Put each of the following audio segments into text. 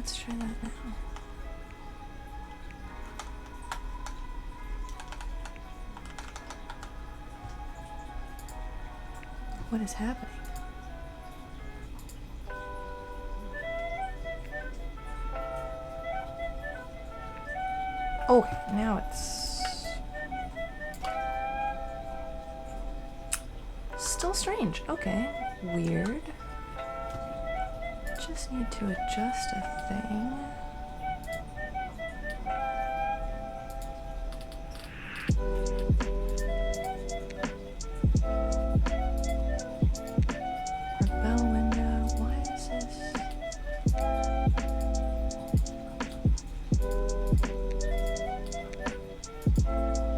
let's try that now. What is happening? Okay, now it's still strange. Okay, weird. Just need to adjust a thing. Our bell window. Why is this?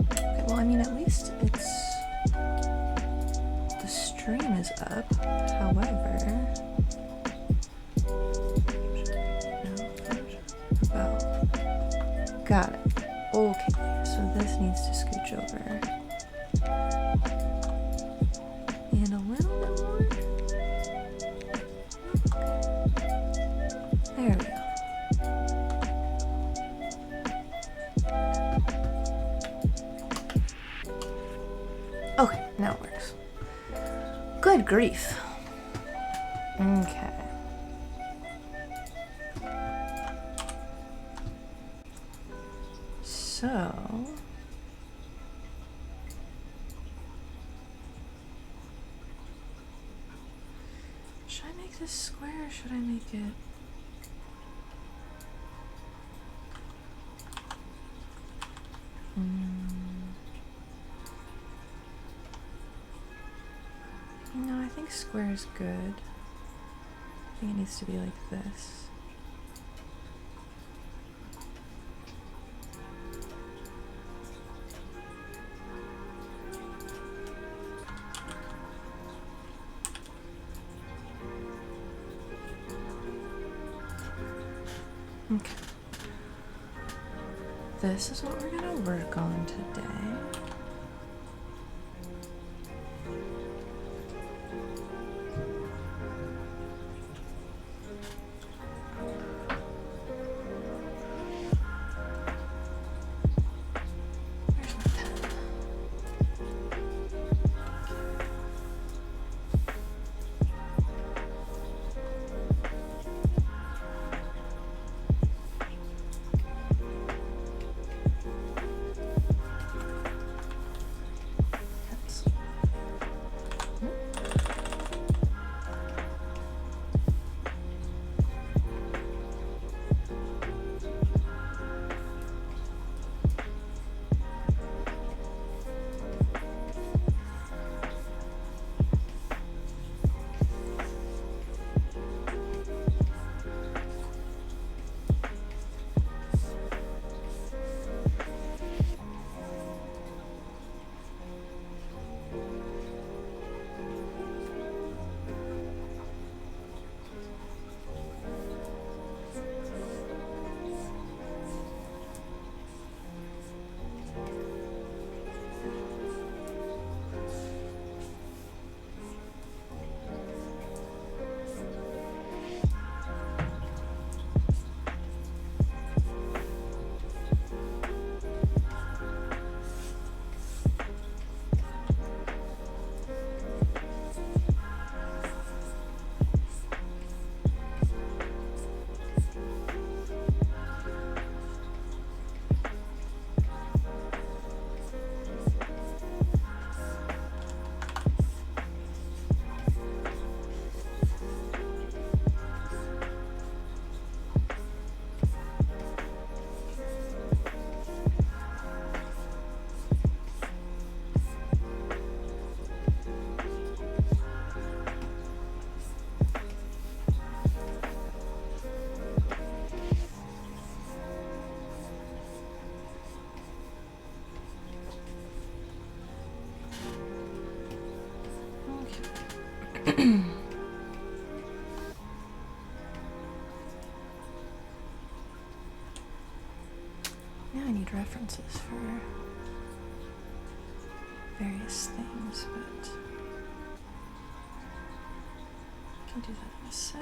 Okay, well, I mean, at least it's the stream is up. However, got it. Okay, so this needs to scooch over. And a little bit more. There we go. Okay, now it works. Good grief. Okay. So, should I make this square or should I make it? No, I think square is good. I think it needs to be like this. Okay. This is what we're gonna work on today. Where's my pen? Pencil. Now I need references for various things, but I can do that in a sec.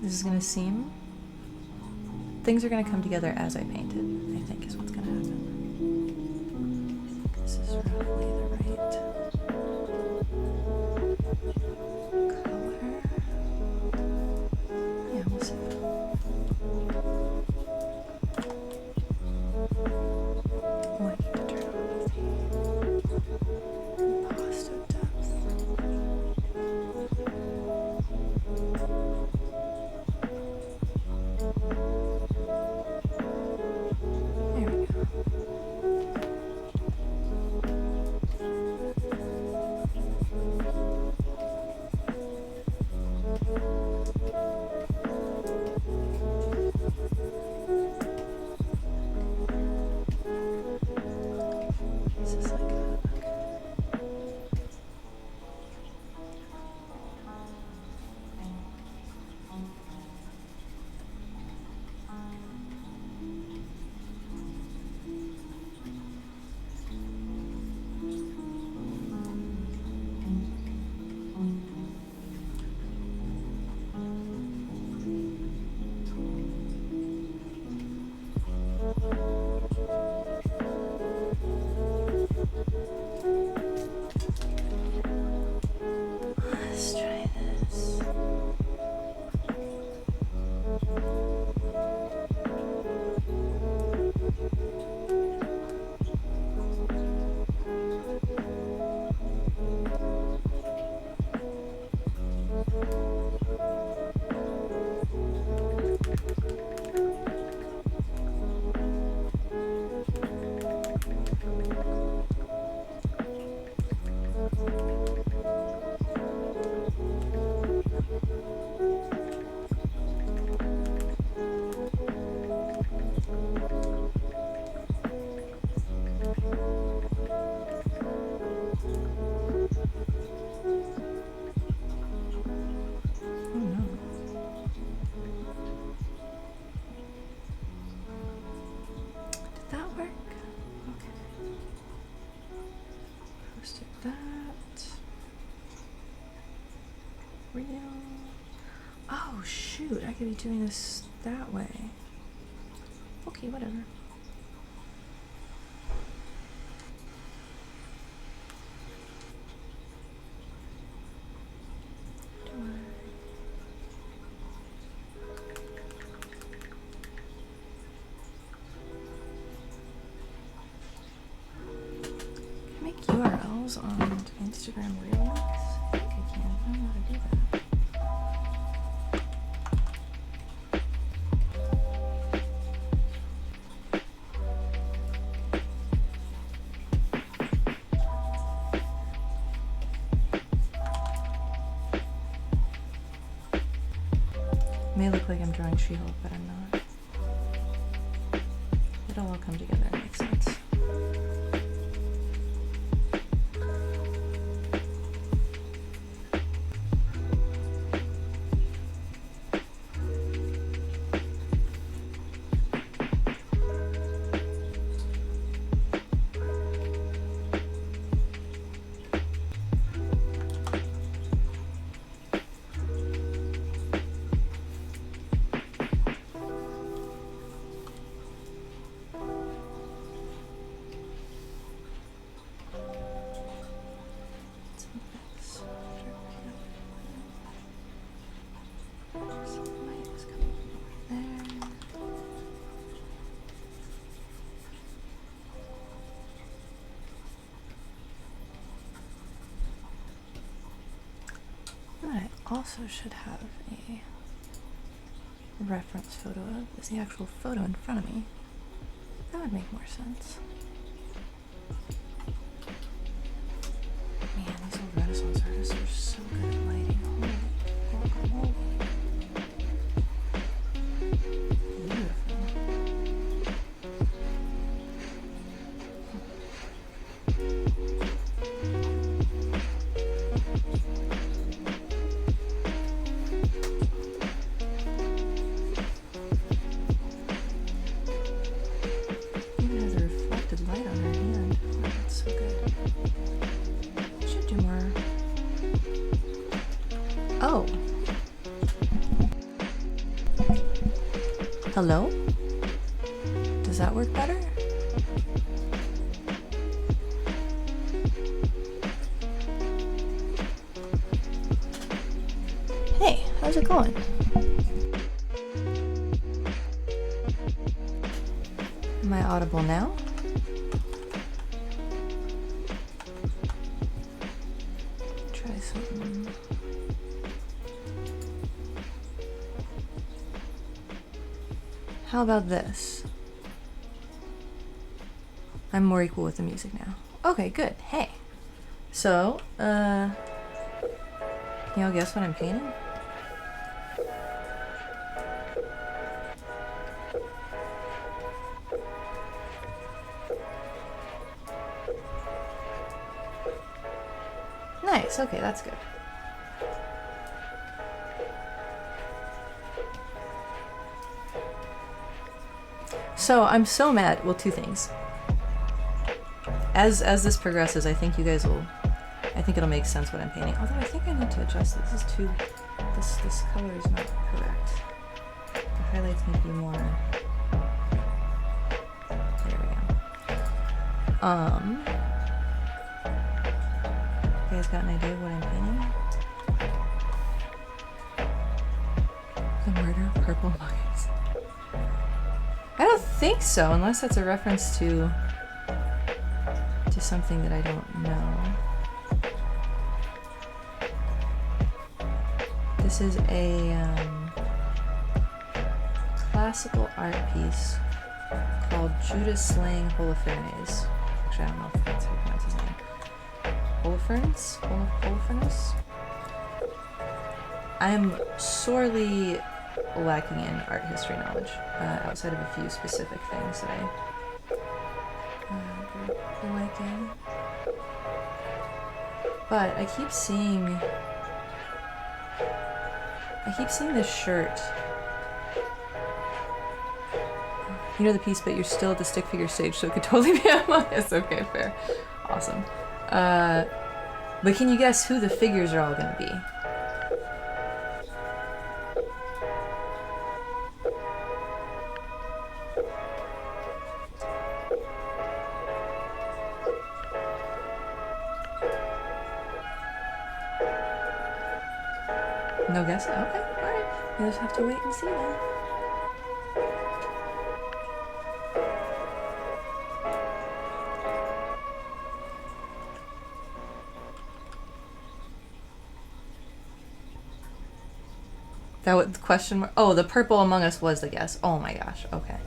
This is gonna seem... Things are gonna come together as I paint it, I think is what's gonna happen. I think this is roughly the right color. Yeah, we'll see. Oh, I need to turn on the composite depth. There we go. This is like that. Let's try this. Oh no. Did that work? Okay. Posted that. Real. Oh shoot, I could be doing this that way. Okay, whatever. Do Can I make URLs on Instagram Reels? I think I can. I don't know how to do that. May look like I'm drawing She-Hulk, but I'm not. It'll all come together and make sense. Also should have a reference photo of is the actual photo in front of me. That would make more sense. Man, these old Renaissance artists are so good at lighting. Holy guacamole. Beautiful. Even has a reflected light on her hand. Oh, that's so good. Should do more. Oh. Hello? Does that work better? Hey, how's it going? Am I audible now? Try something. How about this? I'm more equal with the music now. Okay, good. Hey. So, can y'all guess what I'm painting? Nice, okay, that's good. So, I'm so mad. Well, two things. As this progresses, I think you guys will... I think it'll make sense what I'm painting. Although I think I need to adjust this. This is too... This color is not correct. The highlights need to be more... There we go. You guys got an idea of what I'm painting? The murder of purple muggins. I don't think so, unless that's a reference to something that I don't know. This is a classical art piece called Judas slaying Holofernes. Actually, I don't know if that's how you pronounce his name. Holofernes? I am sorely lacking in art history knowledge, outside of a few specific things that I'm liking. But I keep seeing this shirt. You know the piece, but you're still at the stick figure stage, so it could totally be Among Us. Okay, fair. Awesome. But can you guess who the figures are all gonna be? No guess? Okay, alright. You just have to wait and see then. That was the question mark? Oh, the purple Among Us was the guess. Oh my gosh. Okay.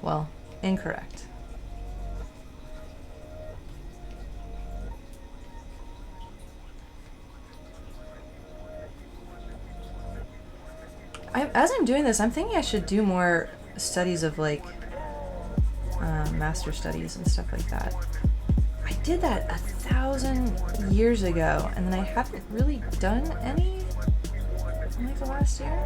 Well, incorrect. As I'm doing this, I'm thinking I should do more studies of like master studies and stuff like that. I did that 1,000 years ago, and then I haven't really done any in like the last year.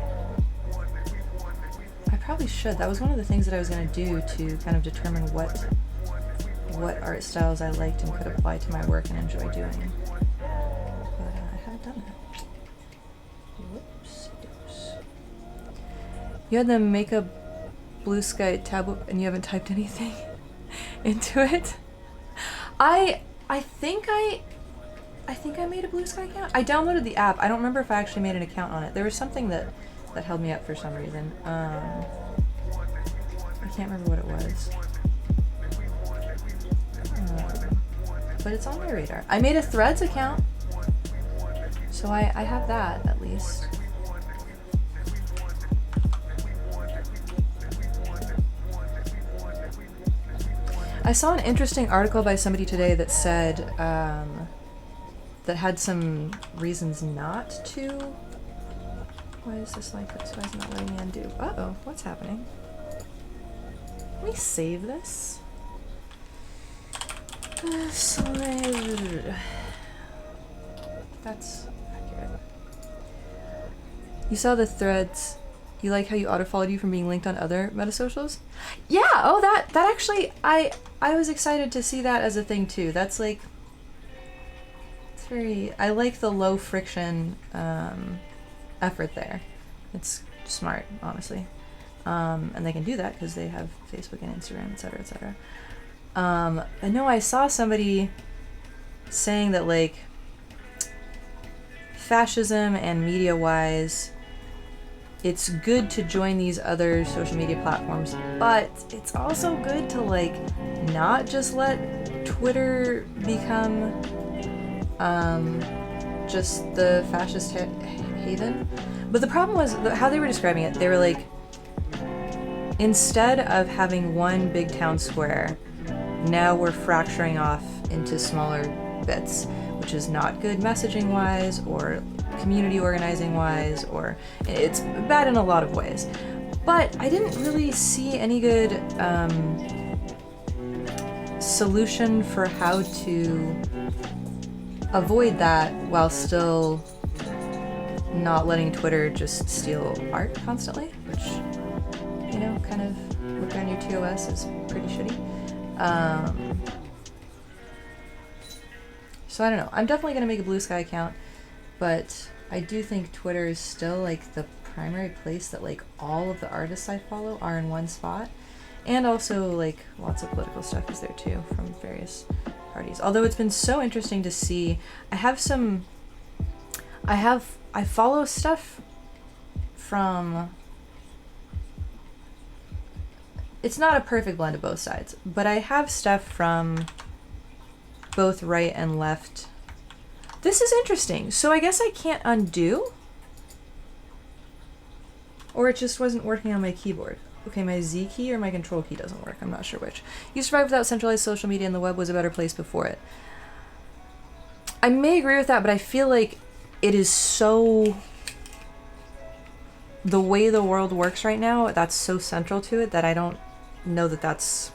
I probably should. That was one of the things that I was going to do to kind of determine what art styles I liked and could apply to my work and enjoy doing. But I haven't done that. Whoops. You had the make a blue sky tablet and you haven't typed anything into it? I think I made a Blue Sky account. I downloaded the app. I don't remember if I actually made an account on it. There was something that held me up for some reason. I can't remember what it was. But it's on my radar. I made a Threads account. So I have that at least. I saw an interesting article by somebody today that said that had some reasons not to. Why is this like this? Why is it not letting me undo? Uh-oh, what's happening? Let me save this. Slide. That's accurate. You saw the Threads. You like how you auto-followed you from being linked on other metasocials? Yeah, oh that actually, I was excited to see that as a thing too. That's like, it's very, I like the low friction effort there. It's smart, honestly. And they can do that because they have Facebook and Instagram, etc., etc. I know I saw somebody saying that, like, fascism and media-wise, it's good to join these other social media platforms, but it's also good to, like, not just let Twitter become just the fascist haven. But the problem was how they were describing it. They were like, instead of having one big town square, now we're fracturing off into smaller bits, which is not good messaging wise or community organizing wise, or it's bad in a lot of ways. But I didn't really see any good solution for how to avoid that while still not letting Twitter just steal art constantly, which, you know, kind of with their new TOS is pretty shitty. So I don't know. I'm definitely going to make a Blue Sky account, but I do think Twitter is still, like, the primary place that, like, all of the artists I follow are in one spot. And also, like, lots of political stuff is there too from various parties. Although it's been so interesting to see. I follow stuff from, it's not a perfect blend of both sides, but I have stuff from both right and left. This is interesting. So I guess I can't undo? Or it just wasn't working on my keyboard. Okay, my Z key or my control key doesn't work. I'm not sure which. You survived without centralized social media and the web was a better place before it. I may agree with that, but I feel like it is so... the way the world works right now, that's so central to it that I don't know that that's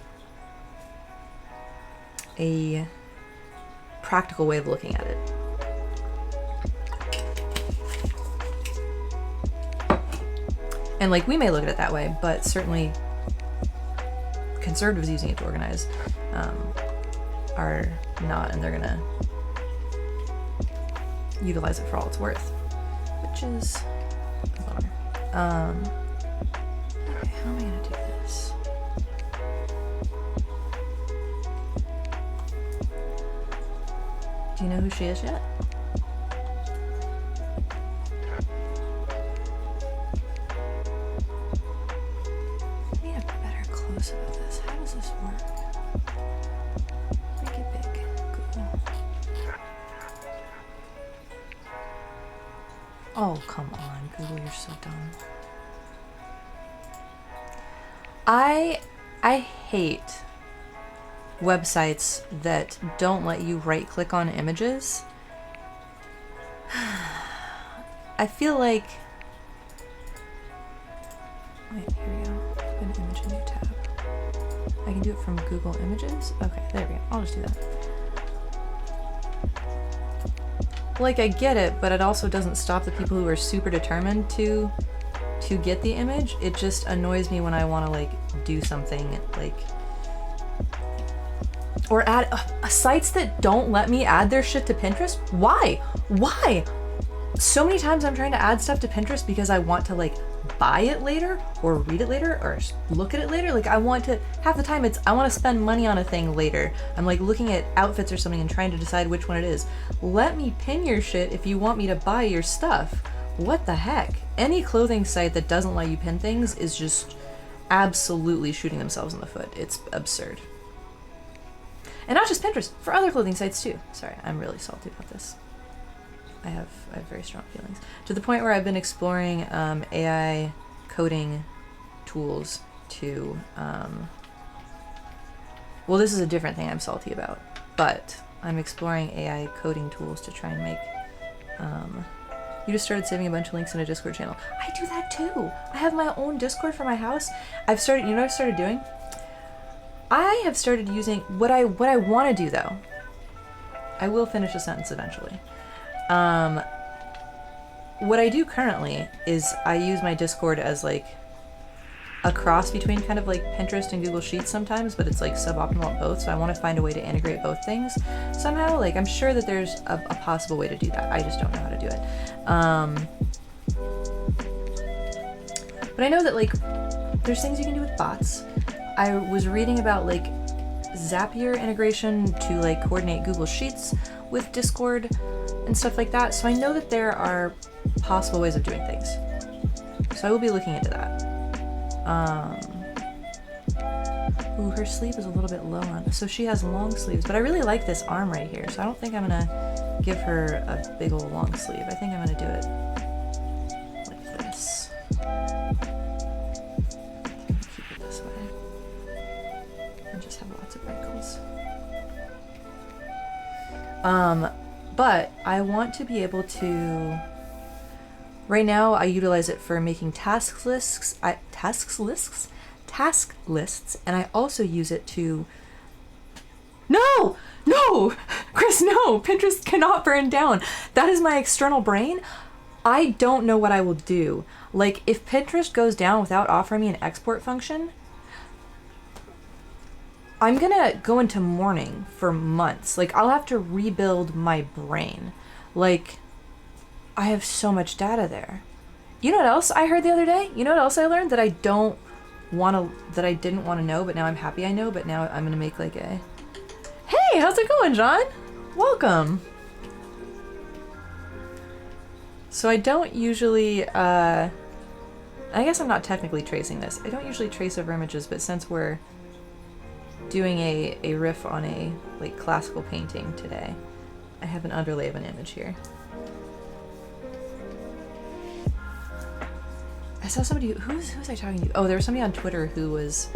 a practical way of looking at it. And, like, we may look at it that way, but certainly conservatives using it to organize are not, and they're gonna utilize it for all it's worth, which is a bummer. Okay, how am I gonna do this? Do you know who she is yet? I need a better close-up of this. How does this work? Make it big. Google. Oh, come on, Google, you're so dumb. I hate websites that don't let you right-click on images. I feel like... wait, here we go. Open image, a new tab. I can do it from Google Images? Okay, there we go. I'll just do that. Like, I get it, but it also doesn't stop the people who are super determined to get the image. It just annoys me when I want to, like, do something, like... or add sites that don't let me add their shit to Pinterest. Why? So many times I'm trying to add stuff to Pinterest because I want to, like, buy it later or read it later or look at it later. Like, I want to, half the time I want to spend money on a thing later. I'm, like, looking at outfits or something and trying to decide which one it is. Let me pin your shit if you want me to buy your stuff. What the heck? Any clothing site that doesn't let you pin things is just absolutely shooting themselves in the foot. It's absurd. And not just Pinterest, for other clothing sites too. Sorry, I'm really salty about this. I have very strong feelings. To the point where I've been exploring AI coding tools to... well, this is a different thing I'm salty about. But I'm exploring AI coding tools to try and make... you just started saving a bunch of links in a Discord channel. I do that too! I have my own Discord for my house. I've started... you know what I've started doing? I have started using... what I want to do, though... I will finish a sentence eventually. What I do currently is I use my Discord as, like, a cross between kind of like Pinterest and Google Sheets sometimes, but it's, like, suboptimal at both, so I want to find a way to integrate both things somehow. Like, I'm sure that there's a possible way to do that. I just don't know how to do it. But I know that, like, there's things you can do with bots. I was reading about like Zapier integration to like coordinate Google Sheets with Discord and stuff like that. So I know that there are possible ways of doing things. So I will be looking into that. Ooh, her sleeve is a little bit low on, so she has long sleeves, but I really like this arm right here, so I don't think I'm gonna give her a big old long sleeve. I think I'm gonna do it like this. Keep it this way. And just have lots of wrinkles. But I want to be able to, right now I utilize it for making task lists, and I also use it to, no, Chris, no, Pinterest cannot burn down. That is my external brain. I don't know what I will do. Like, if Pinterest goes down without offering me an export function, I'm gonna go into mourning for months. Like, I'll have to rebuild my brain. Like, I have so much data there. You know what else I heard the other day? You know what else I learned that I didn't want to know, but now I'm happy I know, but now I'm gonna make like a, hey, how's it going, John? Welcome. So I don't usually, I guess I'm not technically tracing this. I don't usually trace over images, but since we're doing a riff on a like classical painting today, I have an underlay of an image here. I saw somebody who was I talking to? Oh, there was somebody on Twitter who was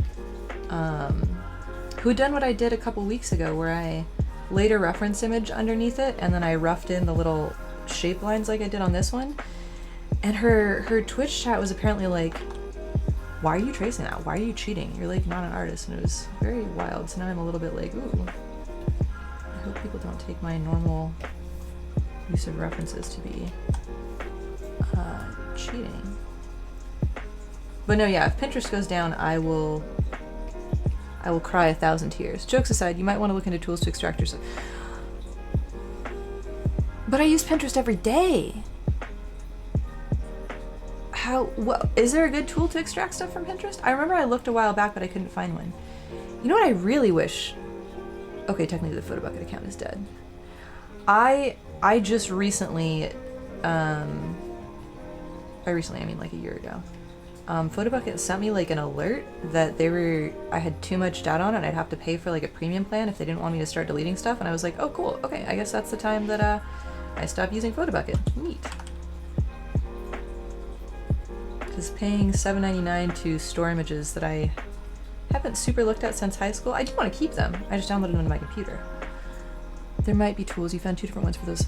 who had done what I did a couple weeks ago, where I laid a reference image underneath it and then I roughed in the little shape lines like I did on this one. And her Twitch chat was apparently like, why are you tracing that? Why are you cheating? You're like not an artist. And it was very wild. So now I'm a little bit like, ooh, I hope people don't take my normal use of references to be cheating. But no, yeah, if Pinterest goes down, I will cry 1,000 tears. Jokes aside, you might want to look into tools to extract yourself. But I use Pinterest every day. Is there a good tool to extract stuff from Pinterest? I remember I looked a while back, but I couldn't find one. You know what I really wish? Okay, technically the Photobucket account is dead. I just recently, I mean like a year ago, Photobucket sent me like an alert that I had too much data on it and I'd have to pay for like a premium plan if they didn't want me to start deleting stuff, and I was like, oh cool, okay, I guess that's the time that I stopped using Photobucket. Neat. Because paying $7.99 to store images that I haven't super looked at since high school, I do want to keep them. I just downloaded them to my computer. There might be tools. You found 2 different ones for those.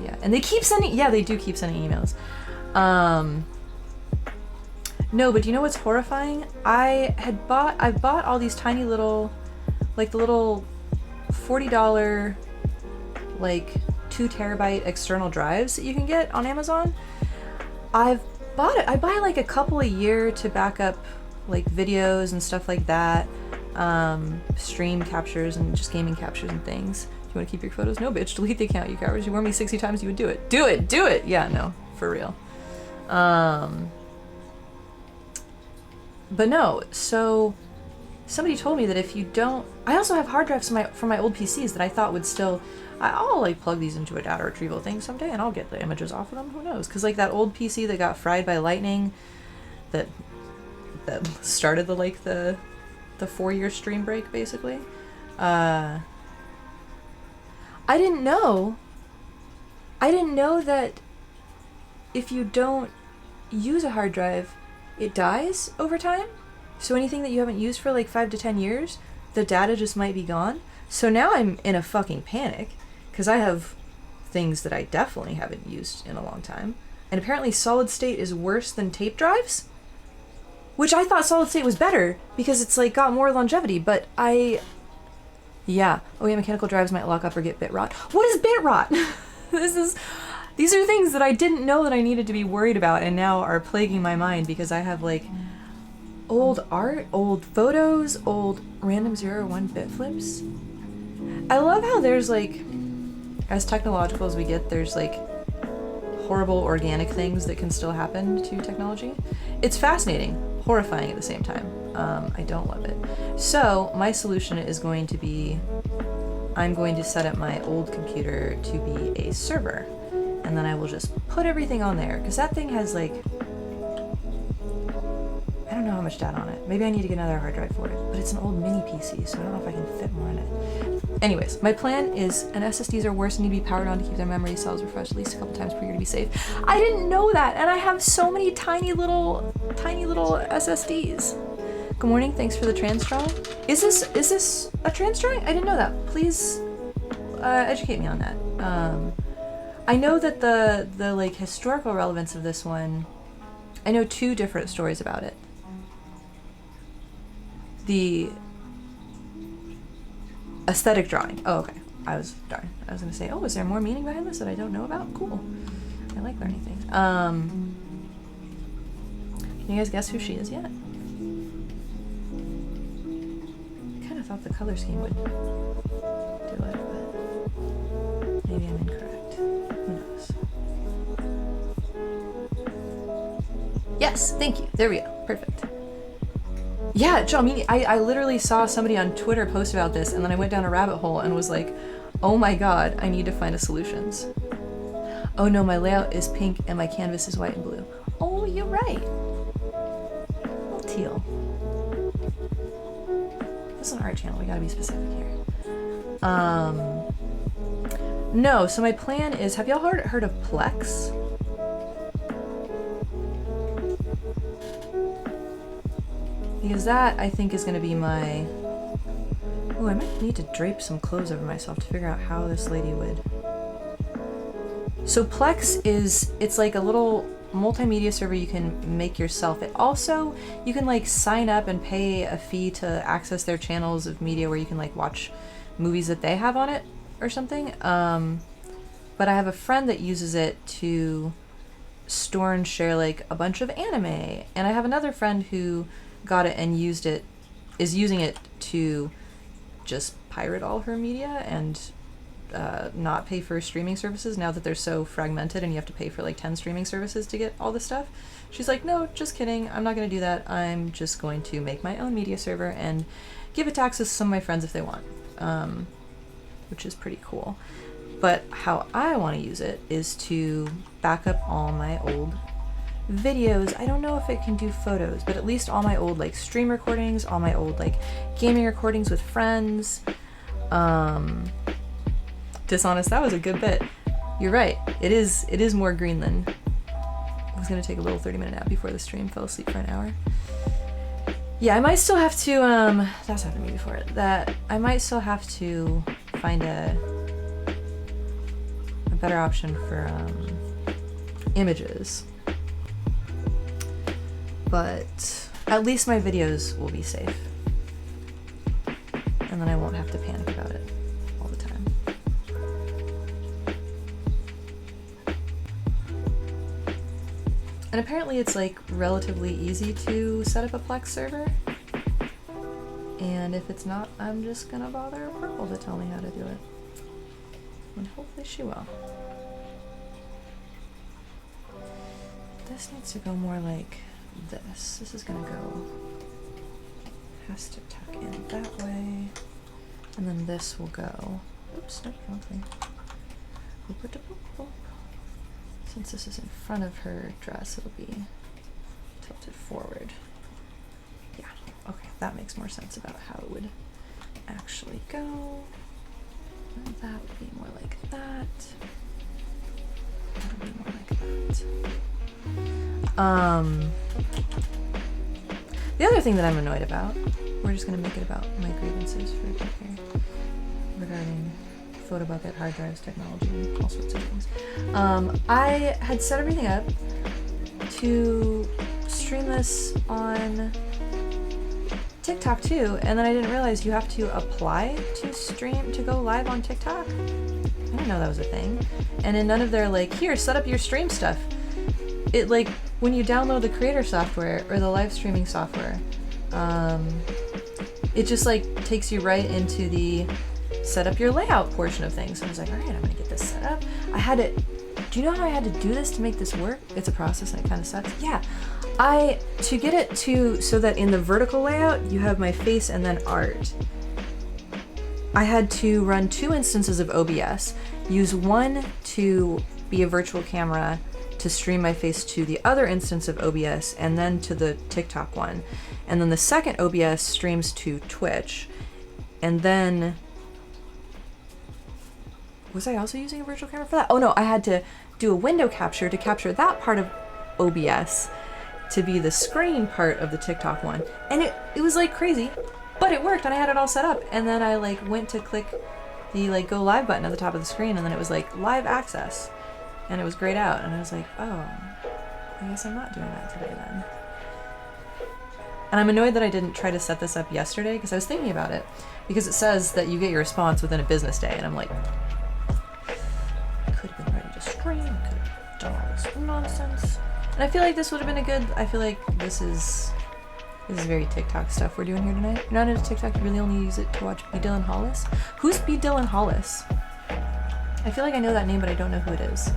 Yeah. And they keep sending, yeah, they do keep sending emails. No, but do you know what's horrifying? I bought all these tiny little, like the little $40, like 2 terabyte external drives that you can get on Amazon. I buy like a couple a year to back up like videos and stuff like that, stream captures and just gaming captures and things. You want to keep your photos? No, bitch, delete the account, you cowards. You warned me 60 times you would do it. Do it! Yeah, no, for real. But no, so somebody told me that if you don't, I also have hard drives from my old PCs that I thought would still, I'll like plug these into a data retrieval thing someday and I'll get the images off of them, who knows? Because like that old PC that got fried by lightning, that started the 4-year stream break basically. I didn't know that if you don't use a hard drive, it dies over time. So anything that you haven't used for like 5 to 10 years, the data just might be gone. So now I'm in a fucking panic because I have things that I definitely haven't used in a long time. And apparently solid state is worse than tape drives, which I thought solid state was better because it's like got more longevity, but yeah. Oh yeah, mechanical drives might lock up or get bit rot. What is bit rot? These are things that I didn't know that I needed to be worried about and now are plaguing my mind because I have like old art, old photos, old random 0 or 1 bit flips. I love how there's like, as technological as we get, there's like horrible organic things that can still happen to technology. It's fascinating. horrifying at the same time. I don't love it. So my solution is going to be, I'm going to set up my old computer to be a server, and then I will just put everything on there, because that thing has like, I don't know how much data on it. Maybe I need to get another hard drive for it, but it's an old mini PC, so I don't know if I can fit more in it. Anyways, my plan is, and SSDs are worse and need to be powered on to keep their memory cells refreshed at least a couple times per year to be safe. I didn't know that, and I have so many tiny little SSDs. Good morning, thanks for the trans drawing. Is this a trans drawing? I didn't know that. Please educate me on that. I know that the like historical relevance of this one, I know 2 different stories about it. The aesthetic drawing. Oh, okay. I was gonna say, oh, is there more meaning behind this that I don't know about? Cool. I like learning things. Can you guys guess who she is yet? I kind of thought the color scheme would do it, but maybe I'm incorrect. Who knows? Yes, thank you. There we go. Perfect. Yeah, Joe, I literally saw somebody on Twitter post about this, and then I went down a rabbit hole and was like, oh my god, I need to find a solutions. Oh no, my layout is pink and my canvas is white and blue. Oh, you're right. Well, teal. This is an art channel, we gotta be specific here. No, so my plan is, have y'all heard of Plex? Because that, I think, is going to be my... Oh, I might need to drape some clothes over myself to figure out how this lady would... So Plex is, it's like a little multimedia server you can make yourself. It also, you can like sign up and pay a fee to access their channels of media where you can like watch movies that they have on it or something. But I have a friend that uses it to store and share like a bunch of anime. And I have another friend who got it and is using it to just pirate all her media and not pay for streaming services now that they're so fragmented and you have to pay for like 10 streaming services to get all this stuff. She's like, no, just kidding. I'm not going to do that. I'm just going to make my own media server and give it to access to some of my friends if they want, which is pretty cool. But how I want to use it is to back up all my old videos. I don't know if it can do photos, but at least all my old like stream recordings, all my old like gaming recordings with friends. Dishonest, that was a good bit. You're right. It is more green than... I was gonna take a little 30-minute nap before the stream, fell asleep for an hour. Yeah, I might still have to, that's happened to me before, that I might still have to find a better option for images. But at least my videos will be safe. And then I won't have to panic about it all the time. And apparently it's like relatively easy to set up a Plex server. And if it's not, I'm just gonna bother Purple to tell me how to do it. And hopefully she will. This needs to go more like this. This is gonna go, has to tuck in that way, and then this will go, oops, nope, wrong thing. Since this is in front of her dress, it'll be tilted forward. Yeah, okay, that makes more sense about how it would actually go. And that would be more like that. That would be more like that. The other thing that I'm annoyed about, we're just gonna make it about my grievances for here regarding photobucket, hard drives, technology, and all sorts of things. I had set everything up to stream this on TikTok too, and then I didn't realize you have to apply to go live on TikTok. I didn't know that was a thing. And in none of their like, here, set up your stream stuff. It like, when you download the creator software or the live streaming software, it just like takes you right into the set up your layout portion of things. So I was like, all right, I'm gonna get this set up. Do you know how I had to do this to make this work? It's a process and it kind of sucks. Yeah, To get it to so that in the vertical layout you have my face and then art, I had to run 2 instances of OBS, use one to be a virtual camera to stream my face to the other instance of OBS and then to the TikTok one. And then the second OBS streams to Twitch. And then, was I also using a virtual camera for that? Oh no, I had to do a window capture to capture that part of OBS to be the screen part of the TikTok one. And it was like crazy, but it worked and I had it all set up. And then I like went to click the like go live button at the top of the screen and then it was like live access and it was grayed out. And I was like, oh, I guess I'm not doing that today then. And I'm annoyed that I didn't try to set this up yesterday because I was thinking about it because it says that you get your response within a business day. And I'm like, I could have been ready to stream, could have done all this nonsense. And I feel like this would have been a good, I feel like this is very TikTok stuff we're doing here tonight. You're not into TikTok, you really only use it to watch B. Dylan Hollis? Who's B. Dylan Hollis? I feel like I know that name, but I don't know who it is.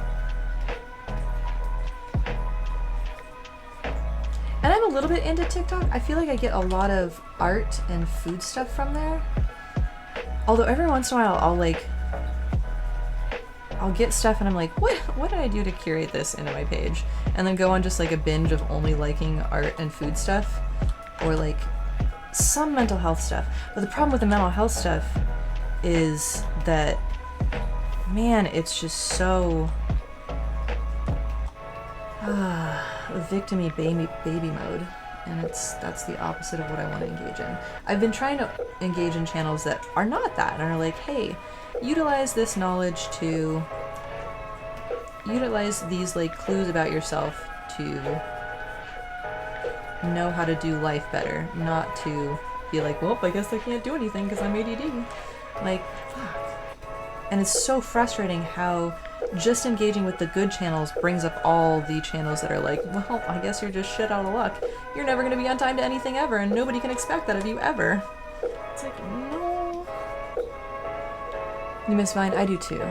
And I'm a little bit into TikTok. I feel like I get a lot of art and food stuff from there. Although every once in a while I'll get stuff and I'm like, what did I do to curate this into my page? And then go on just like a binge of only liking art and food stuff or like some mental health stuff. But the problem with the mental health stuff is that, man, it's just so victim-y baby mode. And that's the opposite of what I want to engage in. I've been trying to engage in channels that are not that and are like, hey, utilize this knowledge to utilize these like clues about yourself to know how to do life better, not to be like, well, I guess I can't do anything because I'm ADD. Like, fuck. And it's so frustrating how just engaging with the good channels brings up all the channels that are like, well, I guess you're just shit out of luck. You're never going to be on time to anything ever, and nobody can expect that of you ever. It's like, no. You miss Vine? I do too.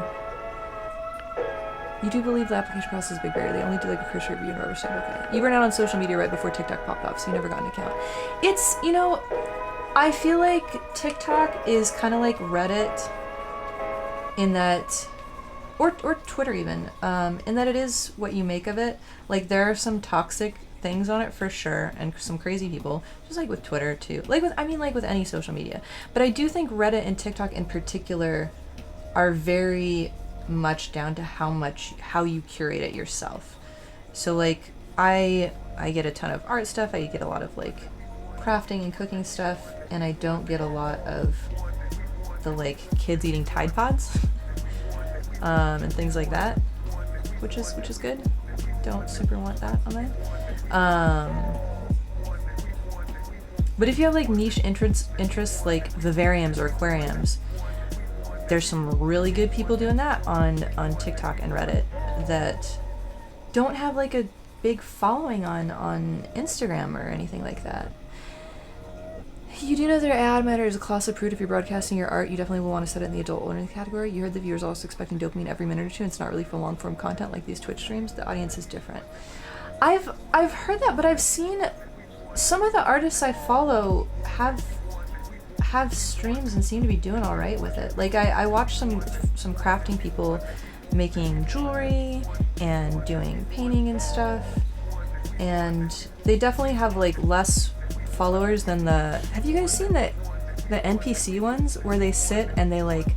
You do believe the application process is big barrier. They only do like a cursory review and rubber stamp. Okay. You were not on social media right before TikTok popped off, so you never got an account. It's, you know, I feel like TikTok is kind of like Reddit in that, or Twitter even, in that it is what you make of it. Like there are some toxic things on it for sure, and some crazy people, just like with Twitter too. Like with any social media. But I do think Reddit and TikTok in particular are very much down to how you curate it yourself. So like I get a ton of art stuff, I get a lot of like crafting and cooking stuff, and I don't get a lot of the like kids eating Tide Pods and things like that, which is good. Don't super want that on mine. But if you have like niche interests like vivariums or aquariums, there's some really good people doing that on TikTok and Reddit that don't have like a big following on Instagram or anything like that. You do know that ad matter is a class approved. If you're broadcasting your art, you definitely will want to set it in the adult learning category. You heard the viewers also expecting dopamine every minute or two, and it's not really for long form content like these Twitch streams. The audience is different. I've heard that, but I've seen some of the artists I follow have streams and seem to be doing all right with it. Like I watched some crafting people making jewelry and doing painting and stuff, and they definitely have like less followers than have you guys seen the NPC ones where they sit and they like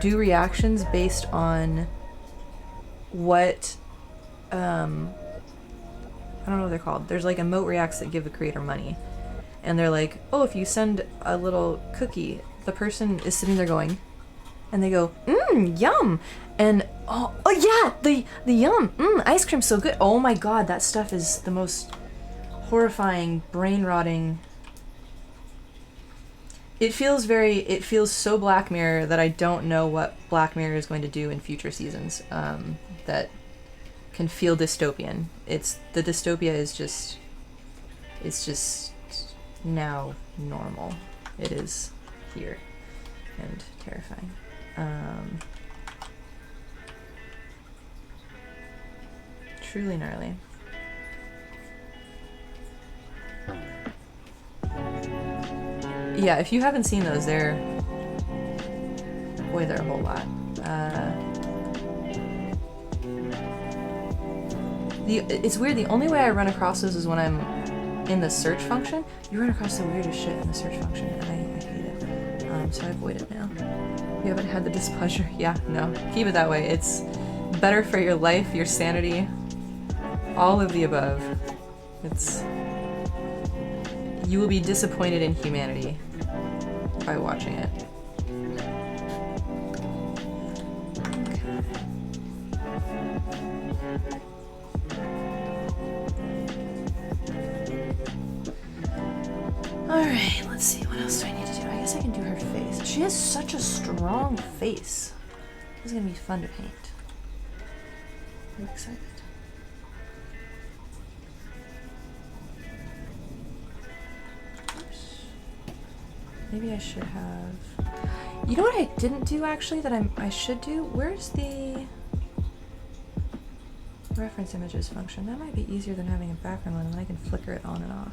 do reactions based on what I don't know what they're called. There's like emote reacts that give the creator money. And they're like, oh, if you send a little cookie, the person is sitting there going, and they go, yum. And, oh yeah, the yum, ice cream's so good. Oh my God, that stuff is the most horrifying, brain-rotting. It feels so Black Mirror that I don't know what Black Mirror is going to do in future seasons, that can feel dystopian. The dystopia is just, it's just now normal. It is here and terrifying. Truly gnarly. Yeah, if you haven't seen those, they're a whole lot. It's weird, the only way I run across those is when I'm in the search function. You run across the weirdest shit in the search function, and I hate it. So I avoid it now. You haven't had the displeasure? Yeah, no. Keep it that way. It's better for your life, your sanity, all of the above. You will be disappointed in humanity by watching it. Alright, let's see, what else do I need to do? I guess I can do her face. She has such a strong face. This is gonna be fun to paint. I'm excited. Oops. Maybe I should have... You know what I didn't do actually that I should do? Where's the reference images function? That might be easier than having a background one, and then I can flicker it on and off.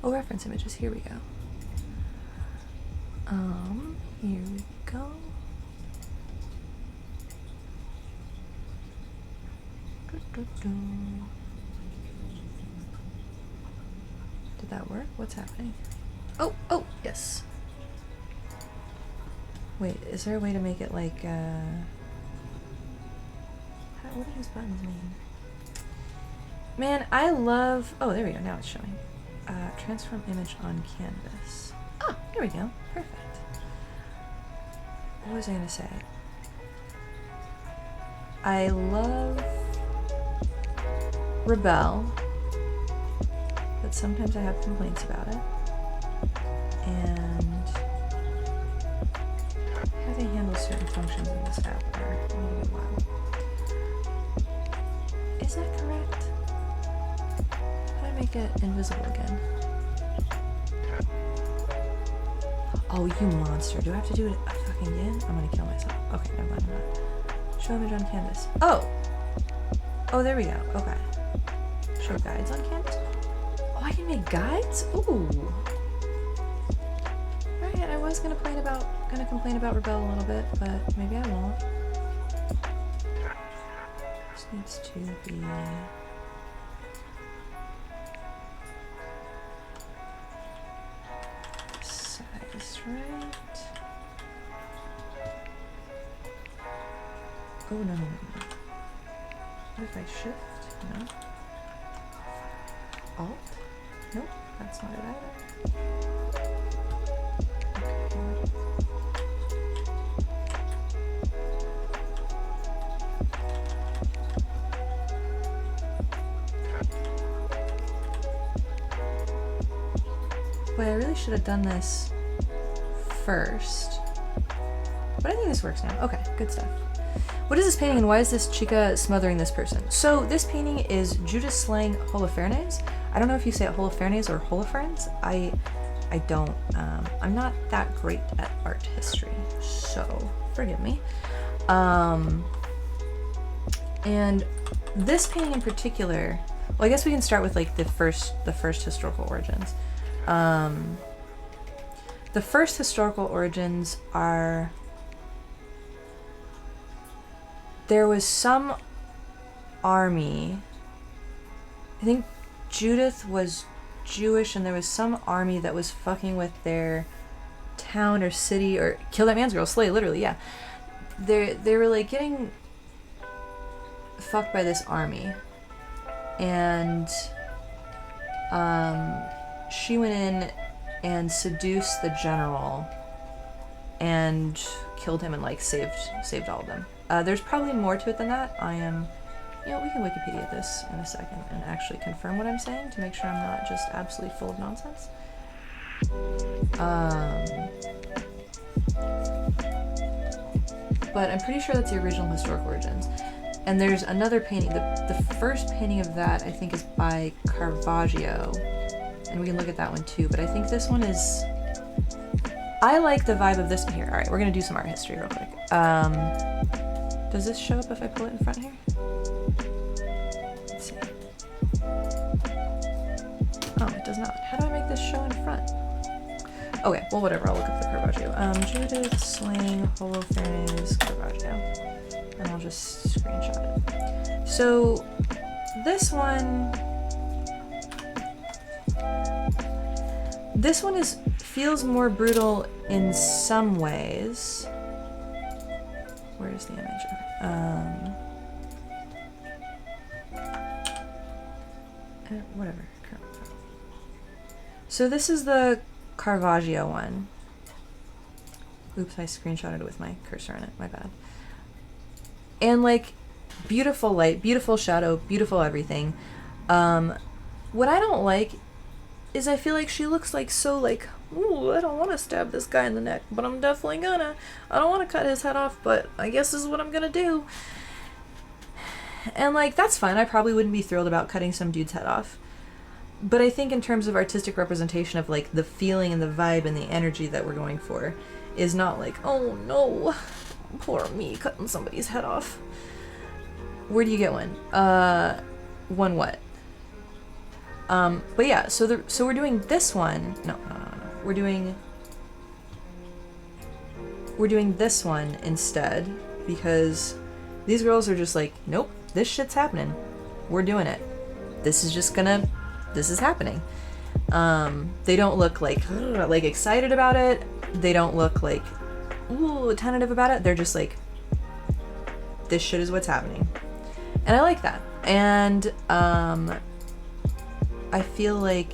Oh, reference images, here we go. Here we go. Did that work? What's happening? Oh, yes. Wait, is there a way to make it like, what do these buttons mean? Man, I love, oh, there we go, now it's showing. Transform image on canvas. Ah, there we go. Perfect. What was I gonna say? I love Rebelle, but sometimes I have complaints about it. And how they handle certain functions in this app are a little bit wild. Is that correct? How do I make it invisible again? Oh, you monster. Do I have to do it fucking again? I'm gonna kill myself. Okay, never mind, I'm not. Show image on canvas. Oh! Oh, there we go. Okay. Show guides on canvas. Oh, I can make guides? Ooh. Alright, I was gonna complain about Rebelle a little bit, but maybe I won't. This needs to be... right. Oh, no. What if I shift? No. Alt? Nope, that's not it either. Boy, I really should have done this first, but I think this works now. Okay, good stuff. What is this painting and why is this chica smothering this person? So this painting is Judith slaying Holofernes. I don't know if you say it Holofernes or Holofernes. I don't, I'm not that great at art history, so forgive me. And this painting in particular, well, I guess we can start with like the first historical origins. The first historical origins are, there was some army, I think Judith was Jewish, and there was some army that was fucking with their town or city, or kill that man's girl, slay, literally, yeah. They were like getting fucked by this army, and she went in and seduced the general and killed him and like saved all of them. There's probably more to it than that. We can Wikipedia this in a second and actually confirm what I'm saying to make sure I'm not just absolutely full of nonsense. But I'm pretty sure that's the original historical origins. And there's another painting, the first painting of that I think is by Caravaggio. And we can look at that one too, but I think this one is... I like the vibe of this one here. Alright, we're gonna do some art history real quick. Does this show up if I pull it in front here? Let's see. Oh, it does not. How do I make this show in front? Okay, well, whatever. I'll look up the Caravaggio. Judith Sling Holofernes Caravaggio. And I'll just screenshot it. So, this one feels more brutal in some ways. Where's the image? Whatever. So this is the Caravaggio one. Oops, I screenshotted it with my cursor on it. My bad. And like, beautiful light, beautiful shadow, beautiful everything. What I don't like is I feel like she looks like so like, ooh, I don't want to stab this guy in the neck, but I'm definitely gonna. I don't want to cut his head off, but I guess this is what I'm gonna do. And like, that's fine. I probably wouldn't be thrilled about cutting some dude's head off. But I think in terms of artistic representation of like the feeling and the vibe and the energy that we're going for is not like, oh no, poor me cutting somebody's head off. Where do you get one? One what? But yeah, so we're doing this one. No. We're doing this one instead because these girls are just like, nope, this shit's happening. We're doing it. This is happening. They don't look like excited about it. They don't look like, ooh, tentative about it. They're just like, this shit is what's happening. And I like that. And, I feel like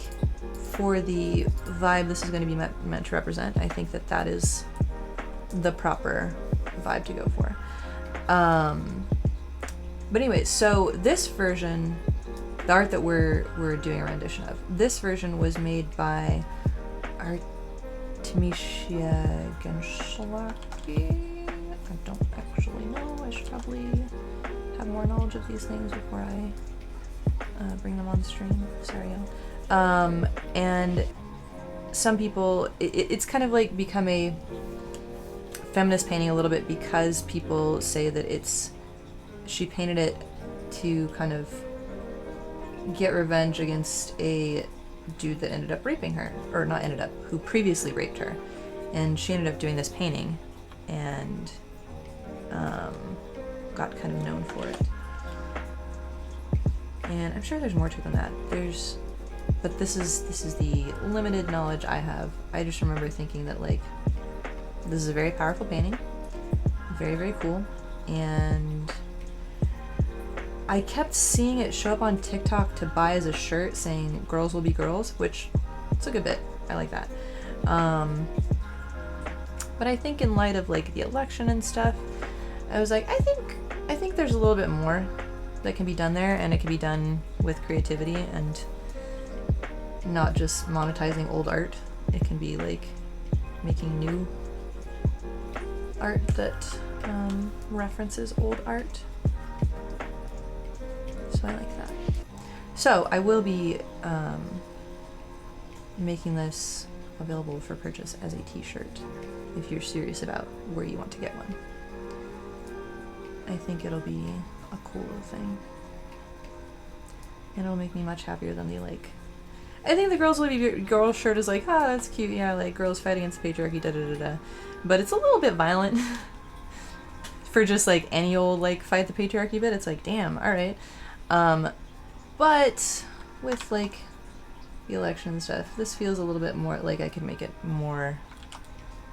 for the vibe this is going to be meant to represent, I think that is the proper vibe to go for. But anyway, so this version, the art that we're doing a rendition of, this version was made by Artemisia Genschlaki. I don't actually know. I should probably have more knowledge of these things before I bring them on stream. Sorry, y'all. And some people, it's kind of like become a feminist painting a little bit because people say that she painted it to kind of get revenge against a dude that ended up raping her, or not ended up, who previously raped her. And she ended up doing this painting and got kind of known for it. And I'm sure there's more to it than that. But this is the limited knowledge I have. I just remember thinking that like, this is a very powerful painting, very, very cool, and I kept seeing it show up on TikTok to buy as a shirt saying "girls will be girls," which it's a good bit. I like that. But I think in light of like the election and stuff, I was like, I think there's a little bit more that can be done there, and it can be done with creativity and not just monetizing old art. It can be like making new art that references old art. So I like that. So I will be making this available for purchase as a t-shirt if you're serious about where you want to get one. I think it'll be a cool little thing. And it'll make me much happier than the like, I think the girls will be girl shirt is like, ah, that's cute, yeah, like girls fight against patriarchy, da da da da. But it's a little bit violent for just like any old like fight the patriarchy bit. It's like, damn, alright. But with like the election stuff, this feels a little bit more like I could make it more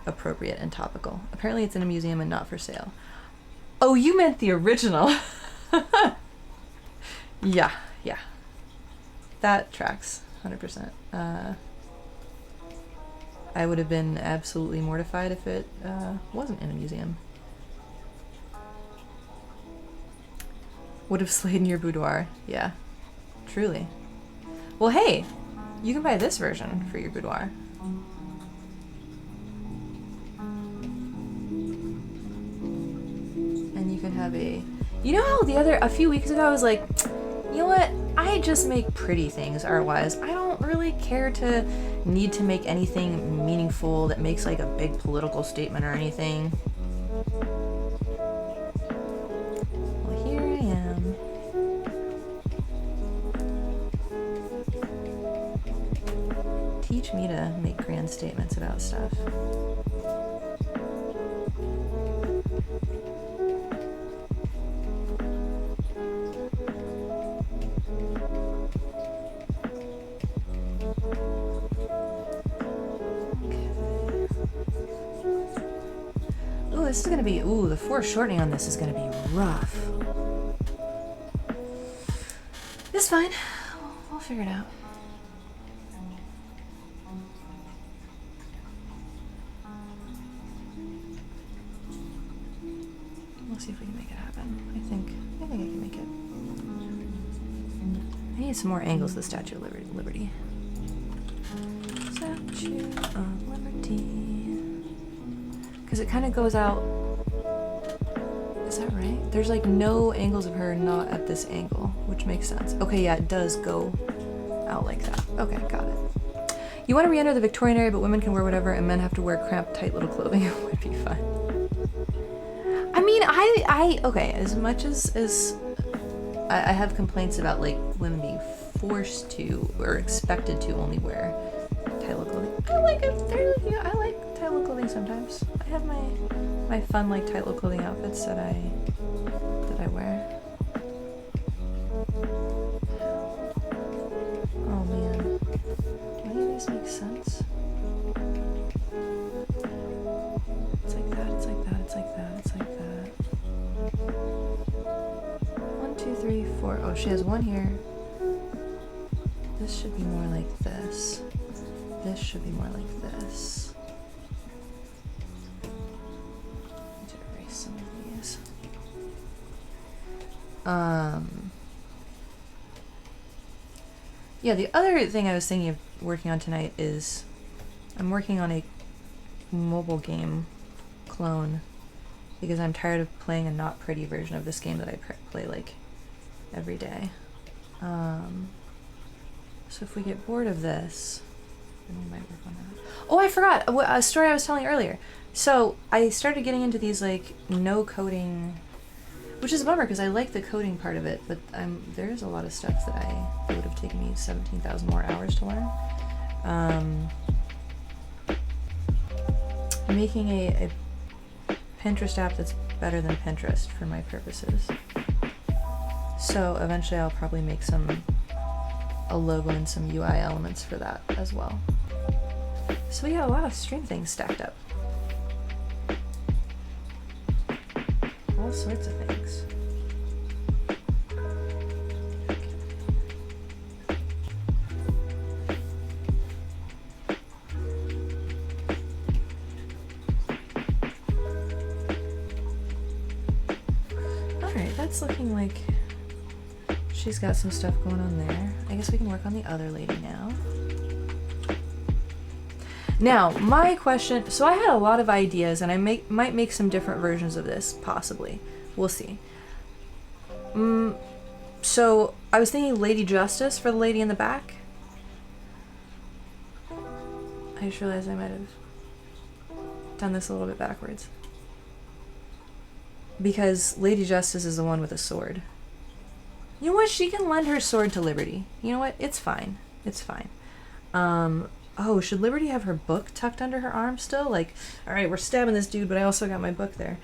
appropriate and topical. Apparently it's in a museum and not for sale. Oh, you meant the original. Yeah. That tracks, 100%. I would have been absolutely mortified if it wasn't in a museum. Would have slayed in your boudoir. Yeah, truly. Well, hey, you can buy this version for your boudoir. And you can have a... You know how a few weeks ago I was like, you know what? I just make pretty things art-wise. I don't really care to need to make anything meaningful that makes like a big political statement or anything. Well, here I am. teach me to make grand statements about stuff. Ooh, this is gonna be, ooh, the foreshortening on this is gonna be rough. It's fine. We'll figure it out. We'll see if we can make it happen. I think I can make it. I need some more angles of the Statue of Liberty. Statue of Liberty. Because it kind of goes out. Is that right? There's like no angles of her not at this angle, which makes sense. Okay, yeah, it does go out like that. Okay, got it. You want to re-enter the Victorian era, but women can wear whatever, and men have to wear cramped, tight little clothing. It would be fun. I mean, okay, as much as I have complaints about like women being forced to or expected to only wear tight little clothing. I like it. I like tight little clothing sometimes. I have my fun like tight little clothing outfits that I wear. Oh man, do any of these make sense? It's like that. It's like that. It's like that. It's like that. 1, 2, 3, 4. Oh, she has one here. This should be more like this. This should be more like this. I need to erase some of these. Yeah, the other thing I was thinking of working on tonight is I'm working on a mobile game clone because I'm tired of playing a not pretty version of this game that I play like every day. So if we get bored of this, then we might work on that. Oh, I forgot a story I was telling earlier. So I started getting into these like no coding, which is a bummer because I like the coding part of it, but there's a lot of stuff that would have taken me 17,000 more hours to learn. Making a Pinterest app that's better than Pinterest for my purposes. So eventually I'll probably make a logo and some UI elements for that as well. So we got a lot of stream things stacked up. All sorts of things. Alright, that's looking like she's got some stuff going on there. I guess we can work on the other lady now. Now, my question, so I had a lot of ideas and I might make some different versions of this, possibly. We'll see. So I was thinking Lady Justice for the lady in the back. I just realized I might have done this a little bit backwards. Because Lady Justice is the one with a sword. You know what? She can lend her sword to Liberty. You know what? It's fine. It's fine. Oh, should Liberty have her book tucked under her arm still? Like, alright, we're stabbing this dude, but I also got my book there.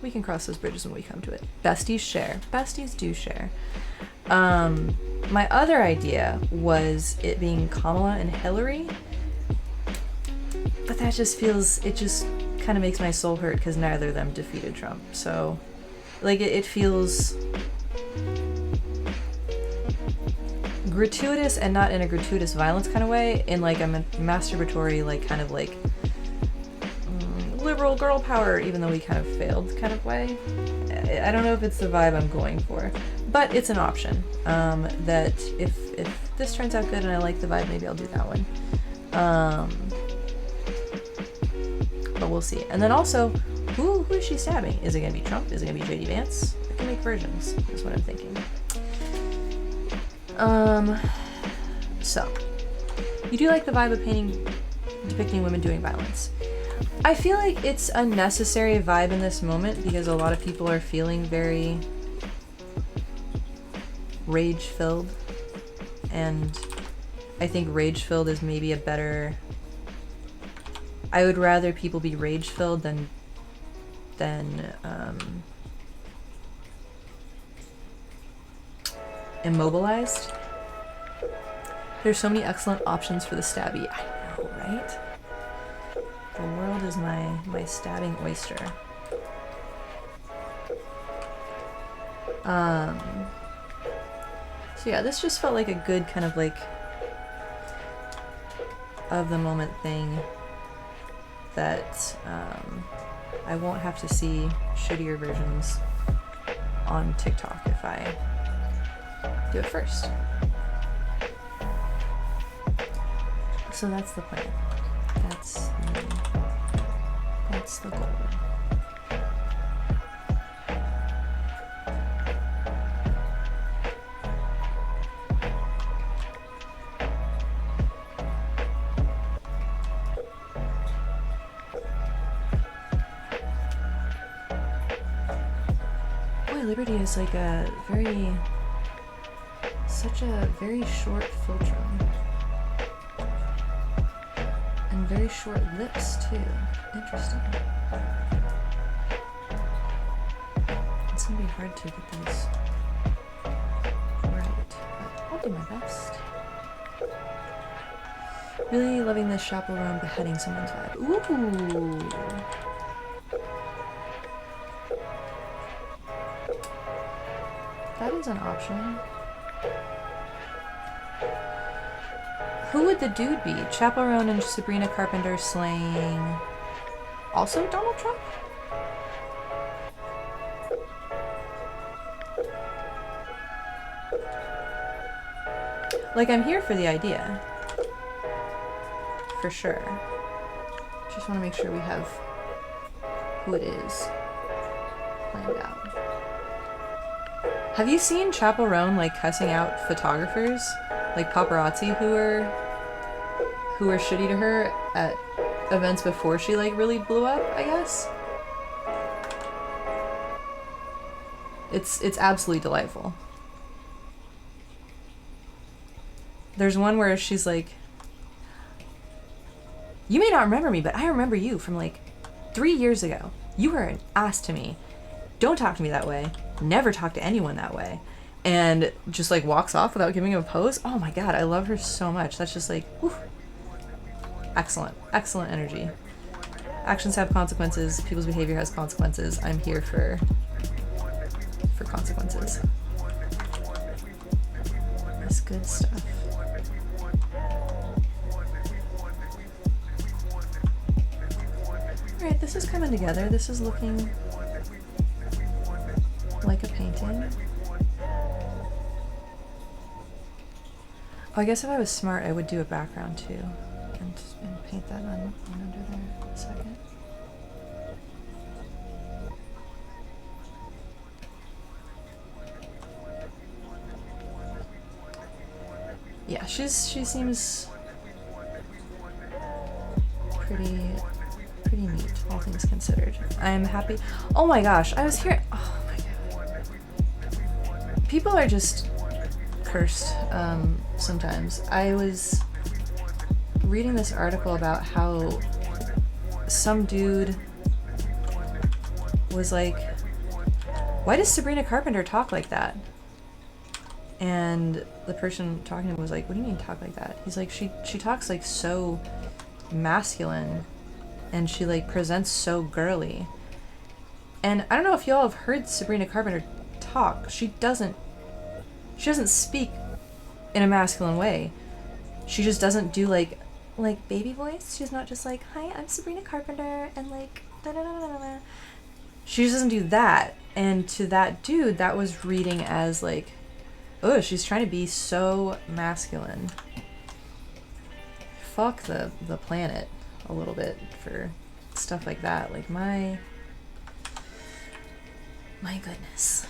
We can cross those bridges when we come to it. Besties share. Besties do share. My other idea was it being Kamala and Hillary. But that just feels, it just kind of makes my soul hurt because neither of them defeated Trump. So, like, it feels gratuitous and not in a gratuitous violence kind of way, in like a masturbatory, like kind of like liberal girl power, even though we kind of failed kind of way. I don't know if it's the vibe I'm going for, but it's an option. That if this turns out good and I like the vibe, maybe I'll do that one. But we'll see. And then also, who is she stabbing? Is it gonna be Trump? Is it gonna be JD Vance? I can make versions, is what I'm thinking. So, you do like the vibe of depicting women doing violence. I feel like it's a necessary vibe in this moment because a lot of people are feeling very rage-filled and I think rage-filled is maybe a better... I would rather people be rage-filled than immobilized. There's so many excellent options for the stabby. I know, right? The world is my stabbing oyster. So yeah, this just felt like a good kind of like of the moment thing that I won't have to see shittier versions on TikTok if I do it first. So that's the plan. That's the goal. Liberty is like such a very short philtrum. And very short lips too. Interesting. It's gonna be hard to get these right, but I'll do my best. Really loving this chaperone beheading someone's vibe. Ooh! That is an option. Who would the dude be? Chaperone and Sabrina Carpenter slaying... Also Donald Trump? Like, I'm here for the idea. For sure. Just want to make sure we have who it is planned out. Have you seen Chaperone like cussing out photographers, like paparazzi who are shitty to her at events before she like really blew up, I guess? It's absolutely delightful. There's one where she's like, "You may not remember me, but I remember you from like 3 years ago. You were an ass to me. Don't talk to me that way. Never talk to anyone that way." And just like walks off without giving him a pose. Oh my god, I love her so much. That's just like, whew. Excellent. Excellent energy. Actions have consequences. People's behavior has consequences. I'm here for consequences. That's good stuff. Alright, this is coming together. This is looking like a painting. Oh, I guess if I was smart, I would do a background too, and paint that on under there in a second. Yeah, she seems pretty neat, all things considered. I'm happy. Oh my gosh, I was here. Oh my god. People are just cursed sometimes. I was reading this article about how some dude was like, "Why does Sabrina Carpenter talk like that?" And the person talking to him was like, "What do you mean talk like that?" He's like, she talks like so masculine and she like presents so girly. And I don't know if y'all have heard Sabrina Carpenter talk. She doesn't speak in a masculine way. She just doesn't do like baby voice. She's not just like, "Hi, I'm Sabrina Carpenter," and like da da da da da. She just doesn't do that. And to that dude, that was reading as like, oh, she's trying to be so masculine. Fuck the planet a little bit for stuff like that. Like my goodness.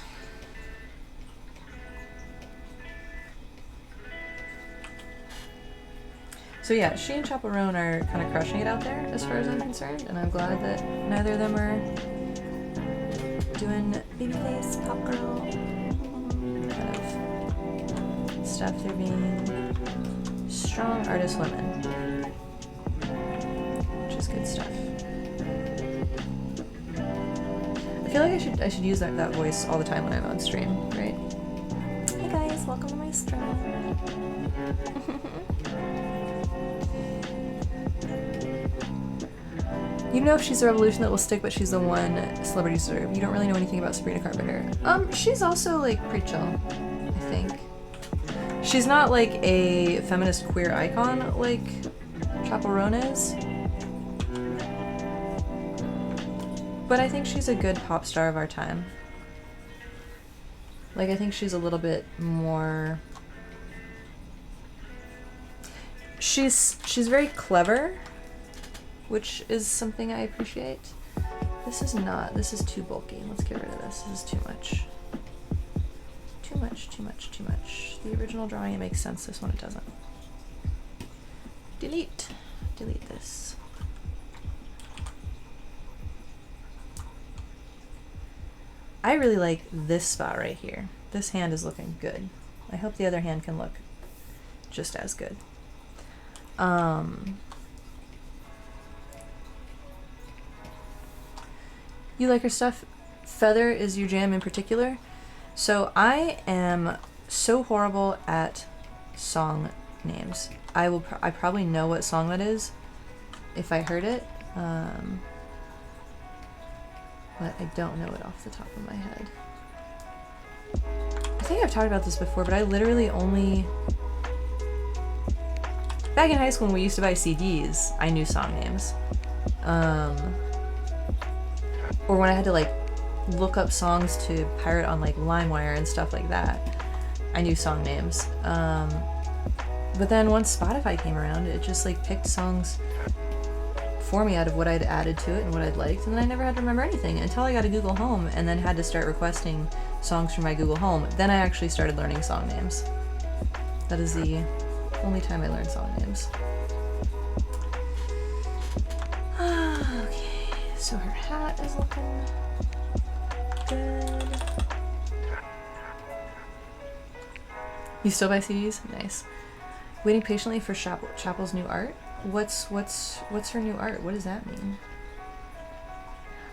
So yeah, she and Chaperone are kind of crushing it out there as far as I'm concerned, and I'm glad that neither of them are doing babyface, pop girl kind of stuff. They're being Strong artist women. Which is good stuff. I feel like I should use that voice all the time when I'm on stream, right? Hey guys, welcome to my stream. You know if she's the revolution that will stick, but she's the one celebrity deserve. You don't really know anything about Sabrina Carpenter. She's also like pretty chill, I think. She's not like a feminist queer icon like Chappell Roan is. But I think she's a good pop star of our time. Like, I think she's a little bit more... She's very clever, which is something I appreciate. This is too bulky. Let's get rid of this. This is too much. Too much. The original drawing, it makes sense. This one, it doesn't. Delete this. I really like this spot right here. This hand is looking good. I hope the other hand can look just as good. You like her stuff? Feather is your jam in particular? So I am so horrible at song names. I probably know what song that is if I heard it. But I don't know it off the top of my head. I think I've talked about this before, but I literally only... Back in high school when we used to buy CDs, I knew song names. Or when I had to like look up songs to pirate on like LimeWire and stuff like that, I knew song names. But then once Spotify came around, it just like picked songs for me out of what I'd added to it and what I'd liked, and then I never had to remember anything until I got a Google Home and then had to start requesting songs from my Google Home. Then I actually started learning song names. That is the only time I learned song names. Okay, so her hat is looking good. You still buy CDs? Nice. Waiting patiently for Chappell's new art? What's her new art? What does that mean?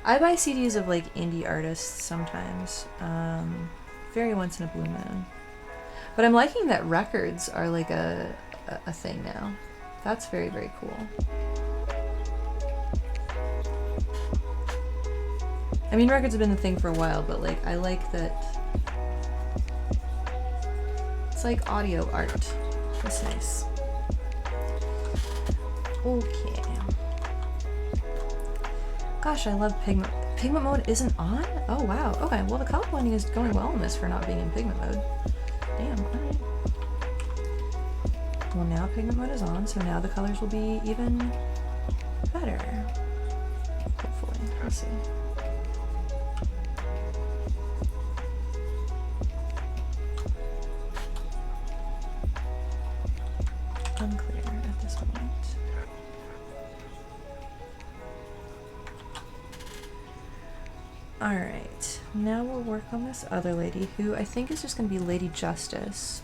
I buy CDs of like indie artists sometimes, very once in a blue moon. But I'm liking that records are like a thing now. That's very, very cool. I mean, records have been the thing for a while, but like I like that it's like audio art. That's nice. Okay. Gosh, I love pigment. Pigment mode isn't on? Oh wow. Okay, well the color blending is going well in this for not being in pigment mode. Damn, alright. Well now pigment mode is on, so now the colors will be even better. Hopefully. Let's see. Unclear at this point. Alright, now we'll work on this other lady who I think is just going to be Lady Justice,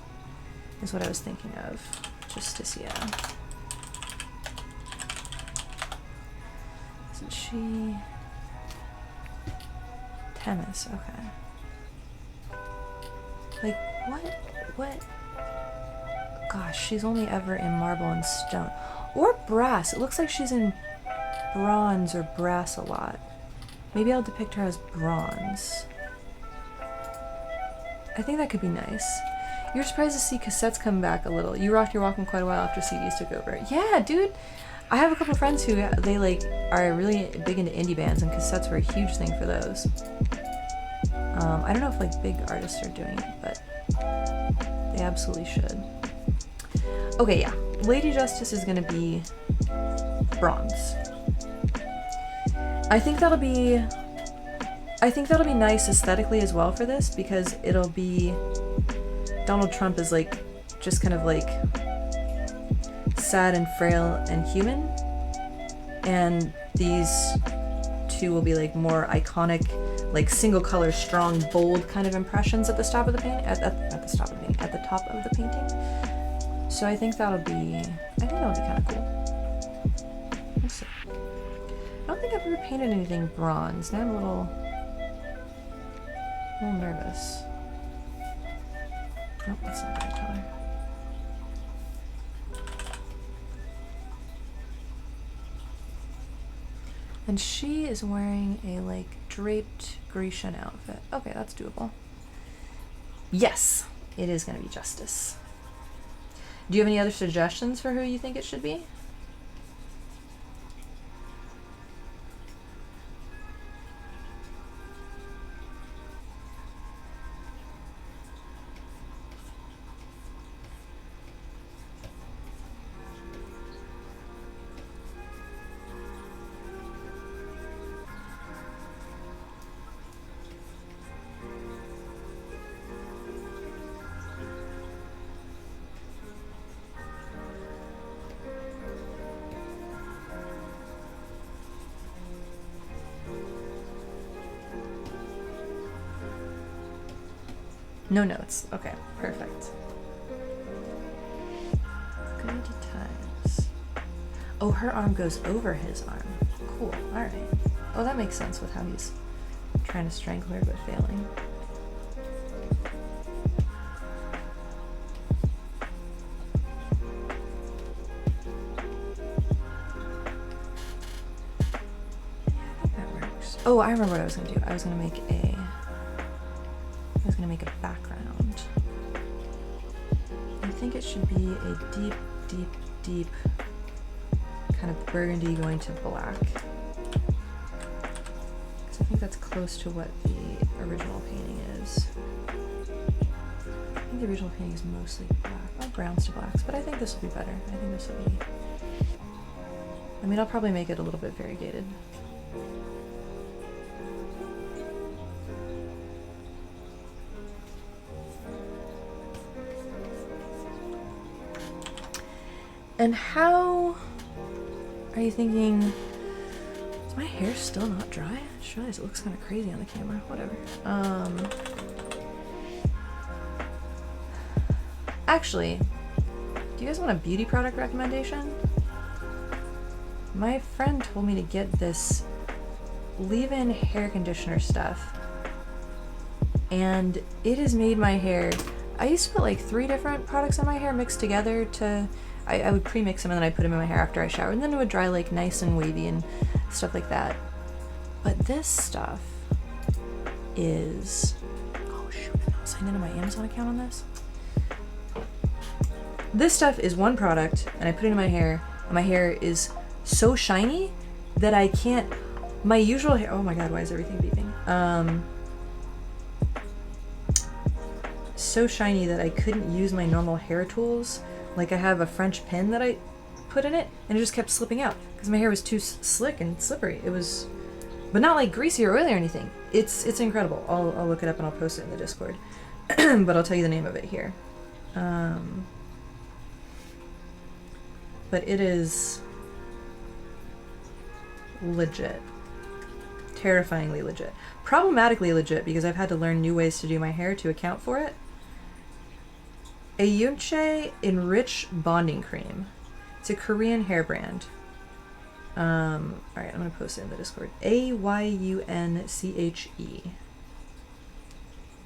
is what I was thinking of. Justicia. Isn't she... Themis, okay. Like, what? Gosh, she's only ever in marble and stone. Or brass. It looks like she's in bronze or brass a lot. Maybe I'll depict her as bronze. I think that could be nice. You're surprised to see cassettes come back a little. You rocked your Walkman quite a while after CDs took over. Yeah, dude! I have a couple friends who, they like, are really big into indie bands, and cassettes were a huge thing for those. I don't know if like big artists are doing it, but they absolutely should. Okay, yeah. Lady Justice is gonna be bronze. I think that'll be nice aesthetically as well for this, because it'll be Donald Trump is like just kind of like sad and frail and human, and these two will be like more iconic, like single color, strong, bold kind of impressions at the top of the painting. At the top of the painting. So I think that'll be kind of cool. We'll see. I don't think I've ever painted anything bronze. Now I'm a little nervous. Nope, that's not the right color. And she is wearing a like draped Grecian outfit. Okay, that's doable. Yes, it is going to be Justice. Do you have any other suggestions for who you think it should be? No notes. Okay, perfect. Good times. Oh, her arm goes over his arm. Cool. All right. Oh, that makes sense with how he's trying to strangle her but failing. Yeah, I think that works. Oh, I remember what I was gonna do. I was gonna make a background. I think it should be a deep, deep, deep kind of burgundy going to black. Because I think that's close to what the original painting is. I think the original painting is mostly black. Well, browns to blacks, but I think this will be better. I think this will be... I mean, I'll probably make it a little bit variegated. And how are you thinking? Is my hair still not dry? I just realized it looks kind of crazy on the camera. Whatever. Actually, do you guys want a beauty product recommendation? My friend told me to get this leave-in hair conditioner stuff, and it has made my hair... I used to put like 3 different products on my hair mixed together to... I would pre-mix them and then I'd put them in my hair after I showered, and then it would dry like nice and wavy and stuff like that. But this stuff is... Oh shoot, I'm not signed into my Amazon account on this. This stuff is one product, and I put it in my hair, and my hair is so shiny that I can't... My usual hair... Oh my god, why is everything beeping? So shiny that I couldn't use my normal hair tools. Like, I have a French pin that I put in it, and it just kept slipping out because my hair was too slick and slippery. It was, but not like greasy or oily or anything. It's incredible. I'll look it up and I'll post it in the Discord, but I'll tell you the name of it here. But it is legit, terrifyingly legit, problematically legit because I've had to learn new ways to do my hair to account for it. Ayunche Enrich Bonding Cream. It's a Korean hair brand. Alright, I'm gonna post it in the Discord. Ayunche.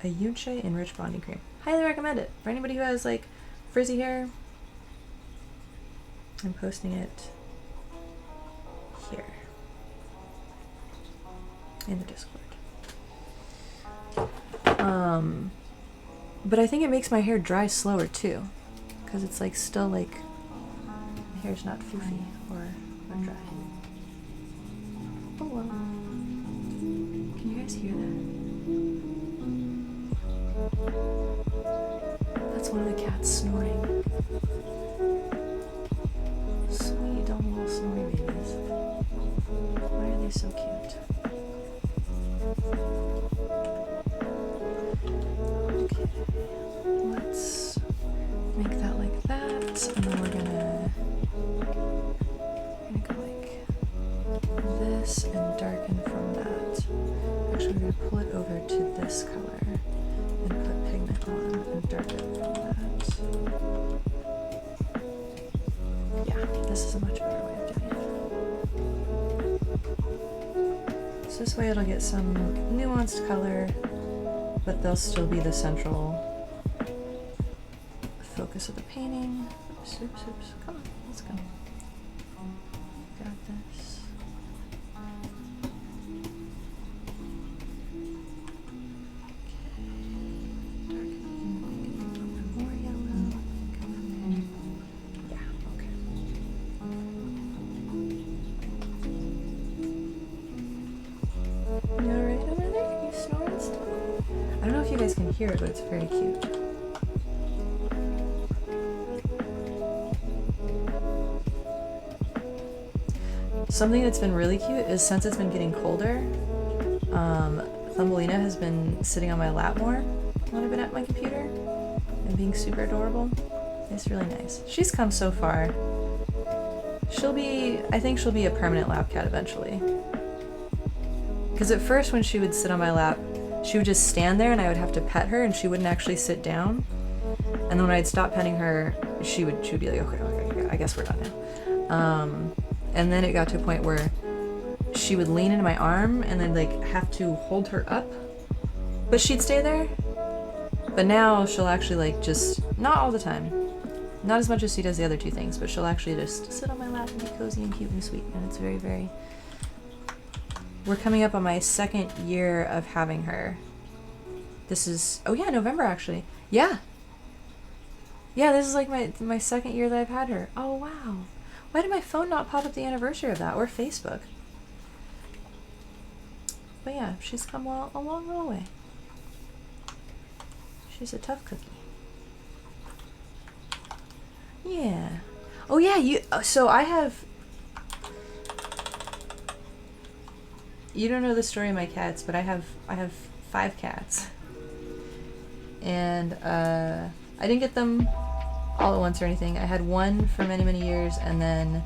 Ayunche Enrich Bonding Cream. Highly recommend it. For anybody who has like frizzy hair. I'm posting it here. In the Discord. But I think it makes my hair dry slower too, because it's like still like my hair's not foofy or dry. Oh well. Can you guys hear that? That's one of the cats snoring. Sweet dumb little snoring babies. Why are they so cute? Let's make that like that, and then we're gonna go like this and darken from that. Actually, we're gonna pull it over to this color and put pigment on and darken from that. this is a much better way of doing it. So this way it'll get some nuanced color, but they'll still be the central focus of the painting. Oops, oops, oops. Come on, let's go. Got this. Hear it, but it's very cute. Something that's been really cute is since it's been getting colder, Thumbelina has been sitting on my lap more when I've been at my computer and being super adorable. It's really nice. She's come so far. I think she'll be a permanent lap cat eventually. Because at first when she would sit on my lap, she would just stand there and I would have to pet her and she wouldn't actually sit down. And then when I'd stop petting her, she would be like, okay, I guess we're done now. And then it got to a point where she would lean into my arm and then like have to hold her up, but she'd stay there. But now she'll actually like just, not all the time, not as much as she does the other two things, but she'll actually just sit on my lap and be cozy and cute and sweet. And it's very, very... We're coming up on my 2nd year of having her. This is, oh yeah, November actually. Yeah. Yeah, this is like my 2nd year that I've had her. Oh wow. Why did my phone not pop up the anniversary of that, or Facebook? But yeah, she's come a long, long way. She's a tough cookie. Yeah. Oh yeah, so I have... You don't know the story of my cats, but I have 5 cats. And I didn't get them all at once or anything. I had one for many, many years, and then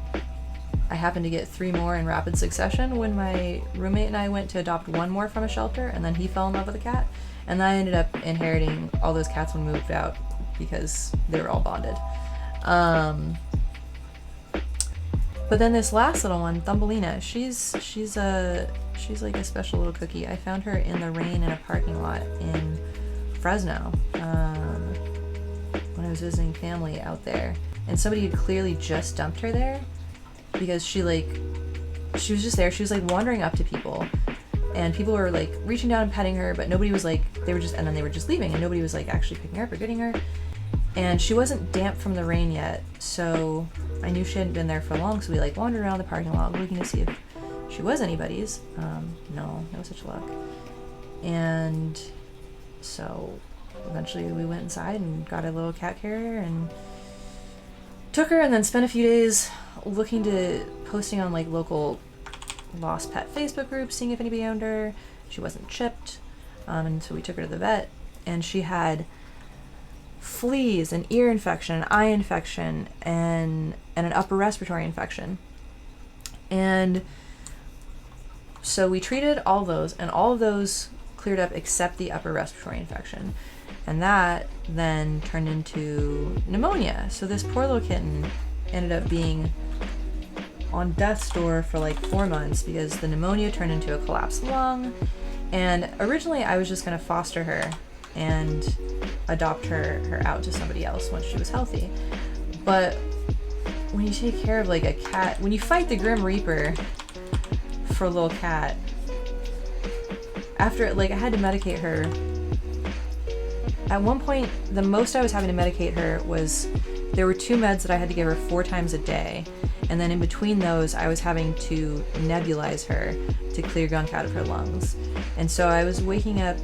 I happened to get 3 more in rapid succession when my roommate and I went to adopt one more from a shelter, and then he fell in love with a cat. And then I ended up inheriting all those cats when we moved out because they were all bonded. But then this last little one, Thumbelina, she's like a special little cookie. I found her in the rain in a parking lot in Fresno when I was visiting family out there, and somebody had clearly just dumped her there because she was just there. She was like wandering up to people, and people were like reaching down and petting her, but nobody was like, and then they were just leaving, and nobody was like actually picking her up or getting her. And she wasn't damp from the rain yet, so I knew she hadn't been there for long, so we like wandered around the parking lot looking to see if she was anybody's. No such luck. And so eventually we went inside and got a little cat carrier and took her, and then spent a few days posting on like local lost pet Facebook groups, seeing if anybody owned her. She wasn't chipped, and so we took her to the vet, and she had fleas, an ear infection, an eye infection, and an upper respiratory infection. And so we treated all those, and all of those cleared up except the upper respiratory infection. And that then turned into pneumonia. So this poor little kitten ended up being on death's door for like 4 months because the pneumonia turned into a collapsed lung. And originally I was just going to foster her and adopt her out to somebody else once she was healthy. But when you take care of like a cat, when you fight the Grim Reaper for a little cat, after like I had to medicate her. At one point, the most I was having to medicate her was, there were 2 meds that I had to give her 4 times a day, and then in between those I was having to nebulize her to clear gunk out of her lungs. And so I was waking up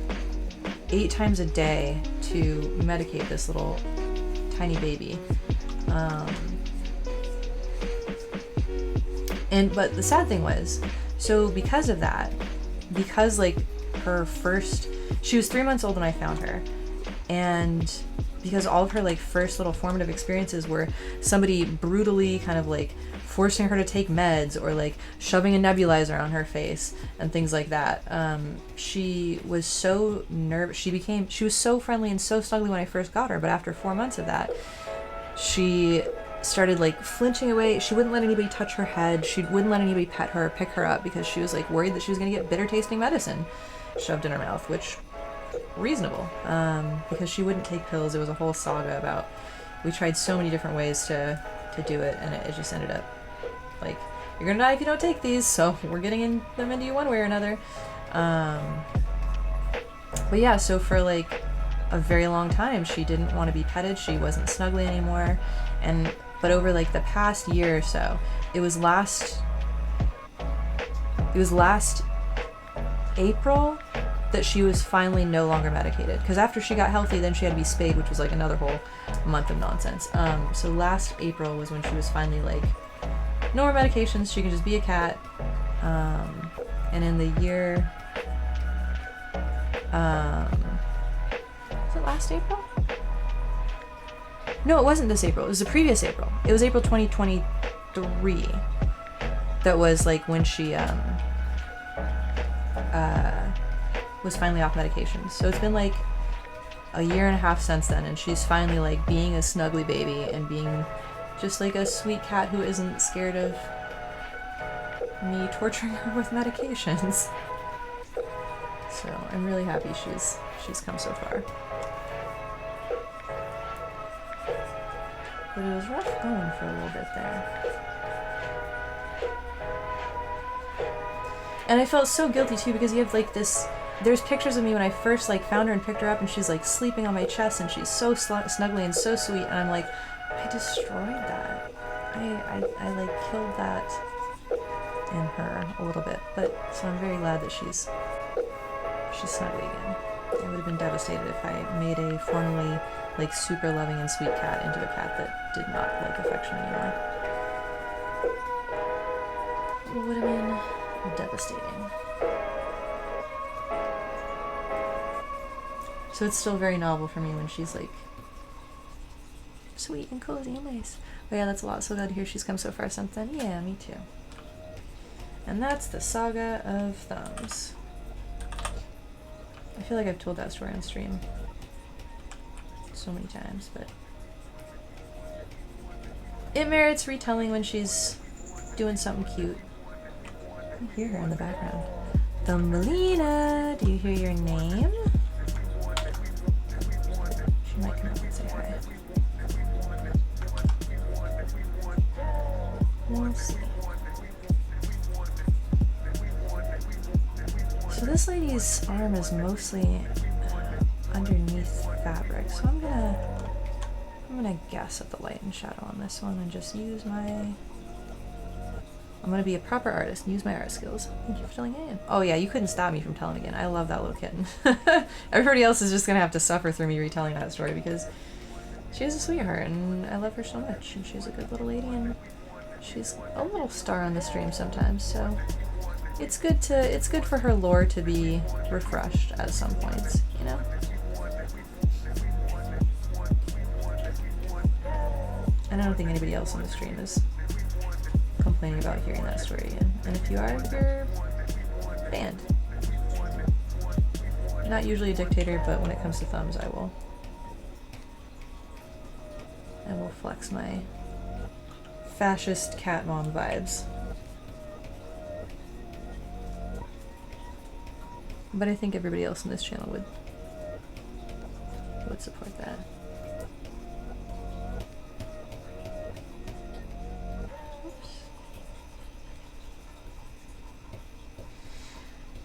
8 times a day to medicate this little tiny baby. But the sad thing was, so because of that, because like she was 3 months old when I found her, and because all of her like first little formative experiences were somebody brutally kind of like forcing her to take meds or like shoving a nebulizer on her face and things like that. She was so nervous. She was so friendly and so snuggly when I first got her, but after 4 months of that, she started like flinching away. She wouldn't let anybody touch her head. She wouldn't let anybody pet her or pick her up because she was like worried that she was going to get bitter tasting medicine shoved in her mouth, which reasonable, because she wouldn't take pills. It was a whole saga about, we tried so many different ways to do it, and it just ended up like, you're gonna die if you don't take these, so we're getting them into you one way or another. But yeah, so for like a very long time she didn't want to be petted. She wasn't snuggly anymore. But over like the past year or so, it was last April that she was finally no longer medicated, because after she got healthy then she had to be spayed, which was like another whole month of nonsense. So last April was when she was finally like, no more medications, she can just be a cat. And in the year was it last April? No, it wasn't this April. It was the previous April. It was April 2023. That was like when she was finally off medications. So it's been like a year and a half since then, and she's finally like being a snuggly baby and being just like a sweet cat who isn't scared of me torturing her with medications. So I'm really happy she's come so far. But it was rough going for a little bit there. And I felt so guilty too, because you have like this, there's pictures of me when I first like found her and picked her up, and she's like sleeping on my chest and she's so snuggly and so sweet, and I'm like, I destroyed that. I like killed that in her a little bit. But so I'm very glad that she's snuggly again. I would have been devastated if I made a formerly like super loving and sweet cat into a cat that did not like affection anymore. It would have been devastating. So it's still very novel for me when she's like sweet and cozy and nice. Oh yeah, that's a lot. So glad to hear she's come so far since then. Yeah, me too. And that's the Saga of Thumbs. I feel like I've told that story on stream so many times, but it merits retelling when she's doing something cute. I hear her in the background. Thumbelina, do you hear your name? She might come up and say hi. We'll see. So this lady's arm is mostly underneath fabric, so I'm gonna guess at the light and shadow on this one and just use my, I'm gonna be a proper artist and use my art skills. Thank you for telling in. Oh yeah, you couldn't stop me from telling again. I love that little kitten. Everybody else is just gonna have to suffer through me retelling that story, because she is a sweetheart and I love her so much, and she's a good little lady, and she's a little star on the stream sometimes, so it's good for her lore to be refreshed at some points, you know? And I don't think anybody else on the stream is complaining about hearing that story again. And if you are, you're banned. Not usually a dictator, but when it comes to thumbs, I will flex my fascist cat mom vibes. But I think everybody else in this channel would support that. Oops.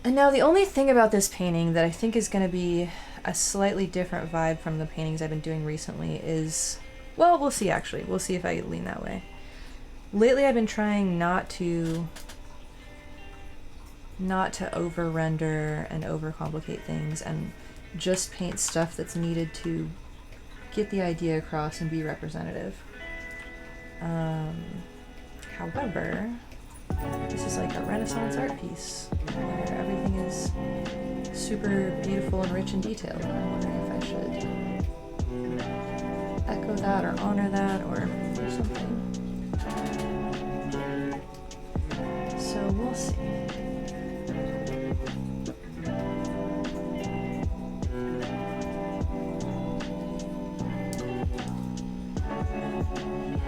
And now the only thing about this painting that I think is going to be a slightly different vibe from the paintings I've been doing recently is, well, we'll see actually. We'll see if I lean that way. Lately I've been trying not to over render and overcomplicate things, and just paint stuff that's needed to get the idea across and be representative. However, this is like a Renaissance art piece where everything is super beautiful and rich and detailed, and I'm wondering if I should echo that or honor that or something. So we'll see.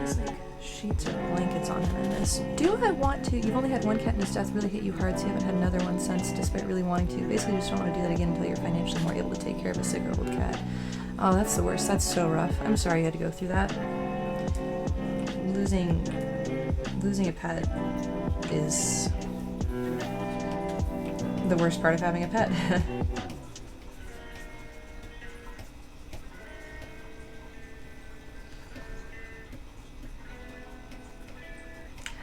these like sheets or blankets on him in this. Do I want to? You've only had one cat and his death really hit you hard, so you haven't had another one since, despite really wanting to. Basically, you just don't want to do that again until you're financially more able to take care of a sick or old cat. Oh, that's the worst. That's so rough. I'm sorry you had to go through that. Losing a pet is the worst part of having a pet.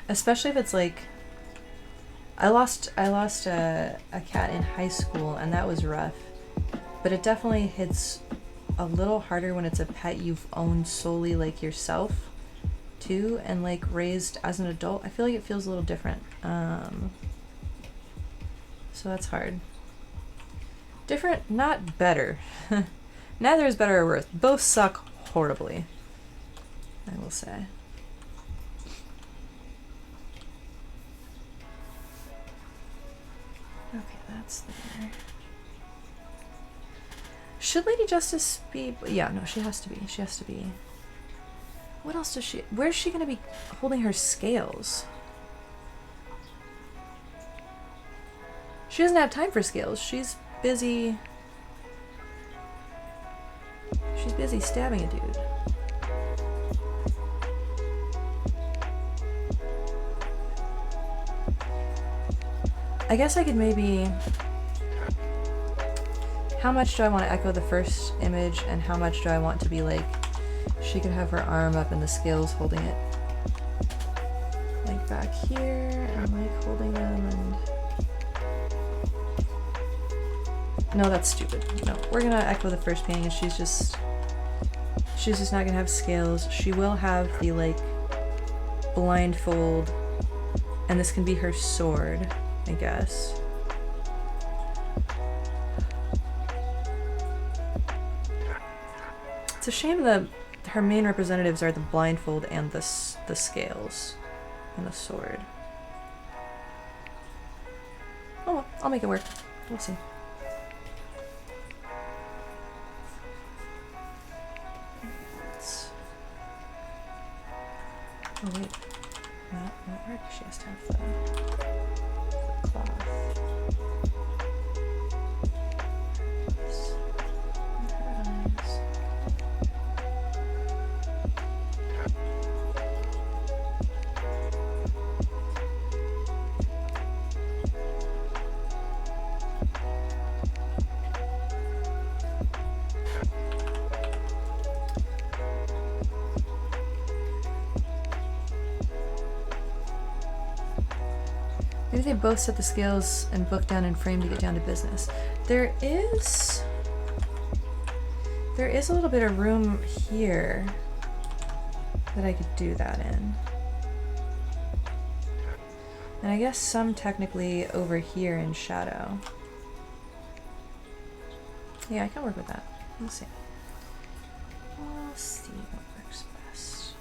Especially if it's like, I lost a cat in high school, and that was rough. But it definitely hits a little harder when it's a pet you've owned solely like yourself too, and like raised as an adult. I feel like it feels a little different. So that's hard. Different, not better. Neither is better or worse. Both suck horribly, I will say. Okay, that's there. Should Lady Justice be... Yeah, no, she has to be. She has to be. What else does she... Where's she going to be holding her scales? She doesn't have time for scales. She's busy... She's busy stabbing a dude. I guess I could maybe... How much do I want to echo the first image, and how much do I want to be like, she could have her arm up and the scales holding it like back here, and like holding them, and... No, that's stupid. No, we're gonna echo the first painting, and she's just not gonna have scales. She will have the like blindfold, and this can be her sword, I guess. It's a shame that her main representatives are the blindfold and the scales and the sword. Oh well, I'll make it work. We'll see. Oh wait, that won't work. She has to have the cloth. And her eyes. Maybe they both set the scales and book down and frame to get down to business. There is a little bit of room here that I could do that in. And I guess some technically over here in shadow. Yeah, I can work with that. Let's see. We'll see what works best.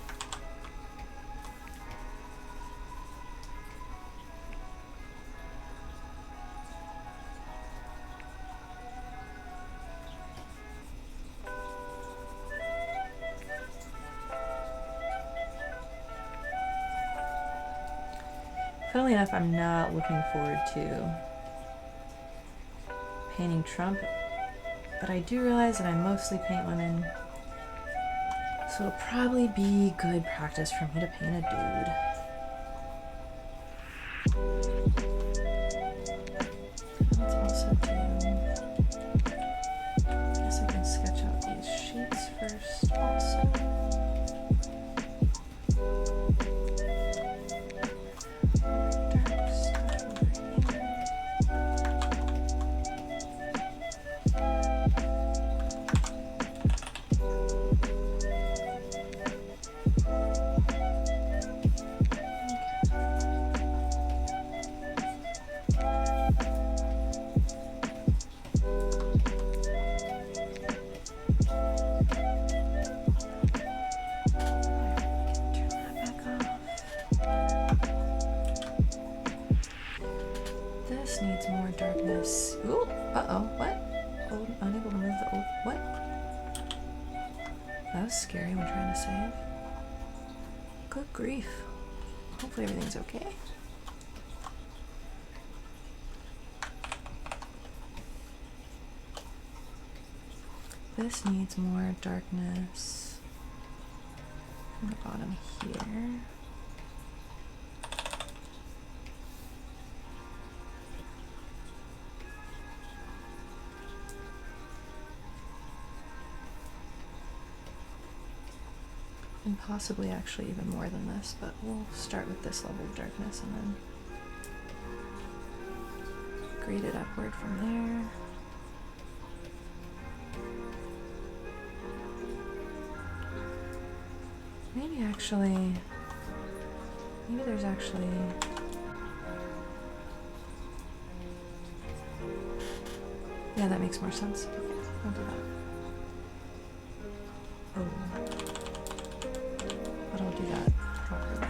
Funnily enough, I'm not looking forward to painting Trump, but I do realize that I mostly paint women, so it'll probably be good practice for me to paint a dude. Let's also do... I guess I can sketch out these sheets first also. Good grief. Hopefully everything's okay. This needs more darkness from the bottom here. And possibly actually even more than this, but we'll start with this level of darkness and then grade it upward from there. Maybe there's actually, yeah, that makes more sense. Okay, I'll do that. Oh, but I'll do that properly.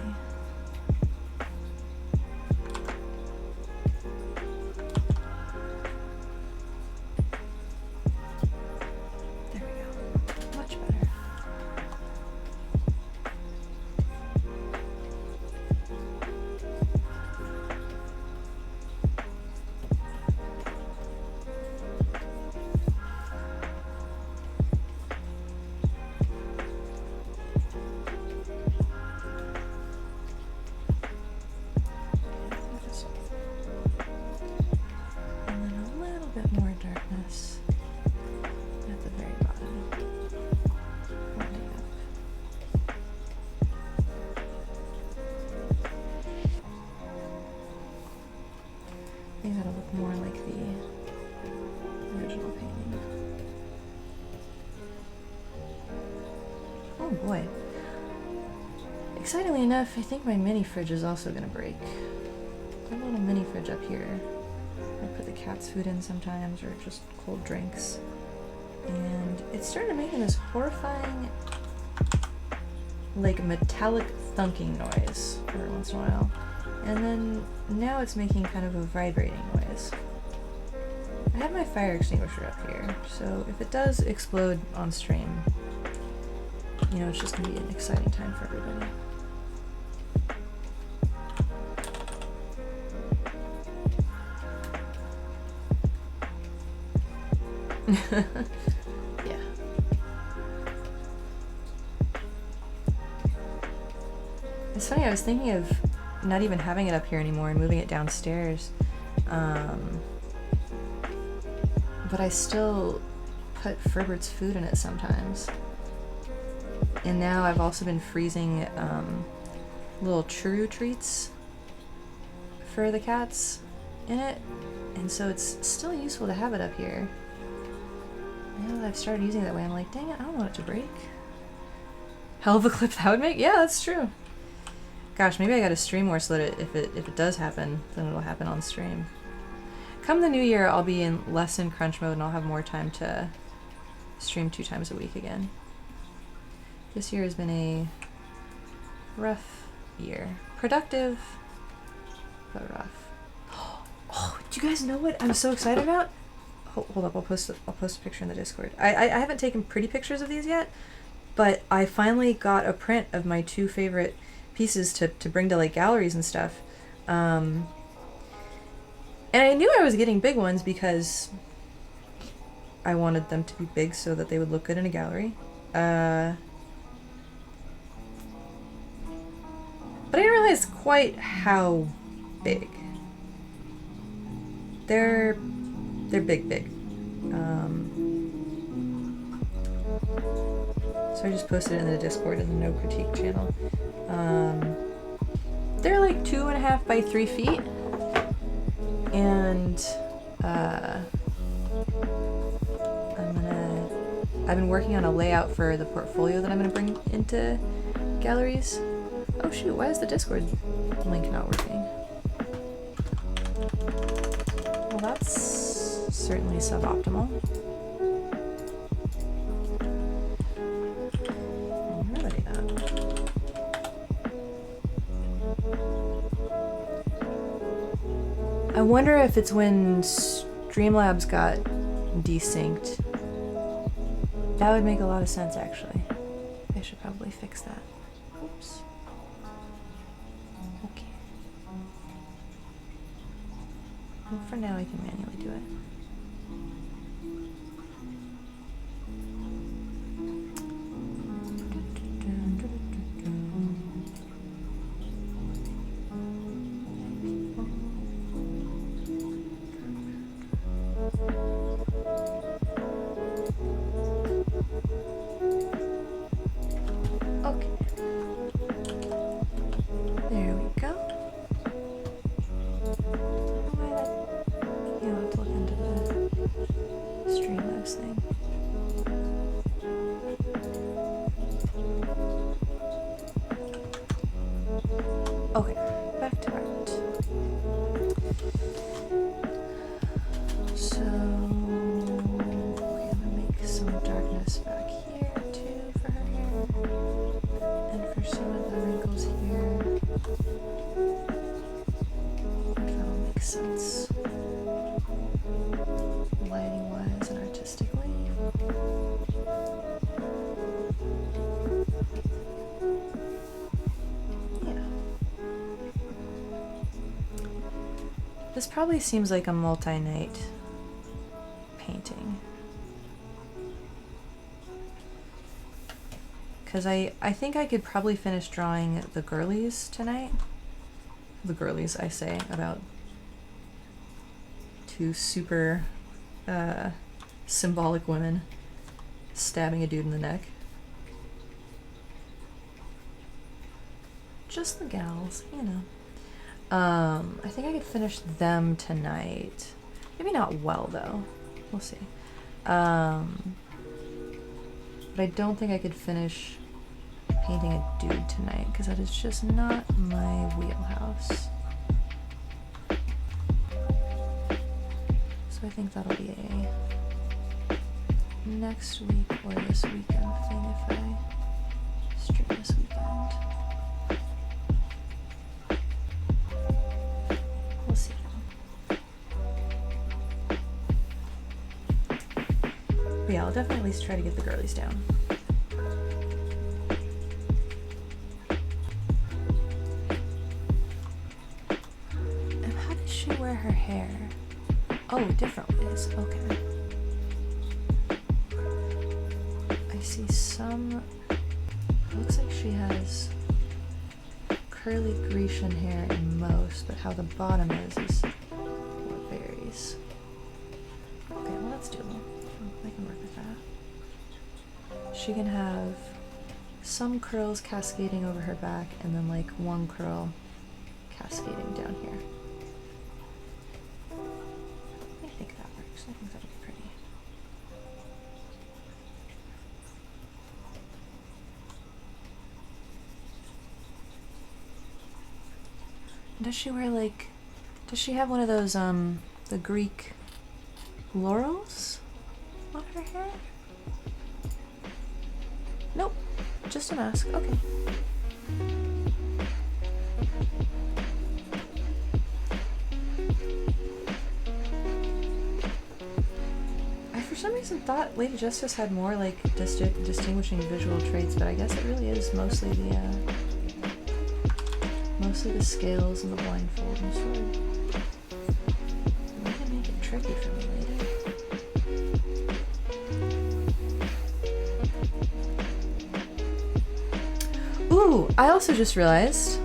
There we go, much better. Boy. Excitingly enough, I think my mini fridge is also gonna break. I have a little mini fridge up here. I put the cat's food in sometimes, or just cold drinks. And it started making this horrifying, like, metallic thunking noise every once in a while. And then now it's making kind of a vibrating noise. I have my fire extinguisher up here, so if it does explode on stream, you know, it's just gonna be an exciting time for everybody. Yeah. It's funny, I was thinking of not even having it up here anymore and moving it downstairs. But I still put Fribert's food in it sometimes. And now I've also been freezing little True treats for the cats in it, and so it's still useful to have it up here. Now that I've started using it that way, I'm like, dang it, I don't want it to break. Hell of a clip that would make. Yeah, that's true. Gosh, maybe I gotta stream more so that if it does happen, then it'll happen on stream. Come the new year, I'll be in less in crunch mode and I'll have more time to stream 2 times a week again. This year has been a rough year. Productive, but rough. Oh, do you guys know what I'm so excited about? Hold up, I'll post a picture in the Discord. I haven't taken pretty pictures of these yet, but I finally got a print of my 2 favorite pieces to bring to like galleries and stuff. And I knew I was getting big ones because I wanted them to be big so that they would look good in a gallery. But I didn't realize quite how big. They're big. So I just posted it in the Discord in the No Critique channel. They're like 2.5 by 3 feet. And I've been working on a layout for the portfolio that I'm gonna bring into galleries. Oh shoot, why is the Discord link not working? Well, that's certainly suboptimal. Remedy that. I wonder if it's when Streamlabs got desynced. That would make a lot of sense, actually. I should probably fix that. Oops. Well, for now I can manually do it. This probably seems like a multi-night painting. Because I think I could probably finish drawing the girlies tonight. The girlies, I say, about two super symbolic women stabbing a dude in the neck. Just the gals, you know. I think I could finish them tonight. Maybe not well, though. We'll see. But I don't think I could finish painting a dude tonight, because that is just not my wheelhouse. So I think that'll be a next week or this weekend thing if I stream this weekend. We'll see. But yeah, I'll definitely at least try to get the girlies down. And how does she wear her hair? Oh, different ways. Okay. I see some. It looks like she has curly Grecian hair in most, but how the bottom is what varies. Okay, well that's doable. I can work with that. She can have some curls cascading over her back and then like one curl cascading down here. I think that works. I think that'll be pretty. Does she wear like, does she have one of those the Greek laurels on her hair? Nope, just a mask. Okay. I for some reason thought Lady Justice had more like distinguishing visual traits, but I guess it really is mostly the scales and the blindfold and sword. Way to make it tricky for me, lady. Ooh, I also just realized,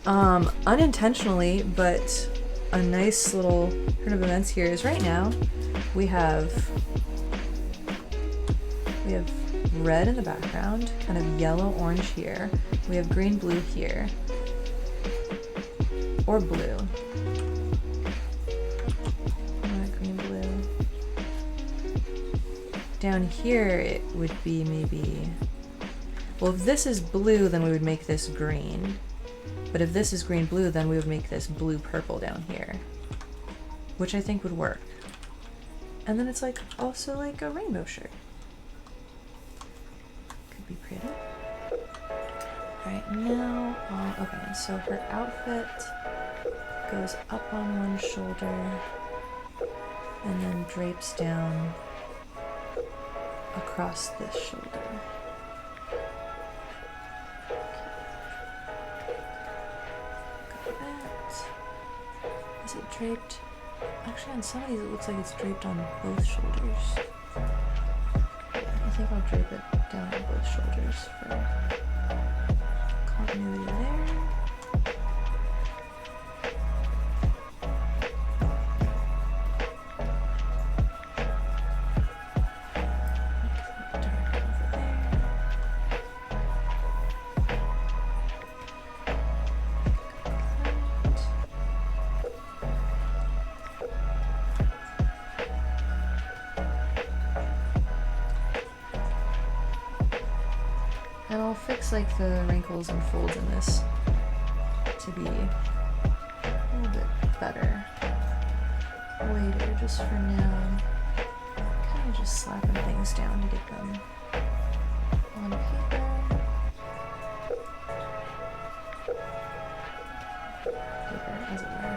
unintentionally, but a nice little turn of events here is right now we have red in the background, kind of yellow orange here. We have green blue here. Or blue. Green blue. Down here it would be maybe, well, if this is blue then we would make this green, but if this is green blue then we would make this blue purple down here, which I think would work. And then it's like also like a rainbow shirt. Could be pretty. Alright, now, okay, so her outfit goes up on one shoulder and then drapes down across this shoulder. Got that. Is it draped? Actually, on some of these, it looks like it's draped on both shoulders. I think I'll drape it down on both shoulders for continuity there. And I'll fix like the wrinkles and folds in this to be a little bit better later. Just for now, kind of just slapping things down to get them on paper. Paper, as it were.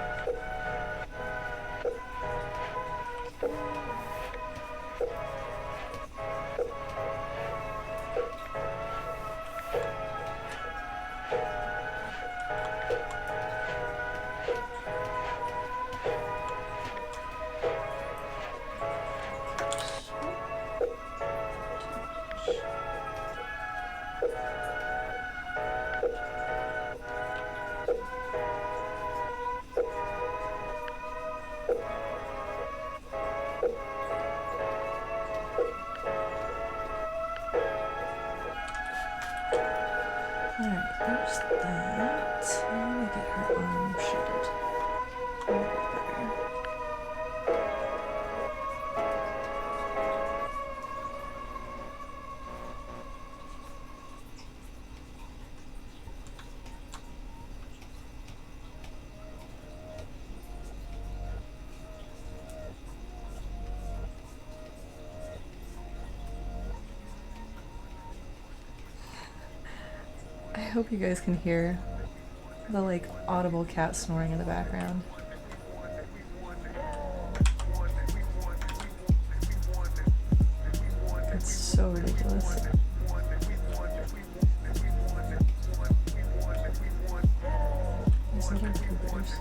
Alright, there's that. I'm gonna get her arm shaded a little bit better. I hope you guys can hear the like audible cat snoring in the background. It's so ridiculous. These little cougars.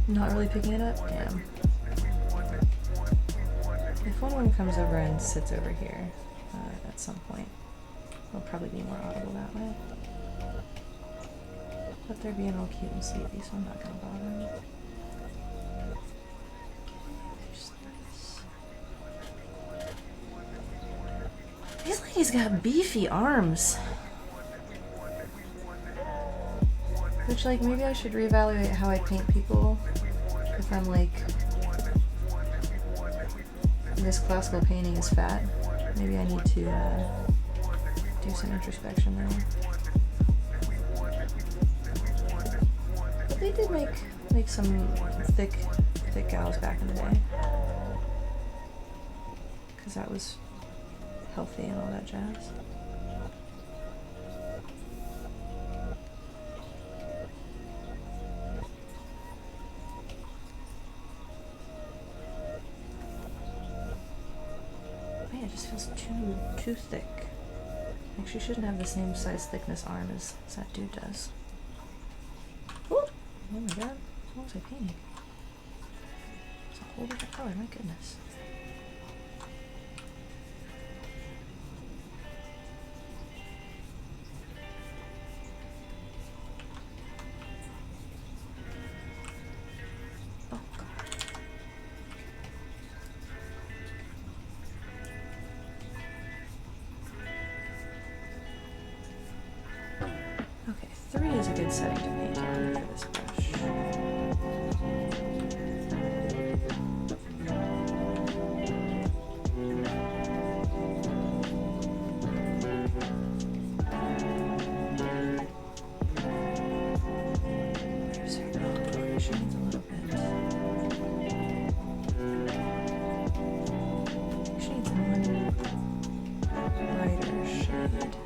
Not really picking it up? Damn. If one comes over and sits over here, at some point, it'll probably be more audible that way. But they're being all cute and sleepy, so I'm not gonna bother them. These ladies got beefy arms. Which, like, maybe I should reevaluate how I paint people if I'm like, this classical painting is fat. Maybe I need to do some introspection there. But they did make some thick gals back in the day. Because that was healthy and all that jazz. It just feels too thick. Like she shouldn't have the same size thickness arm as that dude does. Ooh. Oh my god, what was I painting? It's a whole different color, my goodness. Okay, 3 is a good setting to paint on for this brush. There's her color. She needs a little bit. She needs one brighter shade.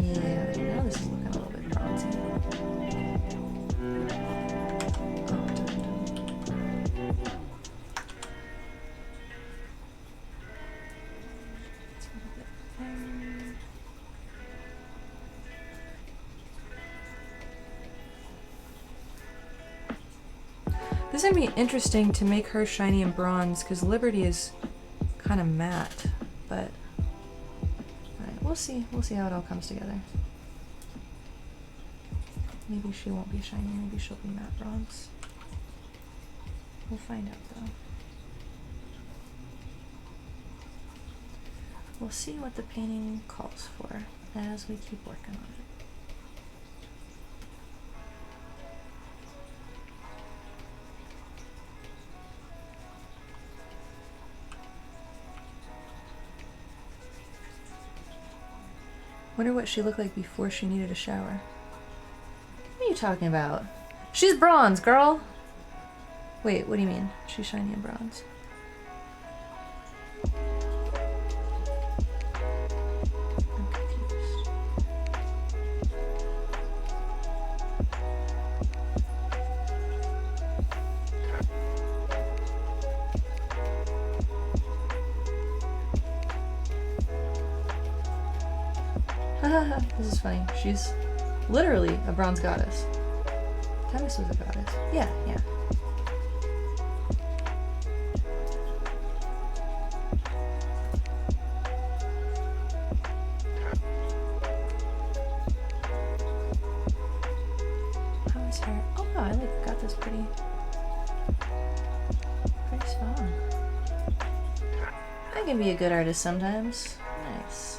Yeah, now this is looking a little bit bronzy. This is gonna be interesting to make her shiny and bronze, because Liberty is kind of matte, but alright, we'll see. We'll see how it all comes together. Maybe she won't be shiny, maybe she'll be matte bronze. We'll find out though. We'll see what the painting calls for as we keep working on it. Wonder what she looked like before she needed a shower. What are you talking about? She's bronze, girl! Wait, what do you mean? She's shiny and bronze. I'm confused. This is funny. She's literally a bronze goddess. Themis was a goddess. Yeah, yeah. How is her? Oh no, I like got this pretty spot on. I can be a good artist sometimes. Nice.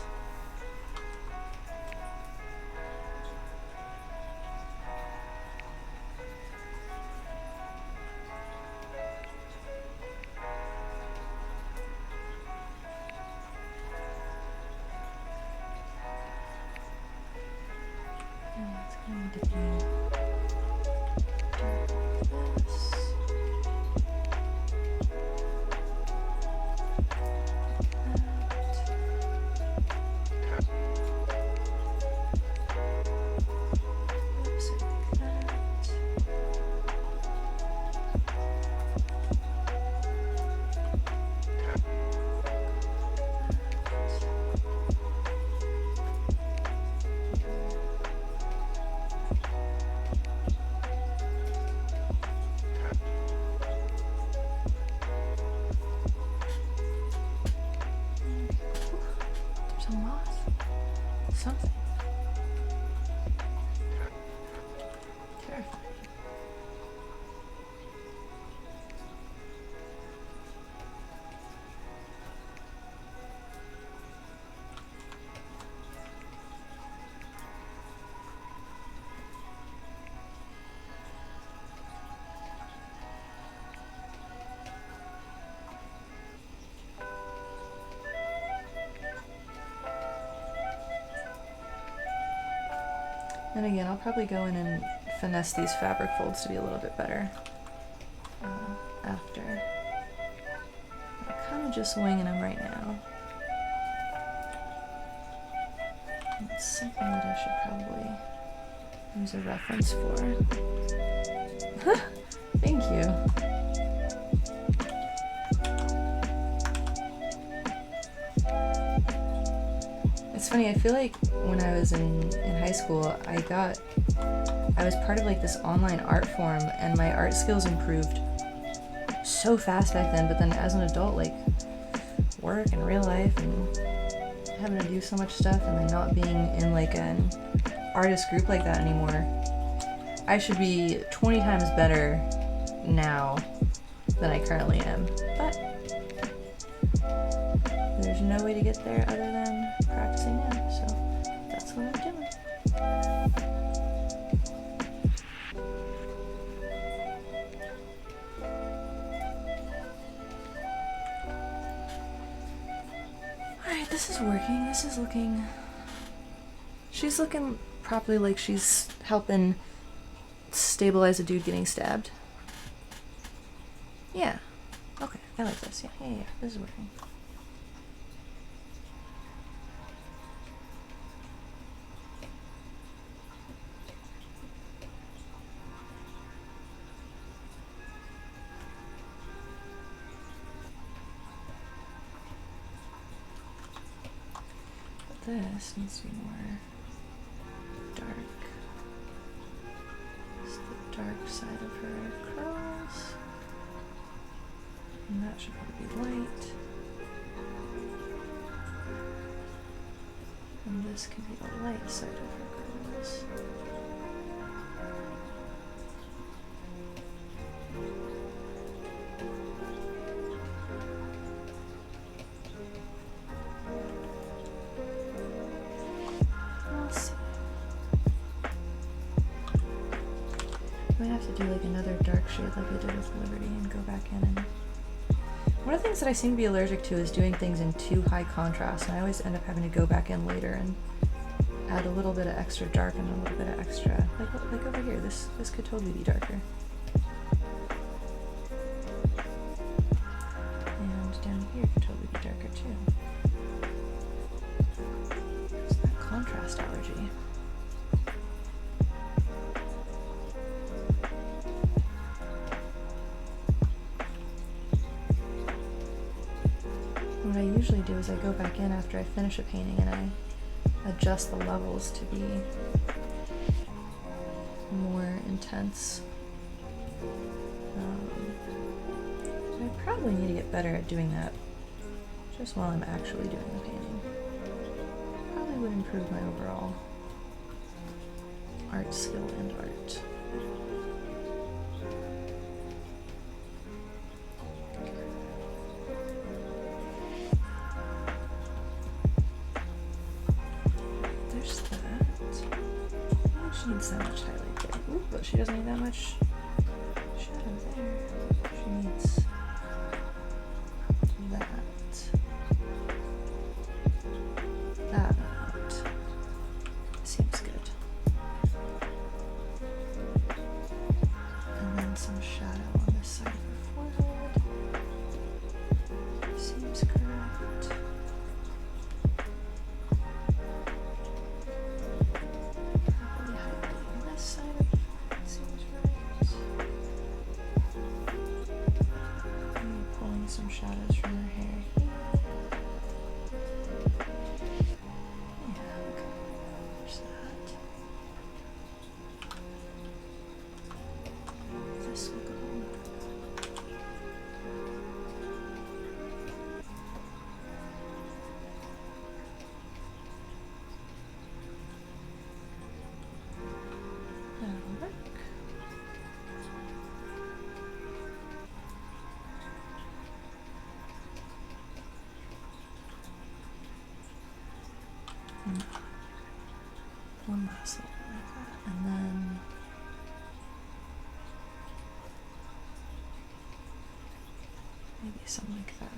Something. Terrifying. And again, I'll probably go in and finesse these fabric folds to be a little bit better after. I'm kind of just winging them right now. It's something that I should probably use a reference for. Thank you. It's funny, I feel like when I was in high school, I was part of like this online art forum, and my art skills improved so fast back then, but then as an adult, like work and real life and having to do so much stuff and then not being in like an artist group like that anymore, I should be 20 times better now than I currently am, but there's no way to get there other than practicing now, so that's what I'm doing. Alright, this is working. This is looking... She's looking properly like she's helping stabilize a dude getting stabbed. Yeah. Okay, I like this. Yeah. This is working. This needs to be more dark. It's the dark side of her curls. And that should probably be light. And this can be the light side of her curls. We'll see. I might have to do like another dark shade like I did with Liberty and go back in and... One of the things that I seem to be allergic to is doing things in too high contrast, and I always end up having to go back in later and add a little bit of extra dark and a little bit of extra, like over here, this could totally be darker. And down here could totally be darker too. It's that contrast allergy. What I usually do is I go back in after I finish a painting and I adjust the levels to be more intense. I probably need to get better at doing that just while I'm actually doing the painting. Probably would improve my overall art skill and art. She needs that much highlight there. Ooh, but she doesn't need that much shadow there. She needs that. That amount. Seems good. And then some shadow on this side of her forehead. Seems correct. Some shadows from her hair here. Yeah, okay. There's that. This will go. That'll work. One last little bit like that, and then maybe something like that.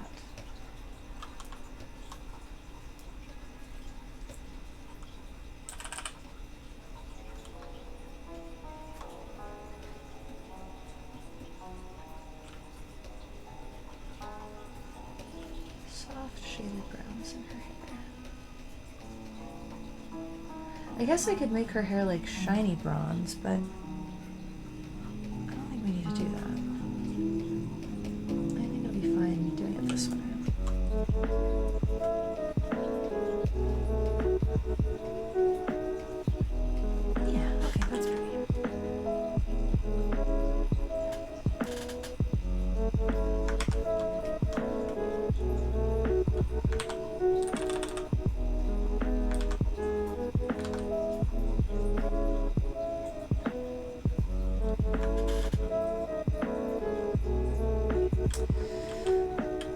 Soft shaded browns in her hair. I guess I could make her hair like shiny bronze, but I don't think we need to do that. I think it'll be fine doing it this way. Yeah, okay, that's pretty.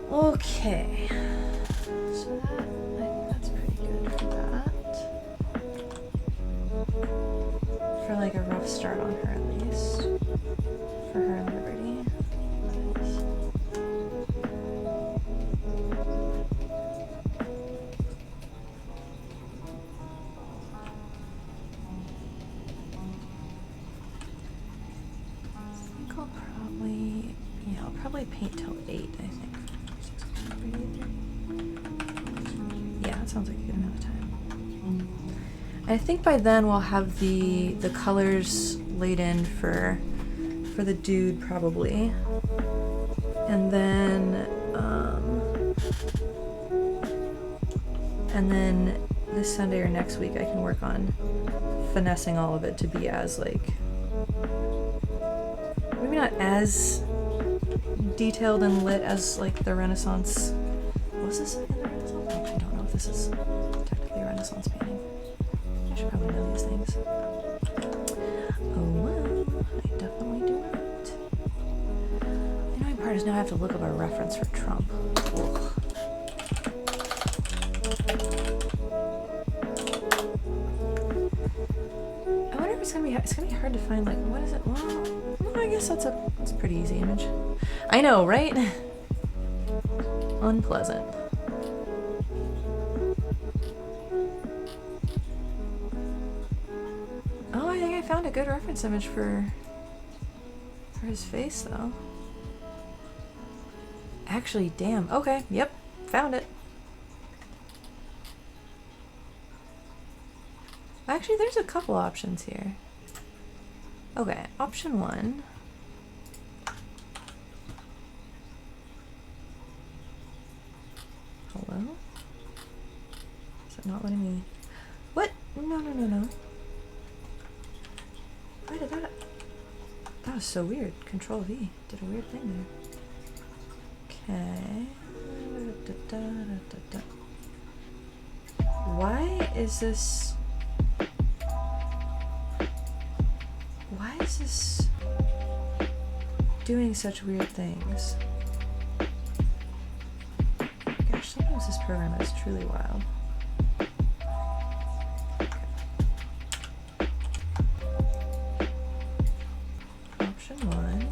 Okay, so that, I think that's pretty good for that. For like a rough start on her at least. For her and Liberty. I think I'll probably paint till 8, I think. Yeah, that sounds like a good amount of time. I think by then we'll have the colors laid in for the dude probably, and then this Sunday or next week I can work on finessing all of it to be as like Maybe not as detailed and lit as like the Renaissance. Was this in the Renaissance? I actually don't know if this is technically a Renaissance painting. I should probably know these things. Oh well, I definitely do not. The annoying part is now I have to look up a reference for Trump. Ugh. I wonder if it's gonna be hard to find, like, what is it? Well, I guess that's a pretty easy image. I know, right? Unpleasant. Oh, I think I found a good reference image for his face, though. Actually, damn. Okay, yep, found it. Actually, there's a couple options here. Okay, option 1. Hello? Is it not letting me? What? No. Why did that? That was so weird. Control V did a weird thing there. Okay. Why is this? Why is this doing such weird things? Gosh, sometimes this program is truly wild. Option 1.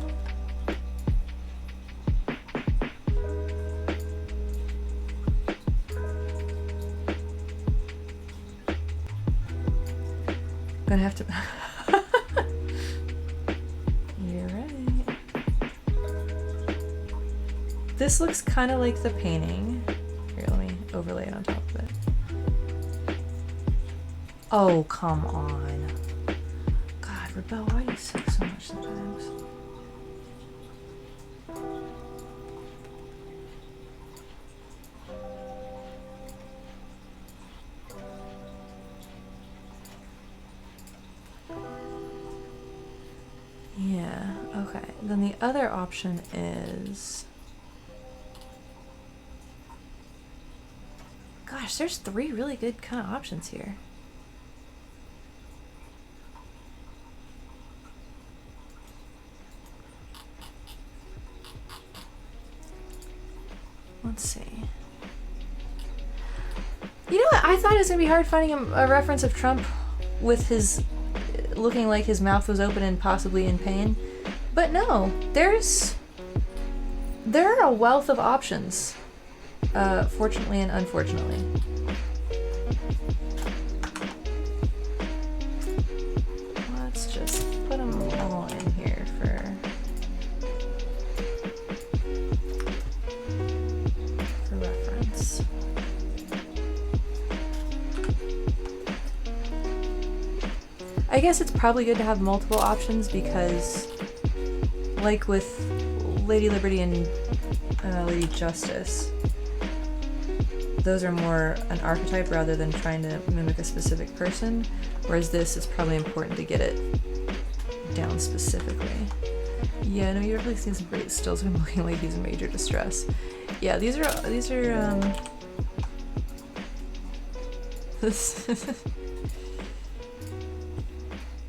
Gonna have to. You're right. This looks kind of like the painting. Here, let me overlay it on top of it. Oh, come on. God, Rebel, why do you suck so much sometimes? Yeah, okay. Then the other option is... Gosh, there's 3 really good kind of options here. Let's see. You know what? I thought it was going to be hard finding a reference of Trump with his... looking like his mouth was open and possibly in pain. But no, there are a wealth of options. Fortunately and unfortunately. Let's just put them all in here for reference. I guess it's probably good to have multiple options because, like with Lady Liberty and Lady Justice, those are more an archetype rather than trying to mimic a specific person, whereas this, it's probably important to get it down specifically. Yeah, no, you're really seeing some great stills of him looking like he's in major distress. Yeah, these are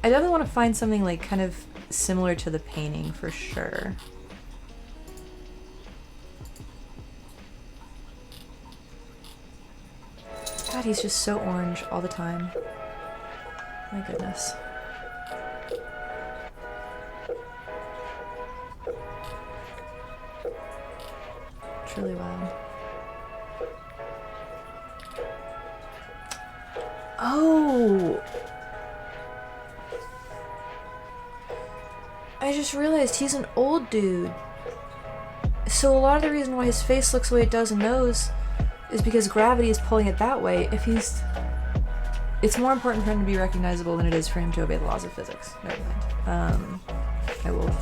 I definitely want to find something like kind of similar to the painting for sure. God, he's just so orange all the time. My goodness. Truly wild. Oh! I just realized he's an old dude. So a lot of the reason why his face looks the way it does and nose is because gravity is pulling it that way. If he's... It's more important for him to be recognizable than it is for him to obey the laws of physics. Never mind. I will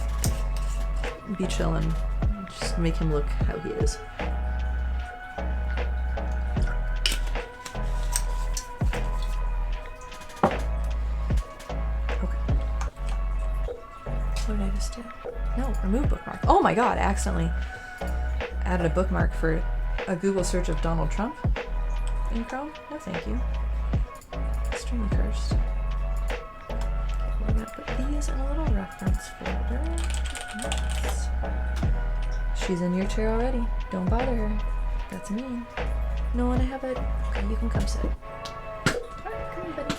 be chill and just make him look how he is. Okay. I just do? No, remove bookmark. Oh my god, I accidentally added a bookmark for a Google search of Donald Trump in Chrome. No thank you. Stream first. We're gonna put these in a little reference folder. Yes. She's in your chair already. Don't bother her. That's mean. No one to have it. Okay, you can come sit. Alright, come here, buddy.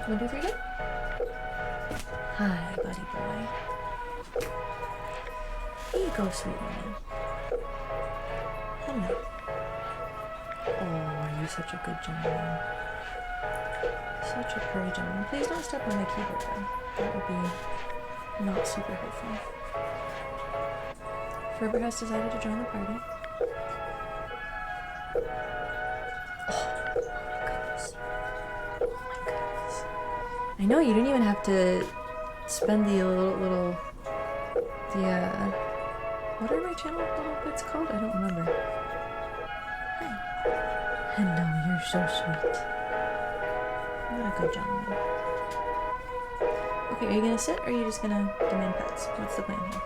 1, 2, 3, go. Hi, buddy boy. Here you go, sweet man. Hello. Oh, you're such a good gentleman. Such a purry gentleman. Please don't step on my keyboard though. That would be not super helpful. Ferber has decided to join the party. Oh my goodness. Oh my goodness. I know you didn't even have to spend the what are my channel little bits called? I don't remember. Hi. Hello, you're so sweet. What a good gentleman. Okay, are you gonna sit or are you just gonna demand pets? What's the plan here?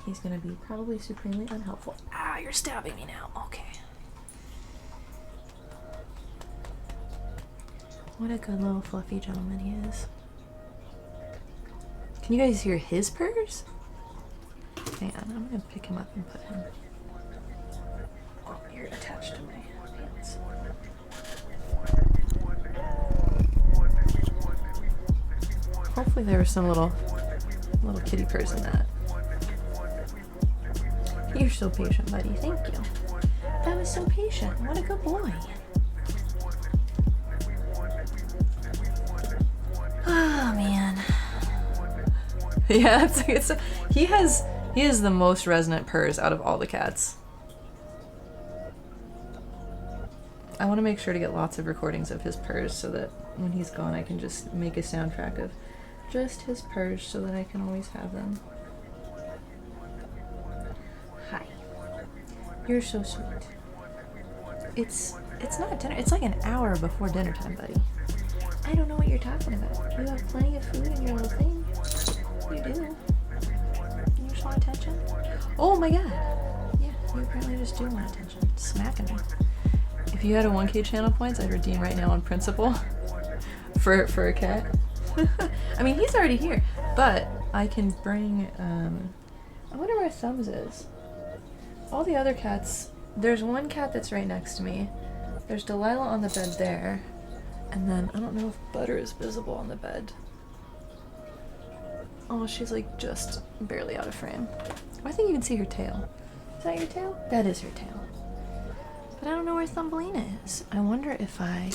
He's gonna be probably supremely unhelpful. Ah, you're stabbing me now. Okay. What a good little fluffy gentleman he is. Can you guys hear his purrs? Hang on, I'm gonna pick him up and put him. Oh, you're attached to my pants. Hopefully there was some little kitty purrs in that. You're so patient, buddy. Thank you. That was so patient. What a good boy. Oh man. Yeah, he has the most resonant purrs out of all the cats. I want to make sure to get lots of recordings of his purrs so that when he's gone I can just make a soundtrack of just his purrs so that I can always have them. Hi. You're so sweet. It's not dinner. It's like an hour before dinner time, buddy. I don't know what you're talking about. You have plenty of food in your little thing. You do. You just want attention? Oh my god. Yeah, you apparently just do want attention. Smacking me. If you had a 1K channel points, I'd redeem right now on principle for a cat. I mean, he's already here, but I can bring, I wonder where Thumbs is. All the other cats, there's one cat that's right next to me. There's Delilah on the bed there. And then, I don't know if Butter is visible on the bed. Oh, she's like just barely out of frame. I think you can see her tail. Is that your tail? That is her tail. But I don't know where Thumbelina is. I wonder if I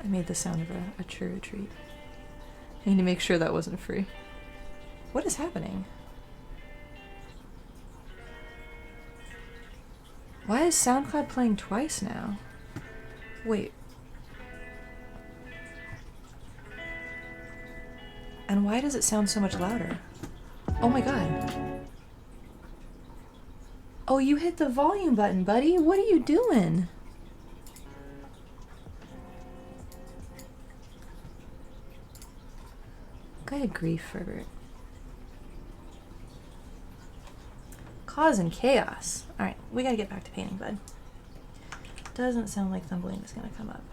made the sound of a true retreat. I need to make sure that wasn't free. What is happening? Why is SoundCloud playing twice now? Wait. And why does it sound so much louder? Oh my god. Oh, you hit the volume button, buddy. What are you doing? Good grief, Herbert. Causing chaos. Alright, we gotta get back to painting, bud. Doesn't sound like Thumbelina's gonna come up.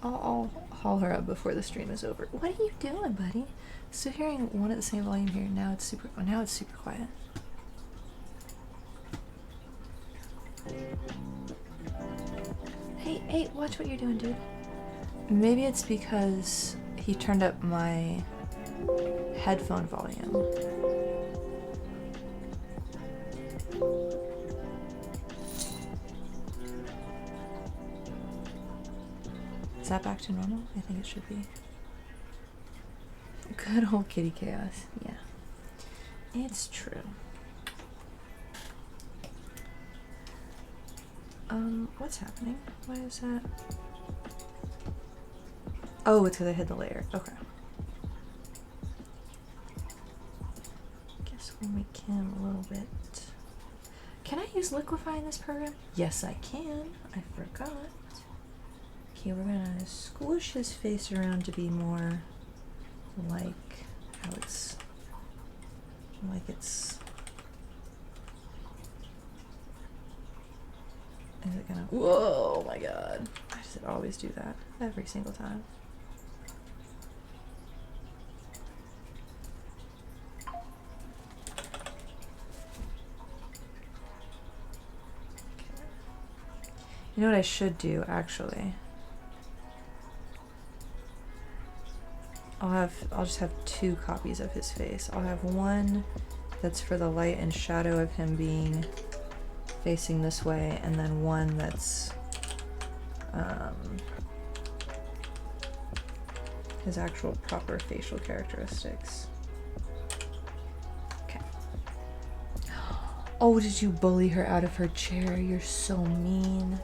I'll haul her up before the stream is over. What are you doing, buddy? Still hearing one at the same volume here. Now it's super quiet. Hey, watch what you're doing, dude. Maybe it's because he turned up my headphone volume. Is that back to normal? I think it should be. Good old kitty chaos. Yeah. It's true. What's happening? Why is that? Oh, it's because I hid the layer. Okay. make him a little bit. Can I use liquefy in this program? Yes, I can. I forgot. Okay, we're gonna squish his face around to be more like how it's like it's. Is it gonna? Whoa, my God! I should always do that every single time. You know what I should do, actually? I'll just have 2 copies of his face. I'll have one that's for the light and shadow of him being facing this way, and then one that's his actual proper facial characteristics. Okay. Oh, did you bully her out of her chair? You're so mean.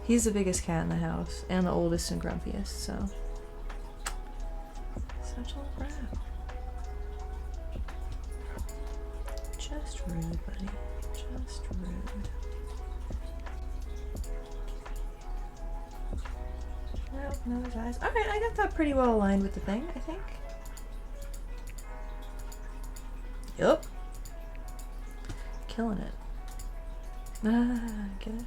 He's the biggest cat in the house, and the oldest and grumpiest, so. Such a brat. Just rude, buddy. Just rude. Nope, no his eyes. Alright, I got that pretty well aligned with the thing, I think. Yup. Killing it. Get it?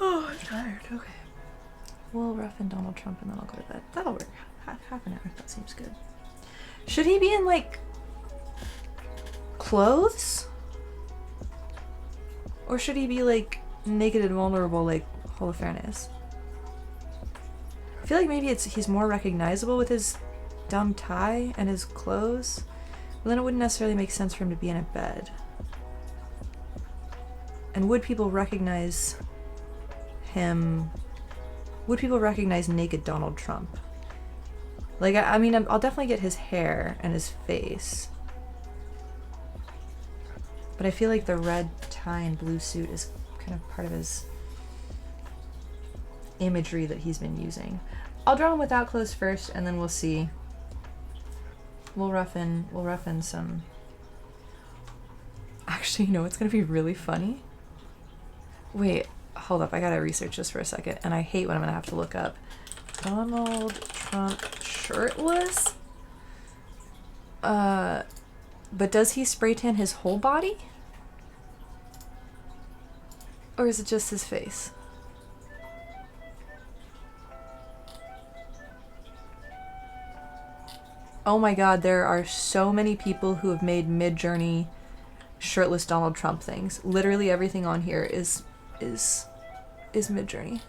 Oh, I'm tired. Okay. We'll roughen Donald Trump and then I'll go to bed. That'll work. Half an hour. That seems good. Should he be in, like, clothes? Or should he be, like, naked and vulnerable like Holofernes? I feel like maybe he's more recognizable with his dumb tie and his clothes. But then it wouldn't necessarily make sense for him to be in a bed. And would people recognize him? Would people recognize naked Donald Trump? Like, I mean, I'll definitely get his hair and his face. But I feel like the red tie and blue suit is kind of part of his imagery that he's been using. I'll draw him without clothes first, and then we'll see. We'll rough in some. Actually, you know what's gonna be really funny? Wait, hold up, I gotta research this for a second, and I hate when I'm gonna have to look up. Donald Trump shirtless? But does he spray tan his whole body? Or is it just his face? Oh my God, there are so many people who have made Midjourney shirtless Donald Trump things. Literally everything on here is Midjourney.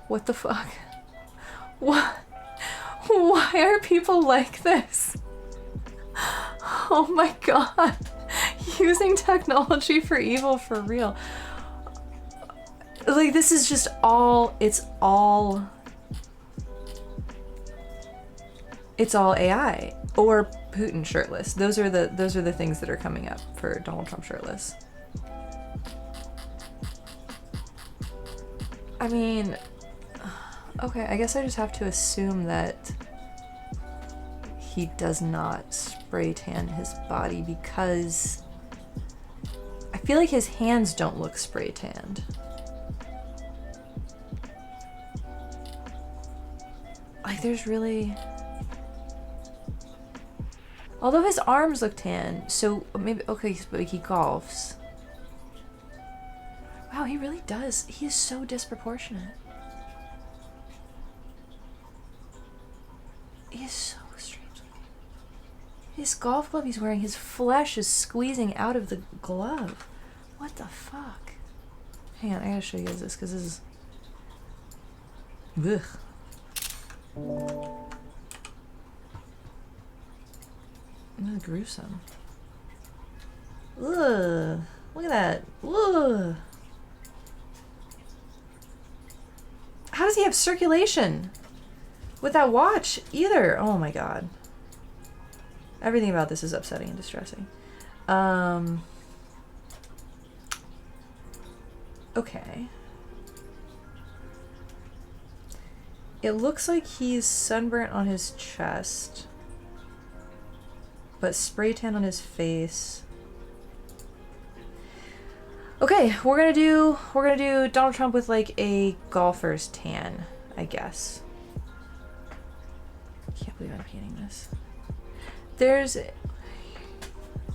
What the fuck? What? Why are people like this? Oh my God. Using technology for evil for real. Like, this is just all, it's all AI or Putin shirtless. Those are the things that are coming up for Donald Trump shirtless. I mean, okay, I guess I just have to assume that he does not spray tan his body because I feel like his hands don't look spray tanned. Like, there's really... Although his arms look tan, so maybe, okay, but he golfs. Wow, he really does. He is so disproportionate. He is so strange looking. His golf glove he's wearing, his flesh is squeezing out of the glove. What the fuck? Hang on, I gotta show you guys this, because this is... Ugh. That's gruesome. Ugh. Look at that. Ugh. How does he have circulation with that watch either? Oh my God. Everything about this is upsetting and distressing. Okay. It looks like he's sunburnt on his chest, but spray tan on his face. Okay, we're gonna do Donald Trump with like a golfer's tan, I guess. Can't believe I'm painting this. There's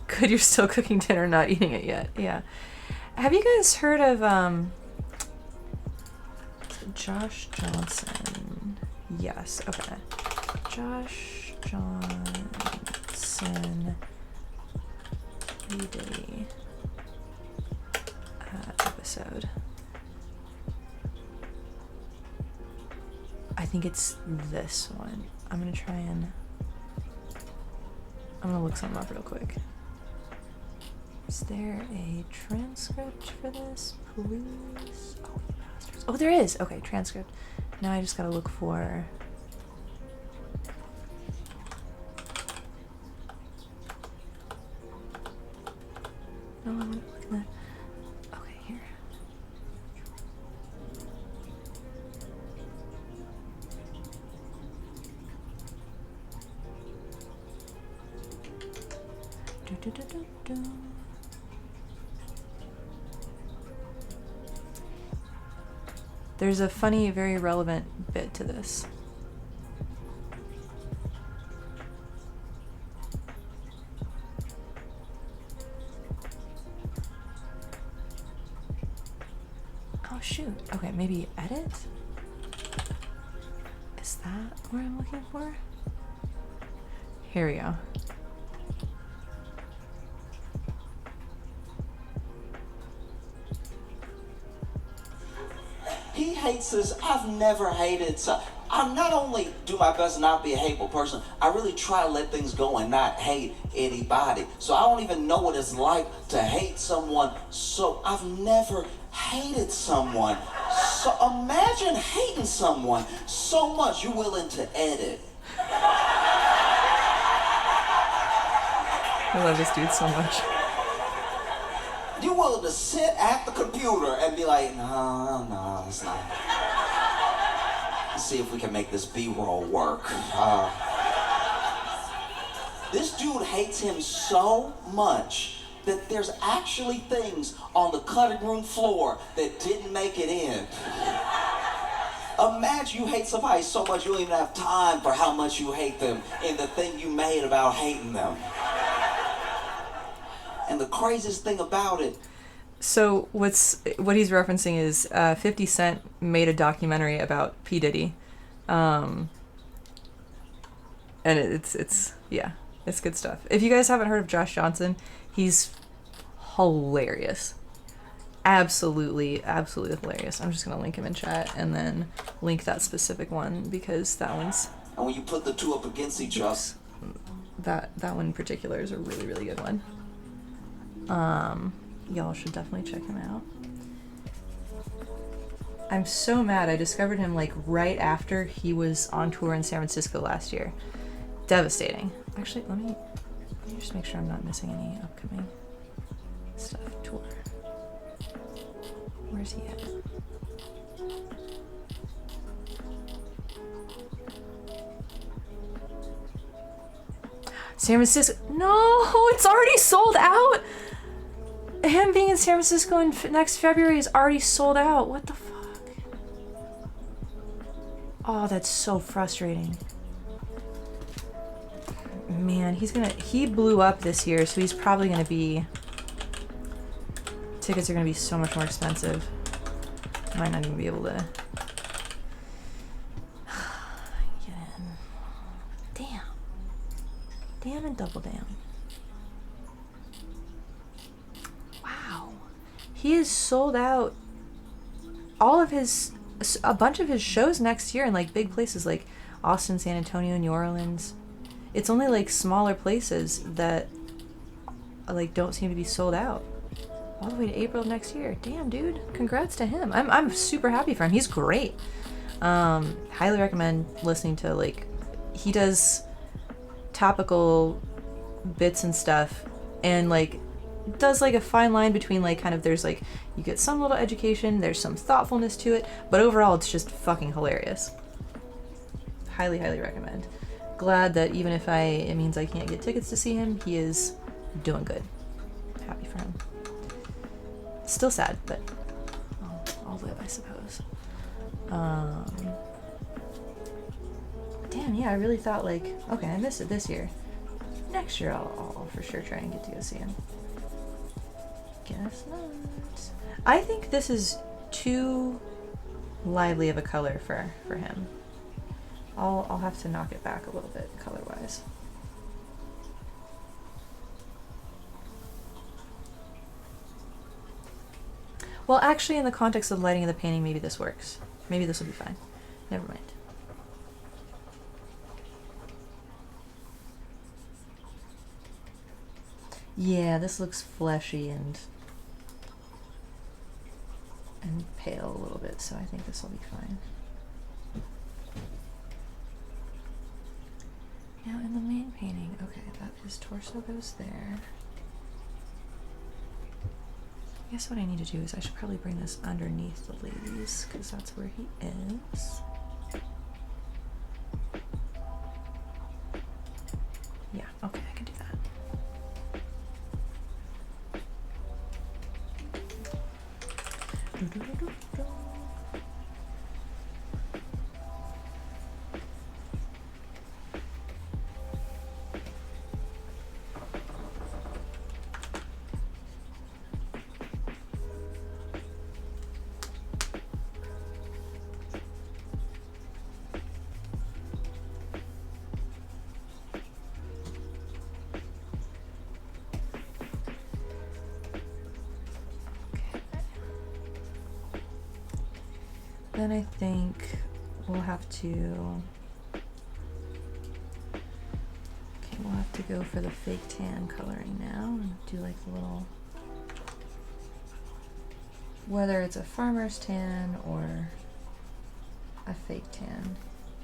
good, you're still cooking dinner, not eating it yet. Yeah. Have you guys heard of Josh Johnson? Yes, okay. Josh Johnson P. Diddy episode. I think it's this one. I'm gonna look something up real quick. Is there a transcript for this, please? Oh, you bastards. Oh, there is! Okay, transcript. Now I just gotta look for... No, I'm looking at... Okay, here. Do. There's a funny, very relevant bit to this. Oh shoot. Okay, maybe edit? Is that what I'm looking for? Here we go. He hates us. I've never hated. So I not only do my best to not be a hateful person, I really try to let things go and not hate anybody. So I don't even know what it's like to hate someone. So I've never hated someone. So imagine hating someone so much you're willing to edit. I love this dude so much. You're willing to sit at the computer and be like, no, it's not. Let's see if we can make this B-roll work. This dude hates him so much that there's actually things on the cutting room floor that didn't make it in. Imagine you hate somebody so much you don't even have time for how much you hate them in the thing you made about hating them. And the craziest thing about it. So what he's referencing is 50 Cent made a documentary about P. Diddy, and it's good stuff. If you guys haven't heard of Josh Johnson, he's hilarious, absolutely hilarious. I'm just gonna link him in chat and then link that specific one because that one's. And when you put the two up against each other, that one in particular is a really good one. Y'all should definitely check him out. I'm so mad I discovered him like right after he was on tour in San Francisco last year. Devastating. Actually, let me just make sure I'm not missing any upcoming stuff. Tour. Where's he at? San Francisco. No, it's already sold out. Him being in San Francisco in next February is already sold out. What the fuck? Oh, that's so frustrating. Man, he blew up this year, so he's probably gonna be, tickets are gonna be so much more expensive. I might not even be able to get in. Damn and double damn. Wow. He is sold out a bunch of his shows next year in like big places like Austin, San Antonio, New Orleans. It's only like smaller places that like don't seem to be sold out. All the way to April of next year. Damn, dude. Congrats to him. I'm super happy for him. He's great. Highly recommend listening to, like, he does topical bits and stuff and like does like a fine line between like kind of there's like you get some little education, there's some thoughtfulness to it, but overall it's just fucking hilarious. highly, highly recommend. Glad that even if it means I can't get tickets to see him, he is doing good. Happy for him. Still sad, but I'll live, I suppose. Damn, yeah, I really thought like, okay, I missed it this year. Next year I'll for sure try and get to go see him. Guess not. I think this is too lively of a color for him. I'll have to knock it back a little bit color-wise. Well, actually, in the context of lighting of the painting, maybe this works. Maybe this will be fine. Never mind. Yeah, this looks fleshy and pale a little bit, so I think this will be fine. Now in the main painting, okay, that his torso goes there. I guess what I need to do is I should probably bring this underneath the ladies, because that's where he is. Yeah, okay, I can do that. Then I think we'll have to go for the fake tan coloring now and do like the little, whether it's a farmer's tan or a fake tan.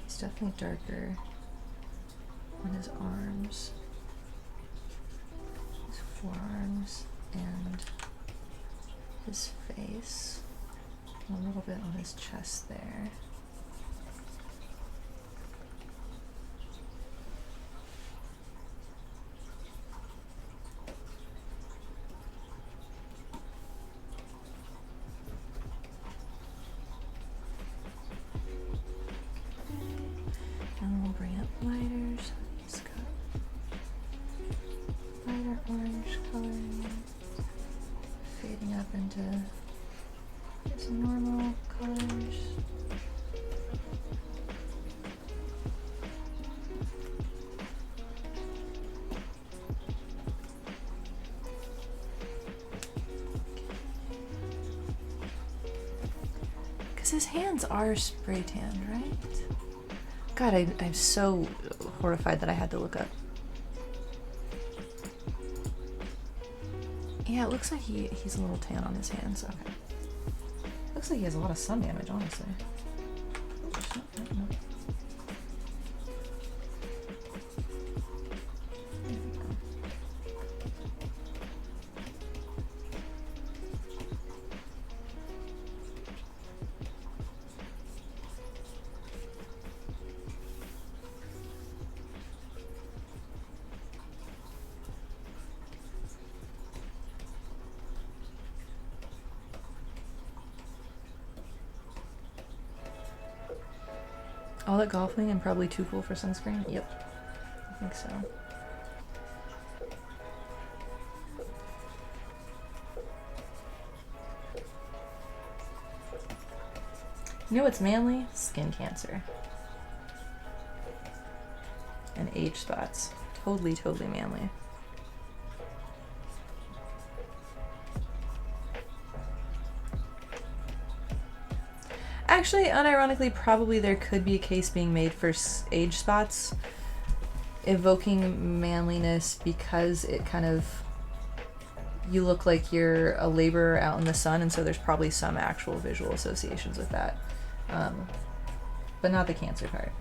It's definitely darker on his arms, his forearms, and his face. A little bit on his chest there. And we'll bring up lighters. He's got lighter orange coloring, fading up into some normal colors. Because his hands are spray tanned, right? God, I'm so horrified that I had to look up. Yeah, it looks like he's a little tan on his hands. Okay. Looks like he has a lot of sun damage, honestly. No. All that golfing and probably too cool for sunscreen? Yep. I think so. You know what's manly? Skin cancer. And age spots. Totally, totally manly. Actually, unironically, probably there could be a case being made for age spots evoking manliness, because it kind of, you look like you're a laborer out in the sun, and so there's probably some actual visual associations with that. But not the cancer part.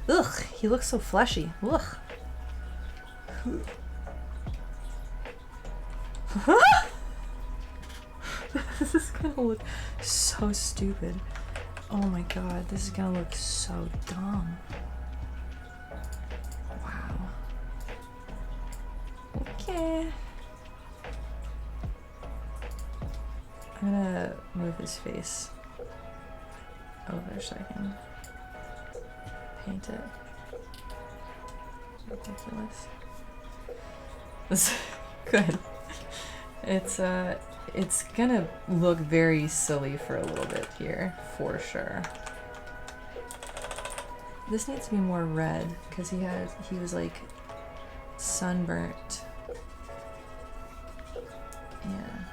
Ugh, he looks so fleshy. Ugh. This is gonna look so so stupid. Oh my god, this is gonna look so dumb. Wow. Okay. I'm gonna move his face over so I can paint it. Ridiculous. This good. It's gonna look very silly for a little bit here, for sure. This needs to be more red because he was like sunburnt. Yeah.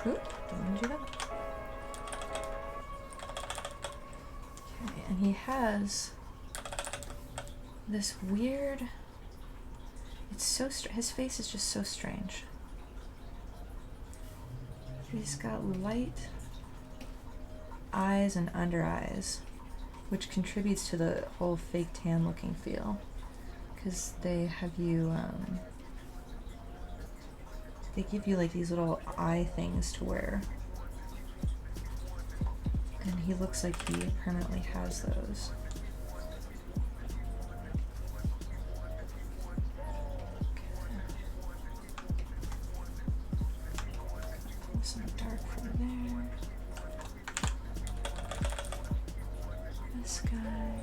Oop, don't want to do that. Okay, and he has this weird. It's so his face is just so strange. He's got light eyes and under eyes, which contributes to the whole fake tan looking feel, because they have you they give you like these little eye things to wear, and he looks like he permanently has those. Some dark from there. This guy.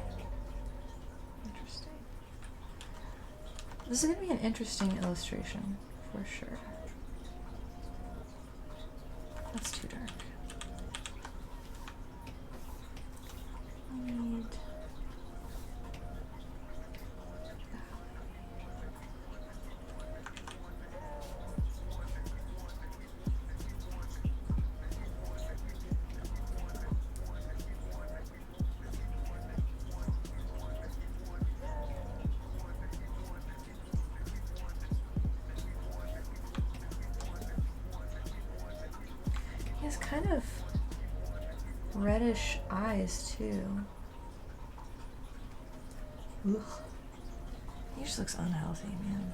Interesting. This is going to be an interesting illustration, for sure. That's too dark. I need that. He has kind of reddish eyes too. Ugh. He just looks unhealthy, man.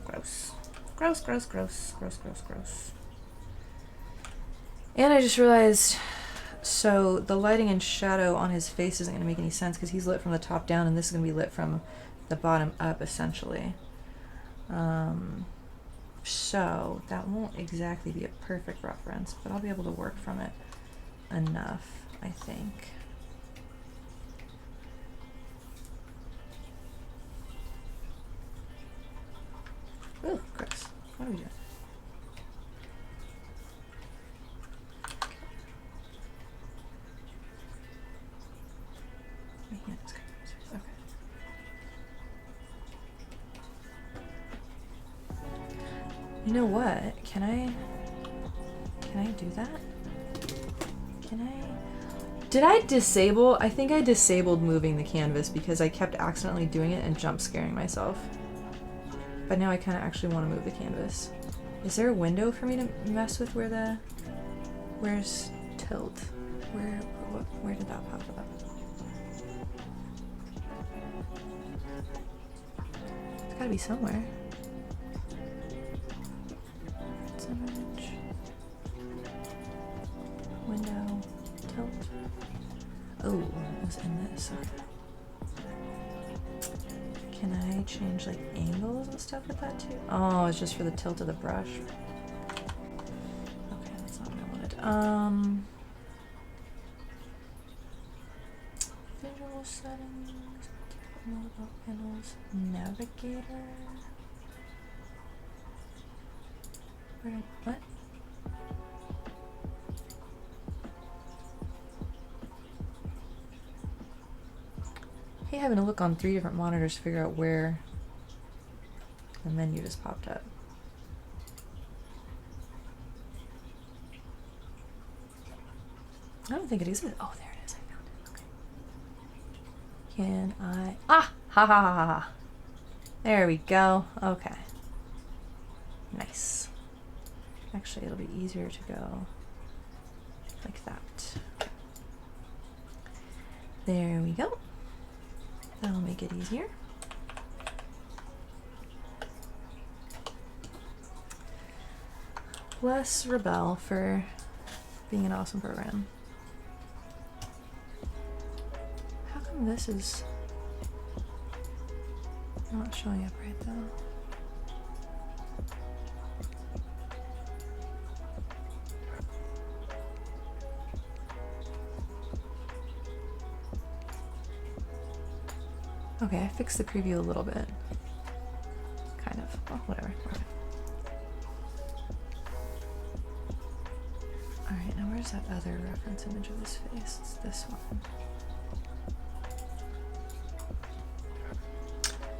Gross. Gross, gross, gross, gross, gross, gross. And I just realized, so the lighting and shadow on his face isn't going to make any sense because he's lit from the top down and this is going to be lit from the bottom up, essentially. So that won't exactly be a perfect reference, but I'll be able to work from it enough, I think. Ooh, gross. What are we doing? My hand is covered. Okay. You know what? Can I do that? Did I disable? I think I disabled moving the canvas because I kept accidentally doing it and jump scaring myself. But now I kind of actually want to move the canvas. Is there a window for me to mess with where's tilt? Where did that pop up? It's gotta be somewhere. Image. Window. Tilt. Oh, it was in this. Okay. Can I change like angles and stuff with that too? Oh, it's just for the tilt of the brush. Okay, that's not what I wanted. Visual settings, mobile panels, navigator. What? Hey, having to look on 3 different monitors to figure out where the menu just popped up. I don't think it exists. Oh, there it is. I found it. Okay. can I... Ah! Ha ha ha ha ha. There we go. Okay. Nice. Actually, it'll be easier to go like that. There we go. That'll make it easier. Bless Rebel for being an awesome program. How come this is not showing up right though? Okay, I fixed the preview a little bit. Kind of. Well, whatever. Okay. Alright, now where's that other reference image of his face? It's this one.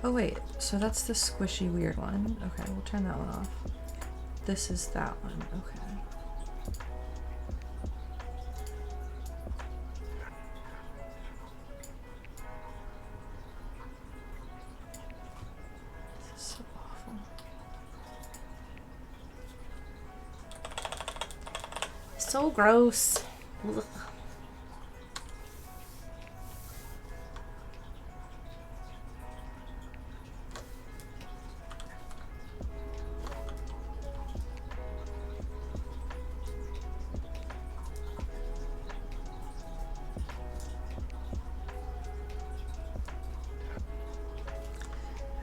Oh wait, so that's the squishy weird one. Okay, we'll turn that one off. This is that one. Okay. This is so awful. So gross. Ugh.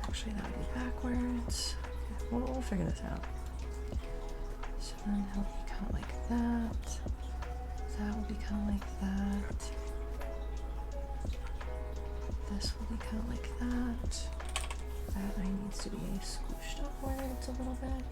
Actually, that would be backwards. Okay, we'll figure this out. So then he'll be kind of like that. That will be kind of like that. This will be kind of like that. That eye needs to be squished upwards a little bit.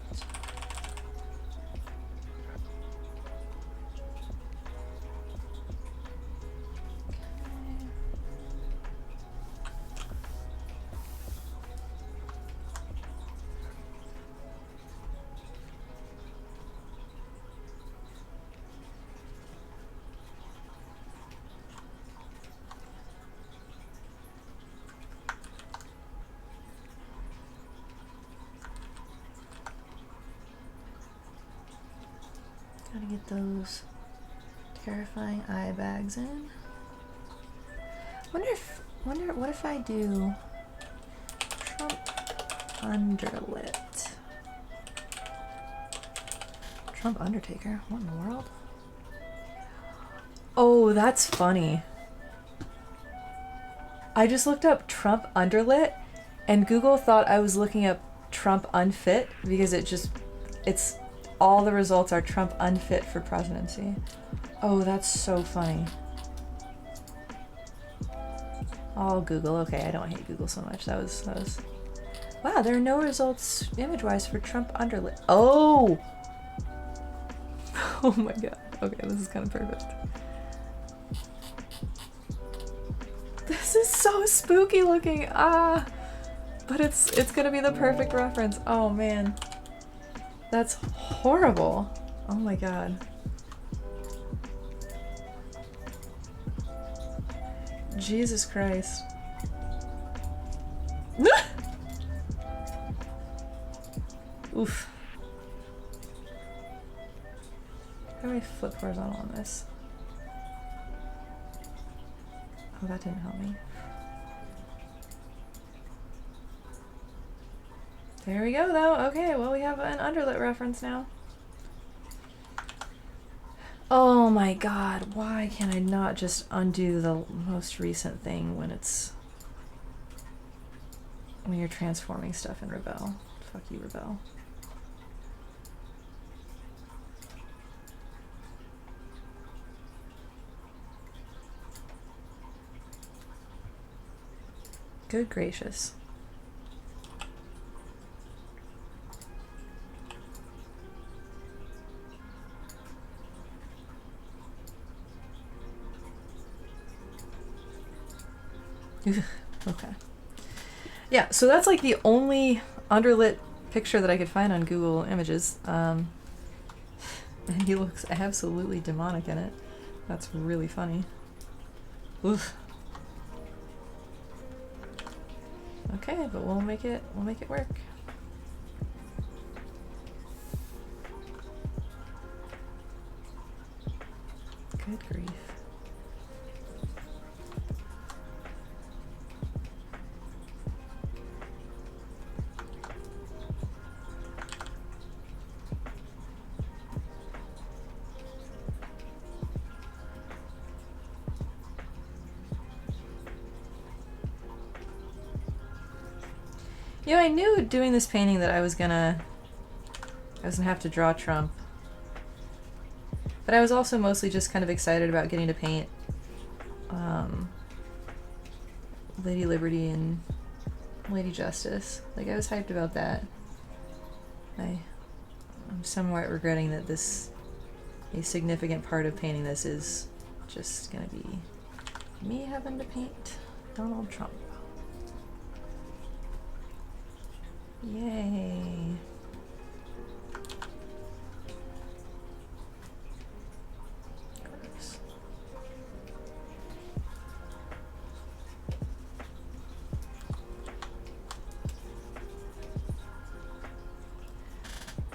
Gotta get those terrifying eye bags in. Wonder what if I do Trump underlit? Trump Undertaker? What in the world? Oh, that's funny. I just looked up Trump underlit and Google thought I was looking up Trump unfit because it's all the results are Trump unfit for presidency. Oh, that's so funny. Oh, Google. Okay, I don't hate Google so much. That was. Wow, there are no results image-wise for Trump underlit. Oh! Oh my god. Okay, this is kind of perfect. This is so spooky looking. Ah! But it's gonna be the perfect reference. Oh man. That's horrible. Oh my god. Jesus Christ. Oof. How do I flip horizontal on this? Oh, that didn't help me. There we go, though. Okay, well, we have an underlit reference now. Oh my god, why can I not just undo the most recent thing when you're transforming stuff in Rebel? Fuck you, Rebel. Good gracious. Okay. Yeah, so that's like the only underlit picture that I could find on Google Images. And he looks absolutely demonic in it. That's really funny. Oof. Okay, but we'll make it work. Good grief. You know, I knew doing this painting that I was gonna have to draw Trump. But I was also mostly just kind of excited about getting to paint Lady Liberty and Lady Justice. Like, I was hyped about that. I'm somewhat regretting that a significant part of painting this is just gonna be me having to paint Donald Trump. Yay. Gross.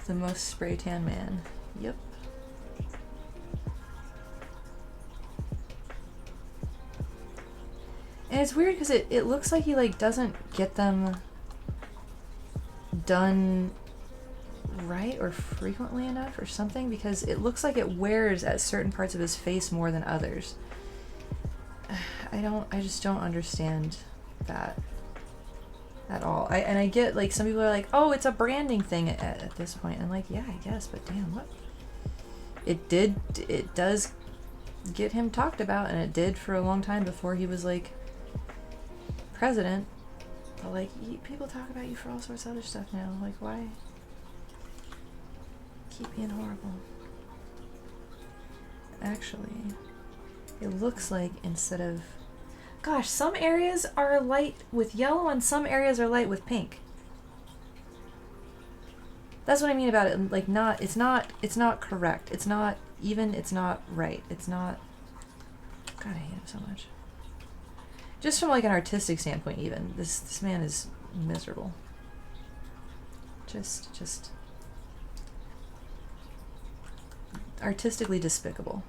The most spray tan man. Yep. And it's weird because it looks like he like doesn't get them done right or frequently enough or something, because it looks like it wears at certain parts of his face more than others. I just don't understand that at all. I get, like, some people are like, oh, it's a branding thing at this point. I'm like, yeah, I guess, but damn, what? It does get him talked about, and it did for a long time before he was, like, president. But, like, people talk about you for all sorts of other stuff now. Like, why keep being horrible? Actually, it looks like instead of... Gosh, some areas are light with yellow and some areas are light with pink. That's what I mean about it. Like, it's not correct. It's not even, it's not right. It's not... God, I hate him so much. Just from, like, an artistic standpoint, even. This man is miserable. Just... artistically despicable.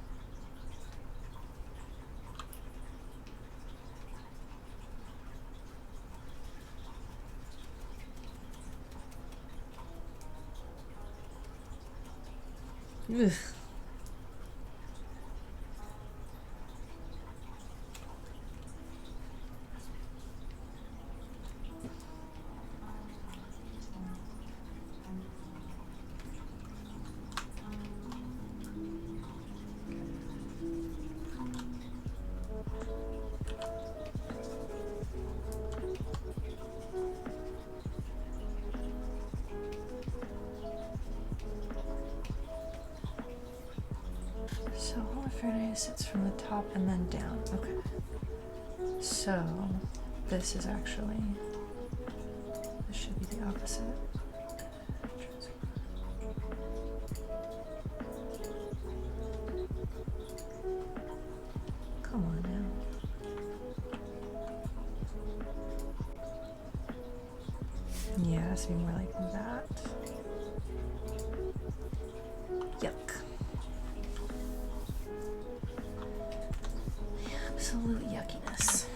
Ugh. So Holofernes sits from the top and then down. Okay. So this is actually, this should be the opposite. Come on now. Yeah, it has to be more like that. Yuck. Absolute yuckiness.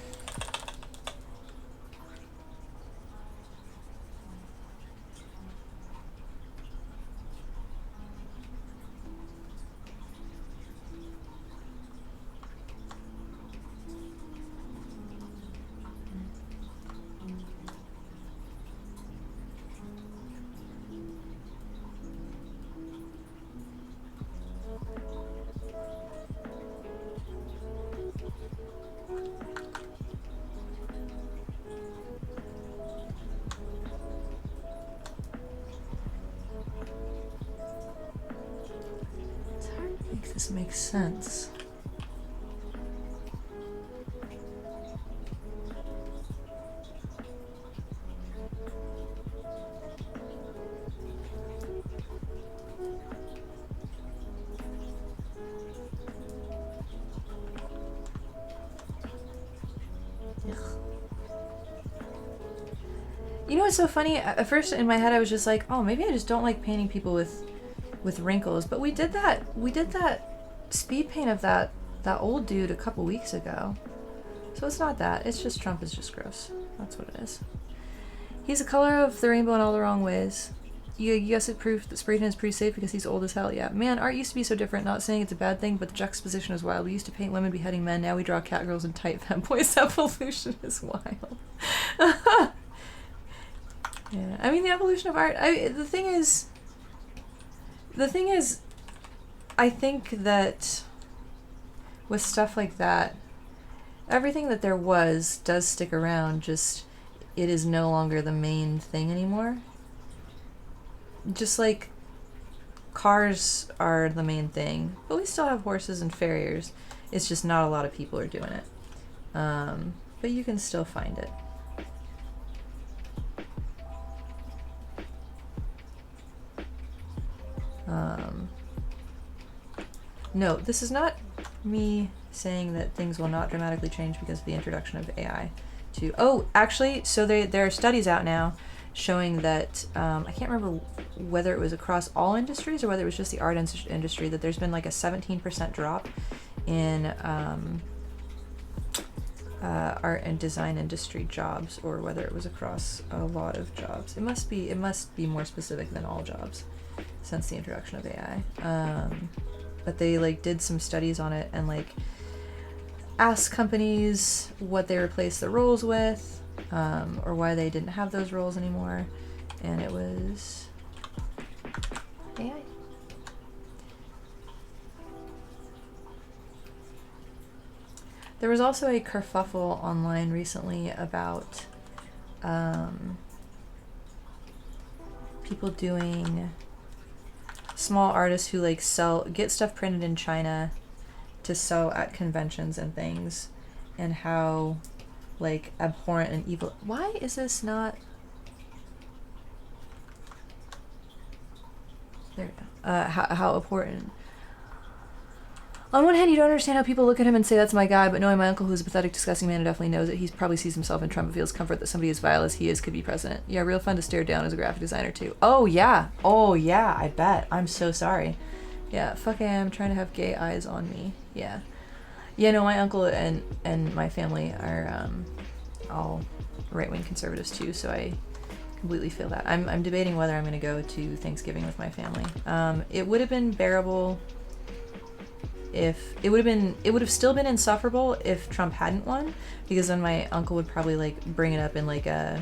This makes sense. Ugh. You know what's so funny? At first in my head I was just like, oh, maybe I just don't like painting people with wrinkles. But we did that speed paint of that old dude a couple weeks ago. So it's not that. It's just Trump is just gross. That's what it is. He's the color of the rainbow in all the wrong ways. You guess it proved that spray tan is pretty safe because he's old as hell. Yeah, man, art used to be so different. Not saying it's a bad thing, but the juxtaposition is wild. We used to paint women beheading men. Now we draw cat girls and tight femboys. Evolution is wild. Yeah, I mean the evolution of art. The thing is, I think that with stuff like that, everything that there was does stick around. Just it is no longer the main thing anymore. Just like cars are the main thing, but we still have horses and farriers. It's just not a lot of people are doing it. But you can still find it. No, this is not me saying that things will not dramatically change because of the introduction of AI. Oh, actually, so there are studies out now showing that, I can't remember whether it was across all industries or whether it was just the art industry, that there's been like a 17% drop in art and design industry jobs, or whether it was across a lot of jobs. It must be more specific than all jobs since the introduction of AI. But they like did some studies on it and like asked companies what they replaced the roles with, or why they didn't have those roles anymore, and it was AI. There was also a kerfuffle online recently about people doing, small artists who like get stuff printed in China to sell at conventions and things, and how like abhorrent and evil. Why is this not? There we go. How abhorrent. On one hand, you don't understand how people look at him and say, that's my guy, but knowing my uncle, who's a pathetic, disgusting man who definitely knows it, he probably sees himself in Trump and feels comfort that somebody as vile as he is could be president. Yeah, real fun to stare down as a graphic designer, too. Oh, yeah, I bet. I'm so sorry. Yeah, fuck I am trying to have gay eyes on me. Yeah. Yeah, no, my uncle and my family are all right-wing conservatives, too, so I completely feel that. I'm debating whether I'm going to go to Thanksgiving with my family. It would have been bearable if it would have still been insufferable if Trump hadn't won, because then my uncle would probably like bring it up in like a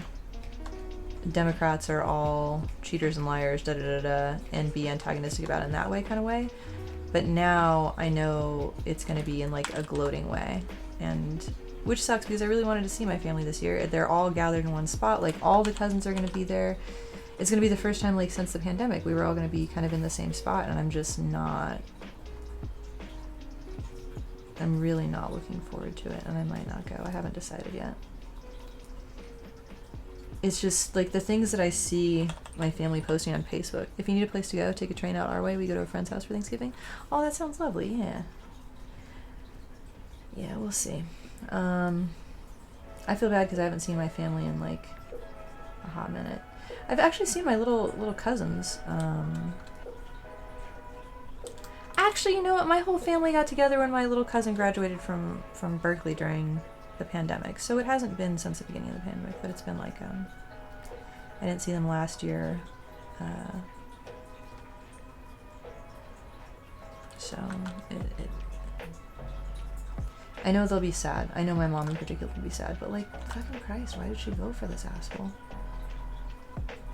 Democrats are all cheaters and liars, da da da da, and be antagonistic about it in that way kind of way. But now I know it's going to be in like a gloating way, and which sucks because I really wanted to see my family this year. They're all gathered in one spot, like all the cousins are going to be there. It's going to be the first time like since the pandemic we were all going to be kind of in the same spot, and I'm really not looking forward to it, and I might not go. I haven't decided yet. It's just like the things that I see my family posting on Facebook. If you need a place to go, take a train out our way. We go to a friend's house for Thanksgiving. Oh, that sounds lovely. Yeah. Yeah, we'll see. I feel bad because I haven't seen my family in like a hot minute. I've actually seen my little cousins. Actually, you know what? My whole family got together when my little cousin graduated from Berkeley during the pandemic. So it hasn't been since the beginning of the pandemic, but it's been like, I didn't see them last year. So I know they'll be sad. I know my mom in particular will be sad, but like, fucking Christ, why did she vote for this asshole?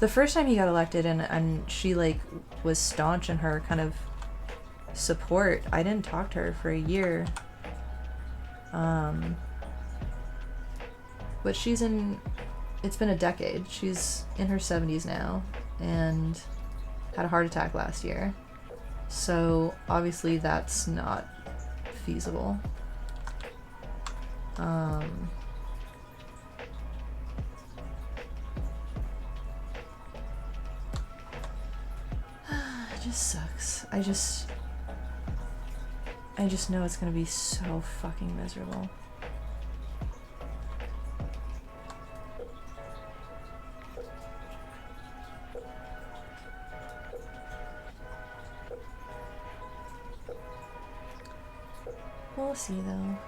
The first time he got elected and she like was staunch in her kind of support, I didn't talk to her for a year. But it's been a decade. She's in her 70s now and had a heart attack last year. So obviously that's not feasible. It just sucks. I just know it's gonna be so fucking miserable. We'll see though.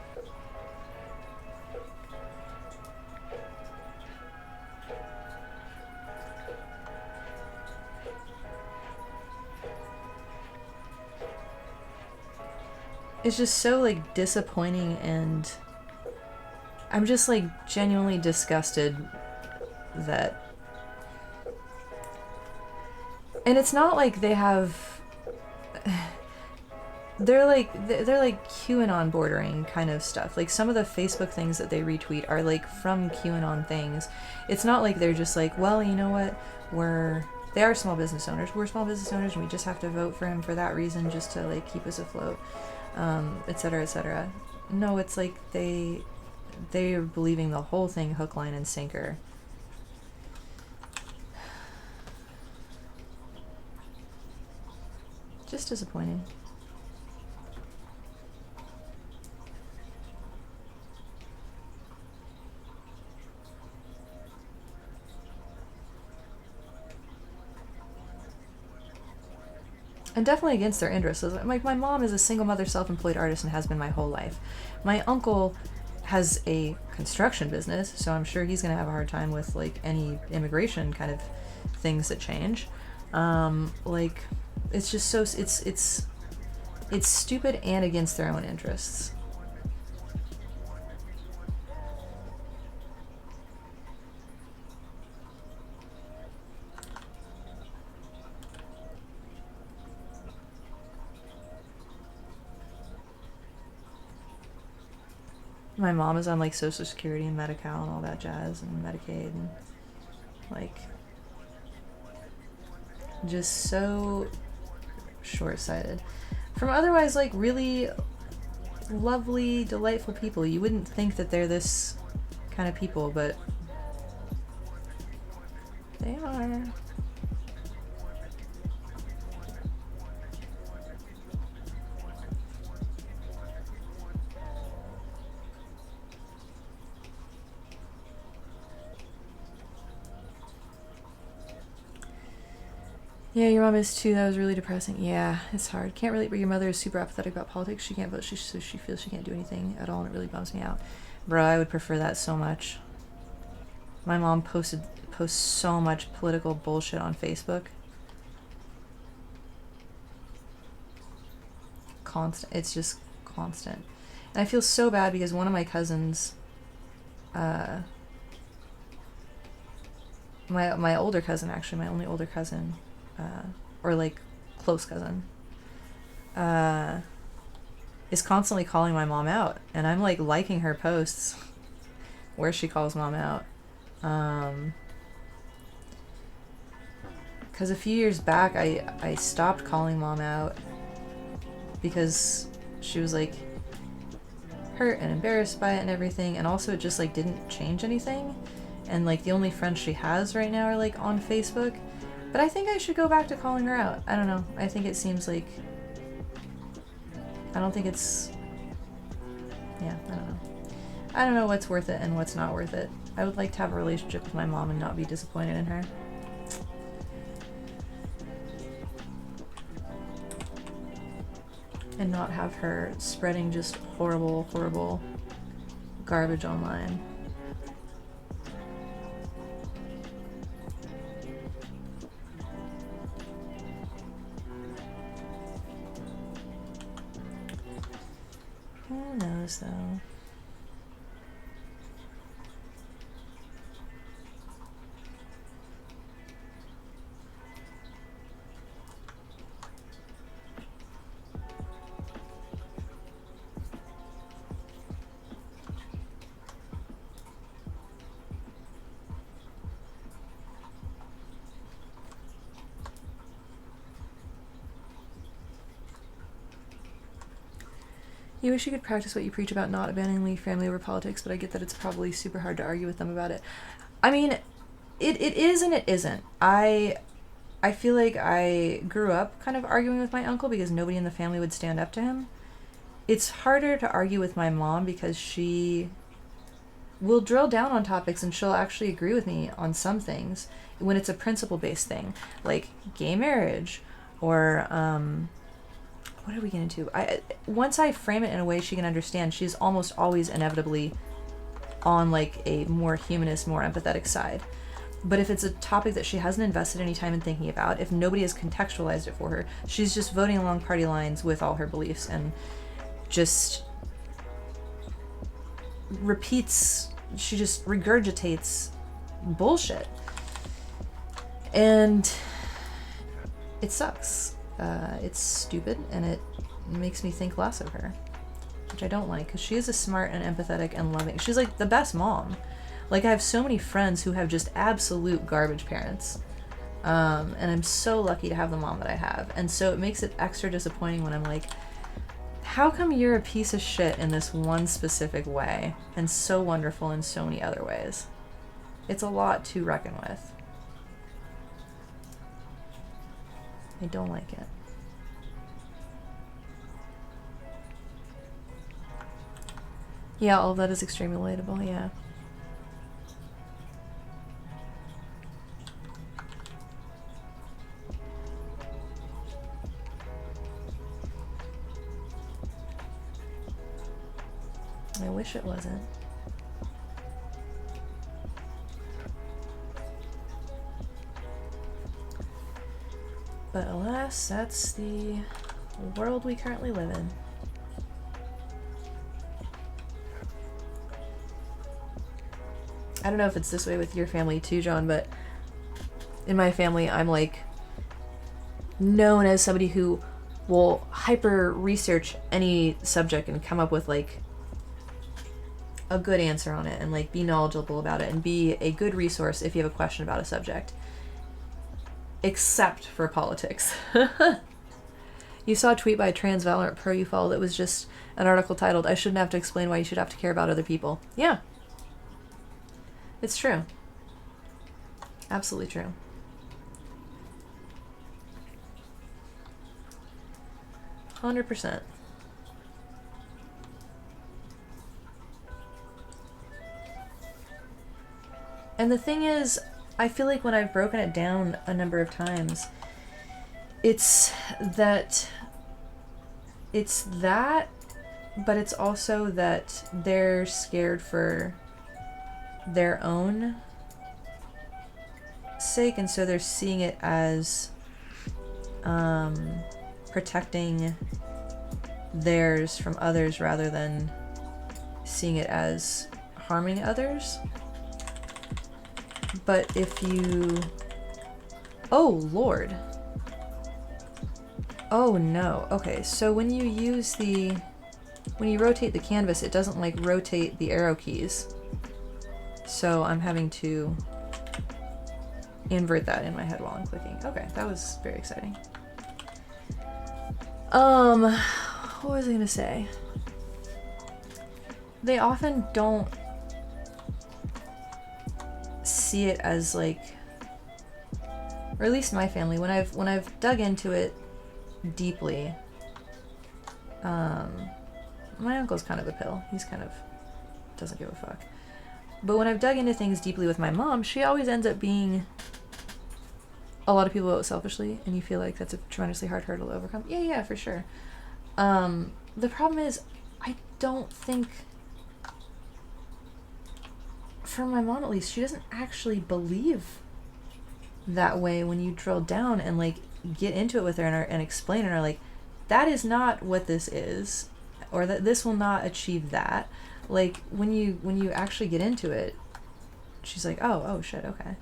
It's just so like disappointing, and I'm just like genuinely disgusted that, and it's not like they have, they're like QAnon bordering kind of stuff. Like some of the Facebook things that they retweet are like from QAnon things. It's not like they're just like, well, you know what, they are small business owners. We're small business owners and we just have to vote for him for that reason, just to like keep us afloat, etc., etc. No, it's like they're believing the whole thing hook, line, and sinker. Just disappointing. And definitely against their interests. Like, my mom is a single mother, self-employed artist, and has been my whole life. My uncle has a construction business, so I'm sure he's gonna have a hard time with like any immigration kind of things that change. Like, it's just so it's stupid and against their own interests. My mom is on like Social Security and Medi-Cal and all that jazz and Medicaid, and like just so short-sighted. From otherwise like really lovely, delightful people. You wouldn't think that they're this kind of people, but they are. Yeah, your mom is too. That was really depressing. Yeah, it's hard. Can't relate, but your mother is super apathetic about politics. She can't vote, so she feels she can't do anything at all, and it really bums me out. Bro, I would prefer that so much. My mom posts so much political bullshit on Facebook. Constant. It's just constant. And I feel so bad because one of my cousins, my older cousin, actually, my only older cousin, or like close cousin, is constantly calling my mom out, and I'm like liking her posts where she calls mom out, because a few years back I stopped calling mom out because she was like hurt and embarrassed by it and everything, and also it just like didn't change anything, and like the only friends she has right now are like on Facebook. But I think I should go back to calling her out. I don't know. I think it seems like, I don't think it's, yeah, I don't know. I don't know what's worth it and what's not worth it. I would like to have a relationship with my mom and not be disappointed in her. And not have her spreading just horrible, horrible garbage online. Who knows, though? You wish you could practice what you preach about not abandoning family over politics, but I get that it's probably super hard to argue with them about it. I mean, it is and it isn't. I feel like I grew up kind of arguing with my uncle because nobody in the family would stand up to him. It's harder to argue with my mom because she will drill down on topics and she'll actually agree with me on some things when it's a principle-based thing, like gay marriage or what are we getting to? Once I frame it in a way she can understand, she's almost always inevitably on like a more humanist, more empathetic side. But if it's a topic that she hasn't invested any time in thinking about, if nobody has contextualized it for her, she's just voting along party lines with all her beliefs and just she just regurgitates bullshit. And it sucks. It's stupid, and it makes me think less of her, which I don't like, because she is a smart and empathetic and loving. She's like the best mom. Like, I have so many friends who have just absolute garbage parents, and I'm so lucky to have the mom that I have. And so it makes it extra disappointing when I'm like, how come you're a piece of shit in this one specific way and so wonderful in so many other ways? It's a lot to reckon with. I don't like it. Yeah, all of that is extremely relatable, yeah. I wish it wasn't. But alas, that's the world we currently live in. I don't know if it's this way with your family too, John, but in my family, I'm like known as somebody who will hyper research any subject and come up with like a good answer on it and like be knowledgeable about it and be a good resource if you have a question about a subject. Except for politics. You saw a tweet by a trans Valorant pro you follow that was just an article titled, "I shouldn't have to explain why you should have to care about other people." Yeah. It's true. Absolutely true. %. And the thing is, I feel like when I've broken it down a number of times, it's that, but it's also that they're scared for their own sake, and so they're seeing it as protecting theirs from others rather than seeing it as harming others. But if you... Oh, Lord. Oh, no. Okay, so when you use the... When you rotate the canvas, it doesn't, like, rotate the arrow keys. So I'm having to invert that in my head while I'm clicking. Okay, that was very exciting. What was I gonna say? They often don't see it as like, or at least my family, when I've dug into it deeply, my uncle's kind of a pill. He's kind of doesn't give a fuck. But when I've dug into things deeply with my mom, she always ends up being, a lot of people vote selfishly, and you feel like that's a tremendously hard hurdle to overcome. Yeah, for sure. The problem is, I don't think, for my mom at least, she doesn't actually believe that way when you drill down and like get into it with her and explain to her like, that is not what this is, or that this will not achieve that. Like when you actually get into it, she's like, oh shit, okay.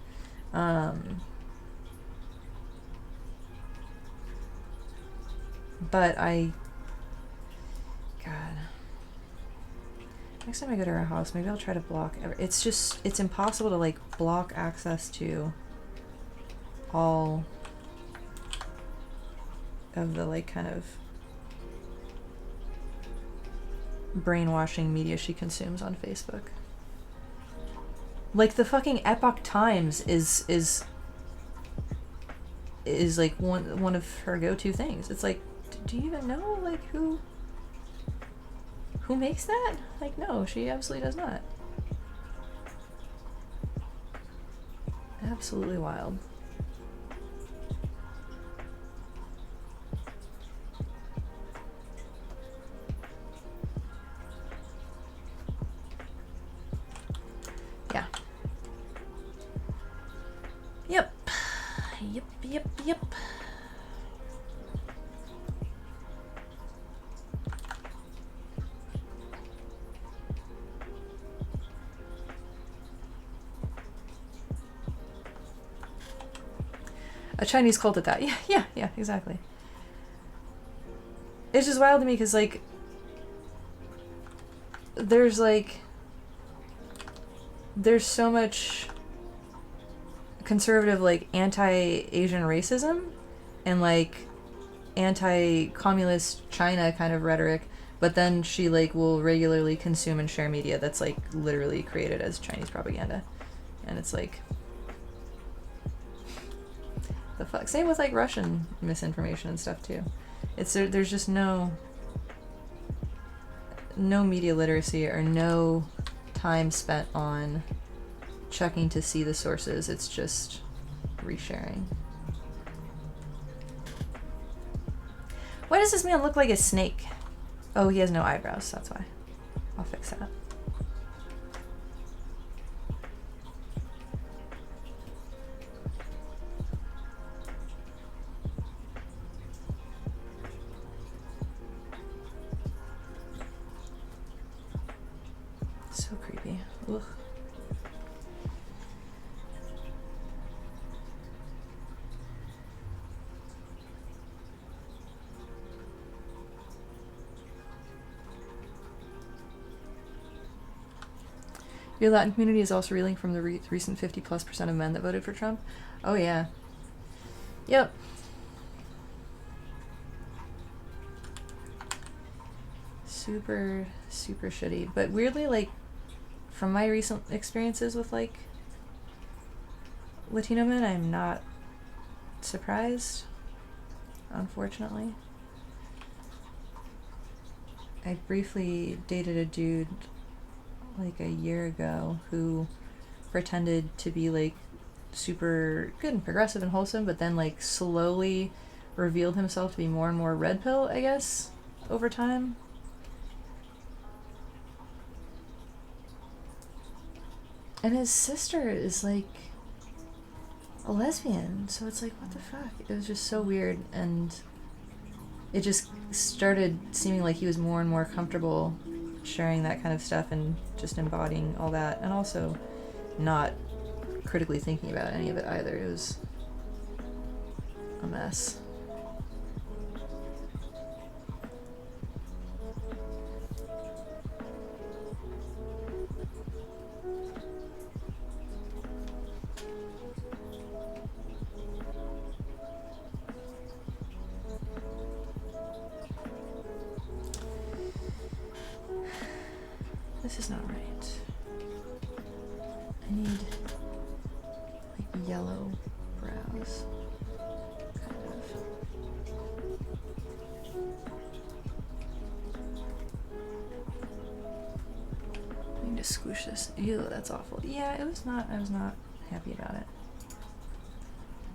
But God, next time I go to her house, maybe I'll try to block it's impossible to like block access to all of the like kind of brainwashing media she consumes on Facebook. Like the fucking Epoch Times is like one of her go-to things. It's like, do you even know like who makes that? Like, no, she absolutely does not. Absolutely wild. Yeah. Yep. Yep, yep, yep. A Chinese cult at that. Yeah, exactly. It's just wild to me because, like, there's so much conservative, like, anti-Asian racism and, like, anti-communist China kind of rhetoric, but then she, like, will regularly consume and share media that's, like, literally created as Chinese propaganda. And it's like, the fuck? Same with, like, Russian misinformation and stuff, too. It's there's just no media literacy or no time spent on checking to see the sources. It's just resharing. Why does this man look like a snake? Oh, he has no eyebrows, that's why. I'll fix that. So creepy. Ugh. Your Latin community is also reeling from the recent 50+% of men that voted for Trump. Oh yeah. Yep. Super, super shitty. But weirdly, like, from my recent experiences with, like, Latino men, I'm not surprised, unfortunately. I briefly dated a dude, like, a year ago who pretended to be, like, super good and progressive and wholesome, but then, like, slowly revealed himself to be more and more red pill, I guess, over time. And his sister is, like, a lesbian, so it's like, what the fuck? It was just so weird, and it just started seeming like he was more and more comfortable sharing that kind of stuff and just embodying all that, and also not critically thinking about any of it either. It was a mess. This is not right. I need, like, yellow brows. Kind of. I need to squish this. Ew, that's awful. Yeah, I was not happy about it.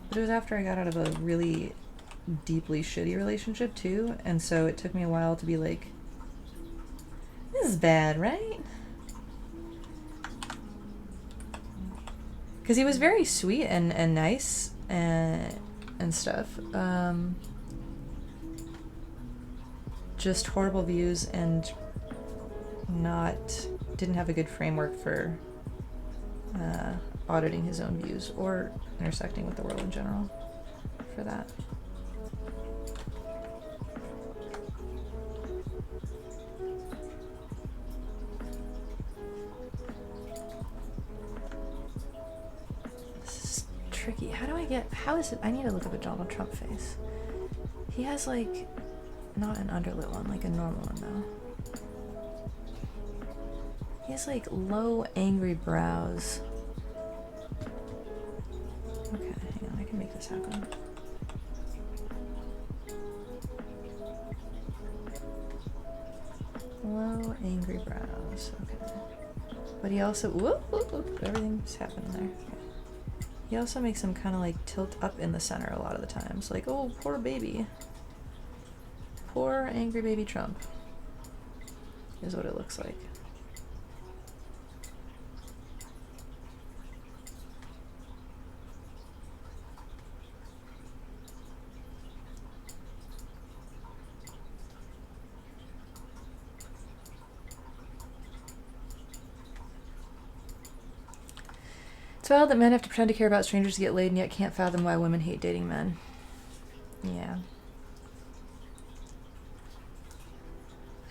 But it was after I got out of a really deeply shitty relationship too, and so it took me a while to be like, this is bad, right? Because he was very sweet and nice and stuff. Just horrible views and didn't have a good framework for auditing his own views or intersecting with the world in general for that. Tricky. How is it? I need to look up a Donald Trump face. He has, like, not an underlit one, like a normal one though. He has, like, low, angry brows. Okay, hang on, I can make this happen. Low, angry brows. Okay. But he also, whoop, everything's happening there. Okay. He also makes him kind of, like, tilt up in the center a lot of the times. Like, oh, poor baby. Poor angry baby Trump. Is what it looks like. It's wild that men have to pretend to care about strangers to get laid and yet can't fathom why women hate dating men. Yeah.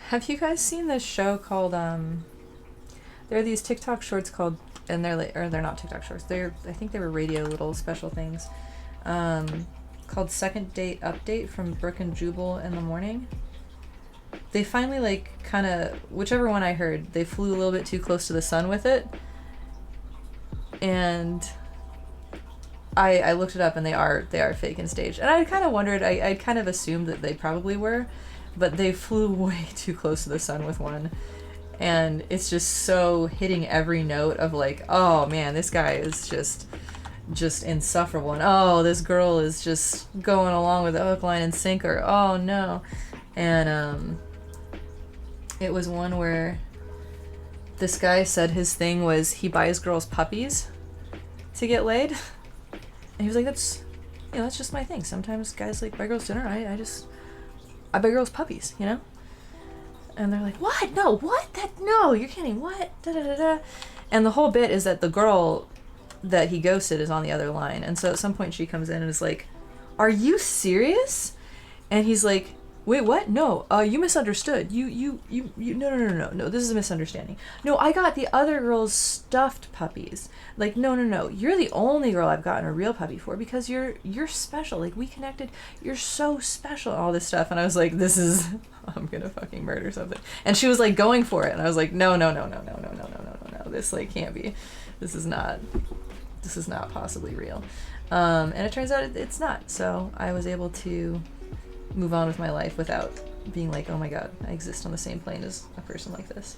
Have you guys seen this show called, there are these TikTok shorts called, and they're like, or they're not TikTok shorts, I think they were radio little special things, called Second Date Update from Brooke and Jubal in the morning. They finally, like, kind of, whichever one I heard, they flew a little bit too close to the sun with it. And I looked it up, and they are fake and staged. And I kind of wondered, I kind of assumed that they probably were, but they flew way too close to the sun with one. And it's just so hitting every note of like, oh man, this guy is just insufferable. And oh, this girl is just going along with the hook, line, and sinker. Oh no. And it was one where this guy said his thing was he buys girls puppies to get laid. And he was like, that's just my thing. Sometimes guys like buy girls dinner. I buy girls puppies, you know? And they're like, what? No, what? No, you're kidding. What? Da da da da. And the whole bit is that the girl that he ghosted is on the other line. And so at some point she comes in and is like, are you serious? And he's like, wait, what? No, you misunderstood. No, this is a misunderstanding. No, I got the other girl's stuffed puppies. Like, no, you're the only girl I've gotten a real puppy for because you're special. Like, we connected. You're so special. All this stuff. And I was like, I'm gonna fucking murder something. And she was like going for it. And I was like, no. This like can't be. This is not possibly real. And it turns out it's not. So I was able to move on with my life without being like, oh my god, I exist on the same plane as a person like this.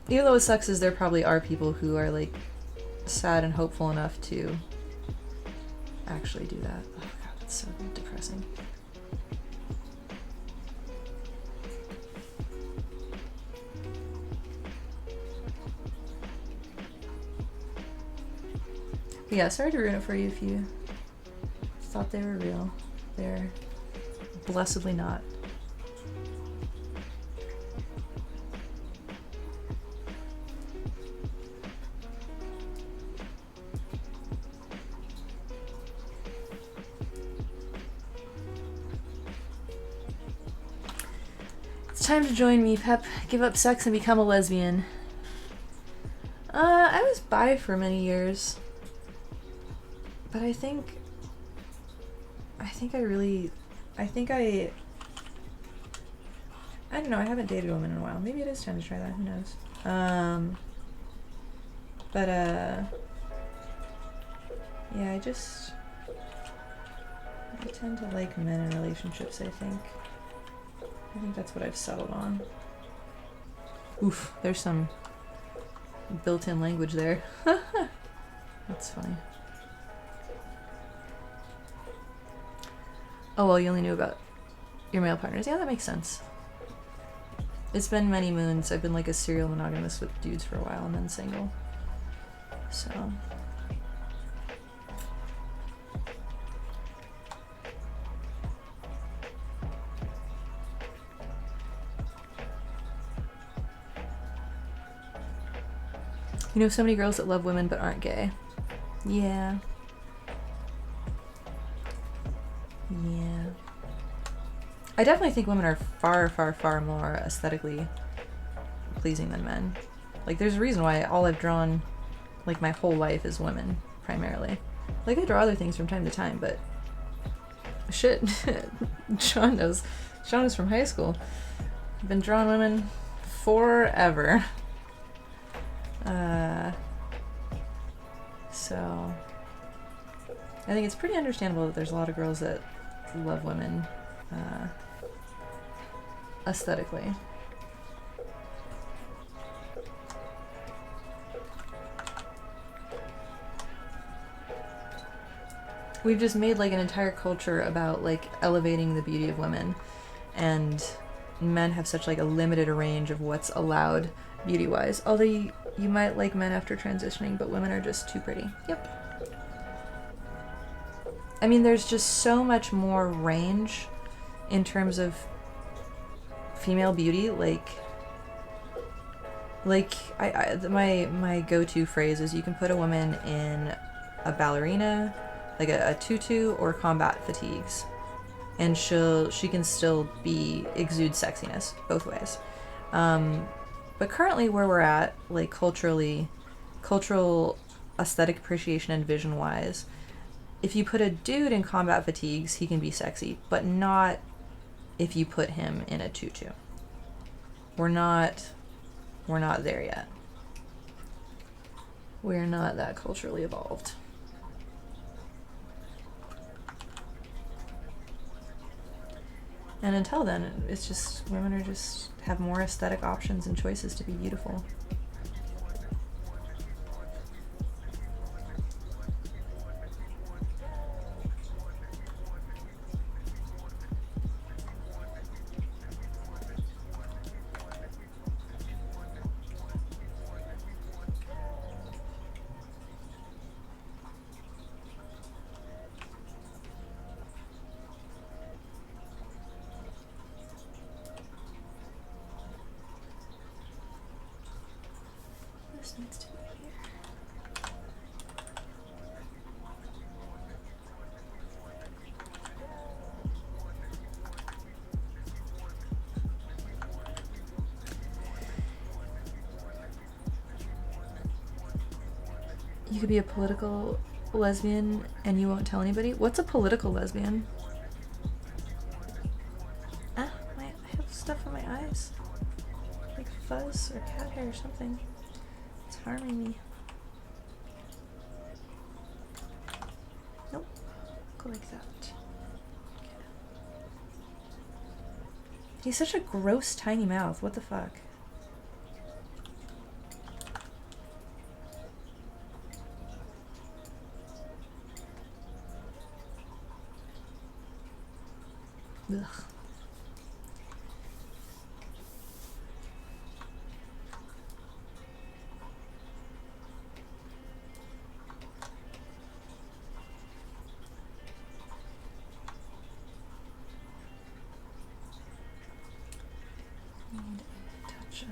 Even though what sucks is there probably are people who are like sad and hopeful enough to actually do that. Oh god, that's so depressing. But yeah, sorry to ruin it for you if you thought they were real. They're blessedly not. It's time to join me, Pep. Give up sex and become a lesbian. I was bi for many years. But I don't know, I haven't dated a woman in a while. Maybe it is time to try that, who knows. Yeah, I tend to like men in relationships, I think. I think that's what I've settled on. Oof, there's some built-in language there. That's funny. Oh, well, you only knew about your male partners. Yeah, that makes sense. It's been many moons. I've been like a serial monogamous with dudes for a while and then single. So. You know so many girls that love women but aren't gay. Yeah. Yeah. I definitely think women are far, far, far more aesthetically pleasing than men. Like, there's a reason why all I've drawn, like, my whole life is women, primarily. Like, I draw other things from time to time, but shit, Sean knows. Sean is from high school. I've been drawing women forever. So I think it's pretty understandable that there's a lot of girls that love women aesthetically. We've just made like an entire culture about like elevating the beauty of women, and men have such like a limited range of what's allowed beauty-wise. Although you might like men after transitioning, but women are just too pretty. Yep. I mean, there's just so much more range in terms of female beauty. Like, Like, my go-to phrase is you can put a woman in a ballerina, like a tutu, or combat fatigues, and she can still exude sexiness both ways. But currently, where we're at, like cultural aesthetic appreciation and vision wise, if you put a dude in combat fatigues, he can be sexy, but not if you put him in a tutu. We're not there yet. We're not that culturally evolved. And until then, it's just, women are just have more aesthetic options and choices to be beautiful. This needs to be here. You could be a political lesbian and you won't tell anybody? What's a political lesbian? I have stuff on my eyes. Like fuzz or cat hair or something. It's harming me. Nope. Go like that. Okay. He's such a gross tiny mouth. What the fuck? Ugh. Need a touch of...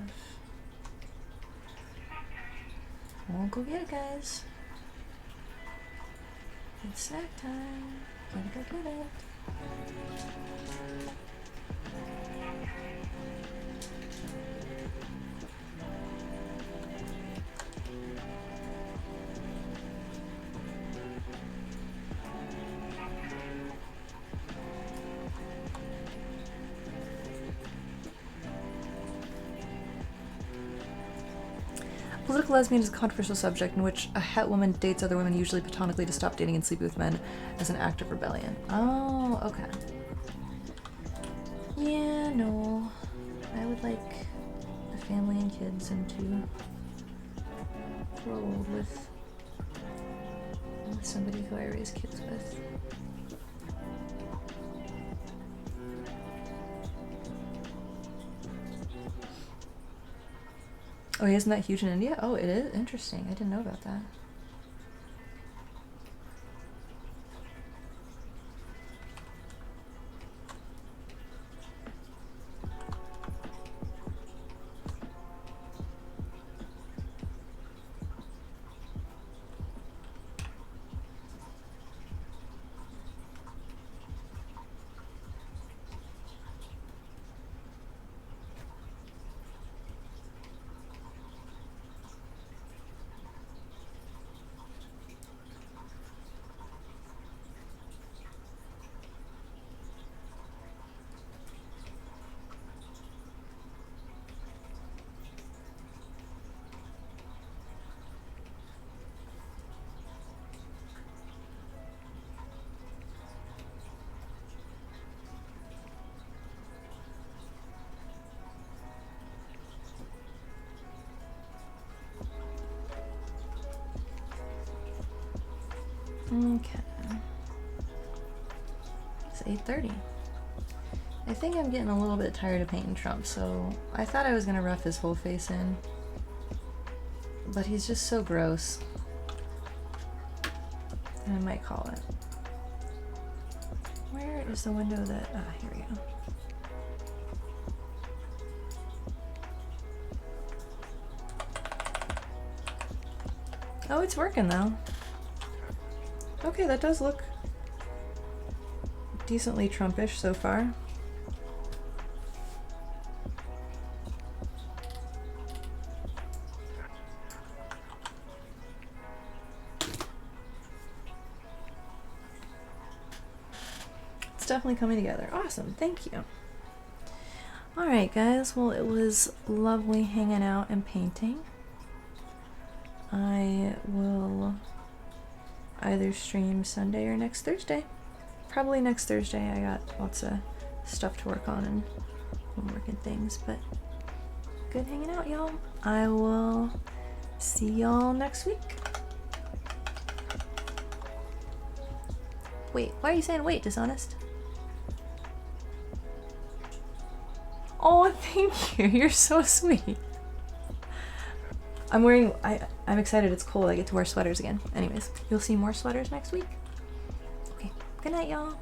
Won't go get it, guys. It's snack time. Gotta go get it. Political lesbian is a controversial subject in which a het woman dates other women, usually platonically, to stop dating and sleeping with men as an act of rebellion. Oh, okay. Yeah, no. I would like a family and kids and to grow old with somebody who I raise kids with. Oh, isn't that huge in India? Oh, it is? Interesting. I didn't know about that. Okay. It's 8:30. I think I'm getting a little bit tired of painting Trump, so I thought I was gonna rough his whole face in. But he's just so gross. And I might call it. Where is the window that... Ah, here we go. Oh, it's working though. Okay, that does look decently Trumpish so far. It's definitely coming together. Awesome, thank you. Alright guys, well it was lovely hanging out and painting. I will either stream Sunday or next Thursday. Probably next Thursday. I got lots of stuff to work on and homework and things, but good hanging out, y'all. I will see y'all next week. Wait, why are you saying wait, Dishonest? Oh, thank you. You're so sweet. I'm wearing, I'm excited. It's cold. I get to wear sweaters again. Anyways, you'll see more sweaters next week. Okay, good night, y'all.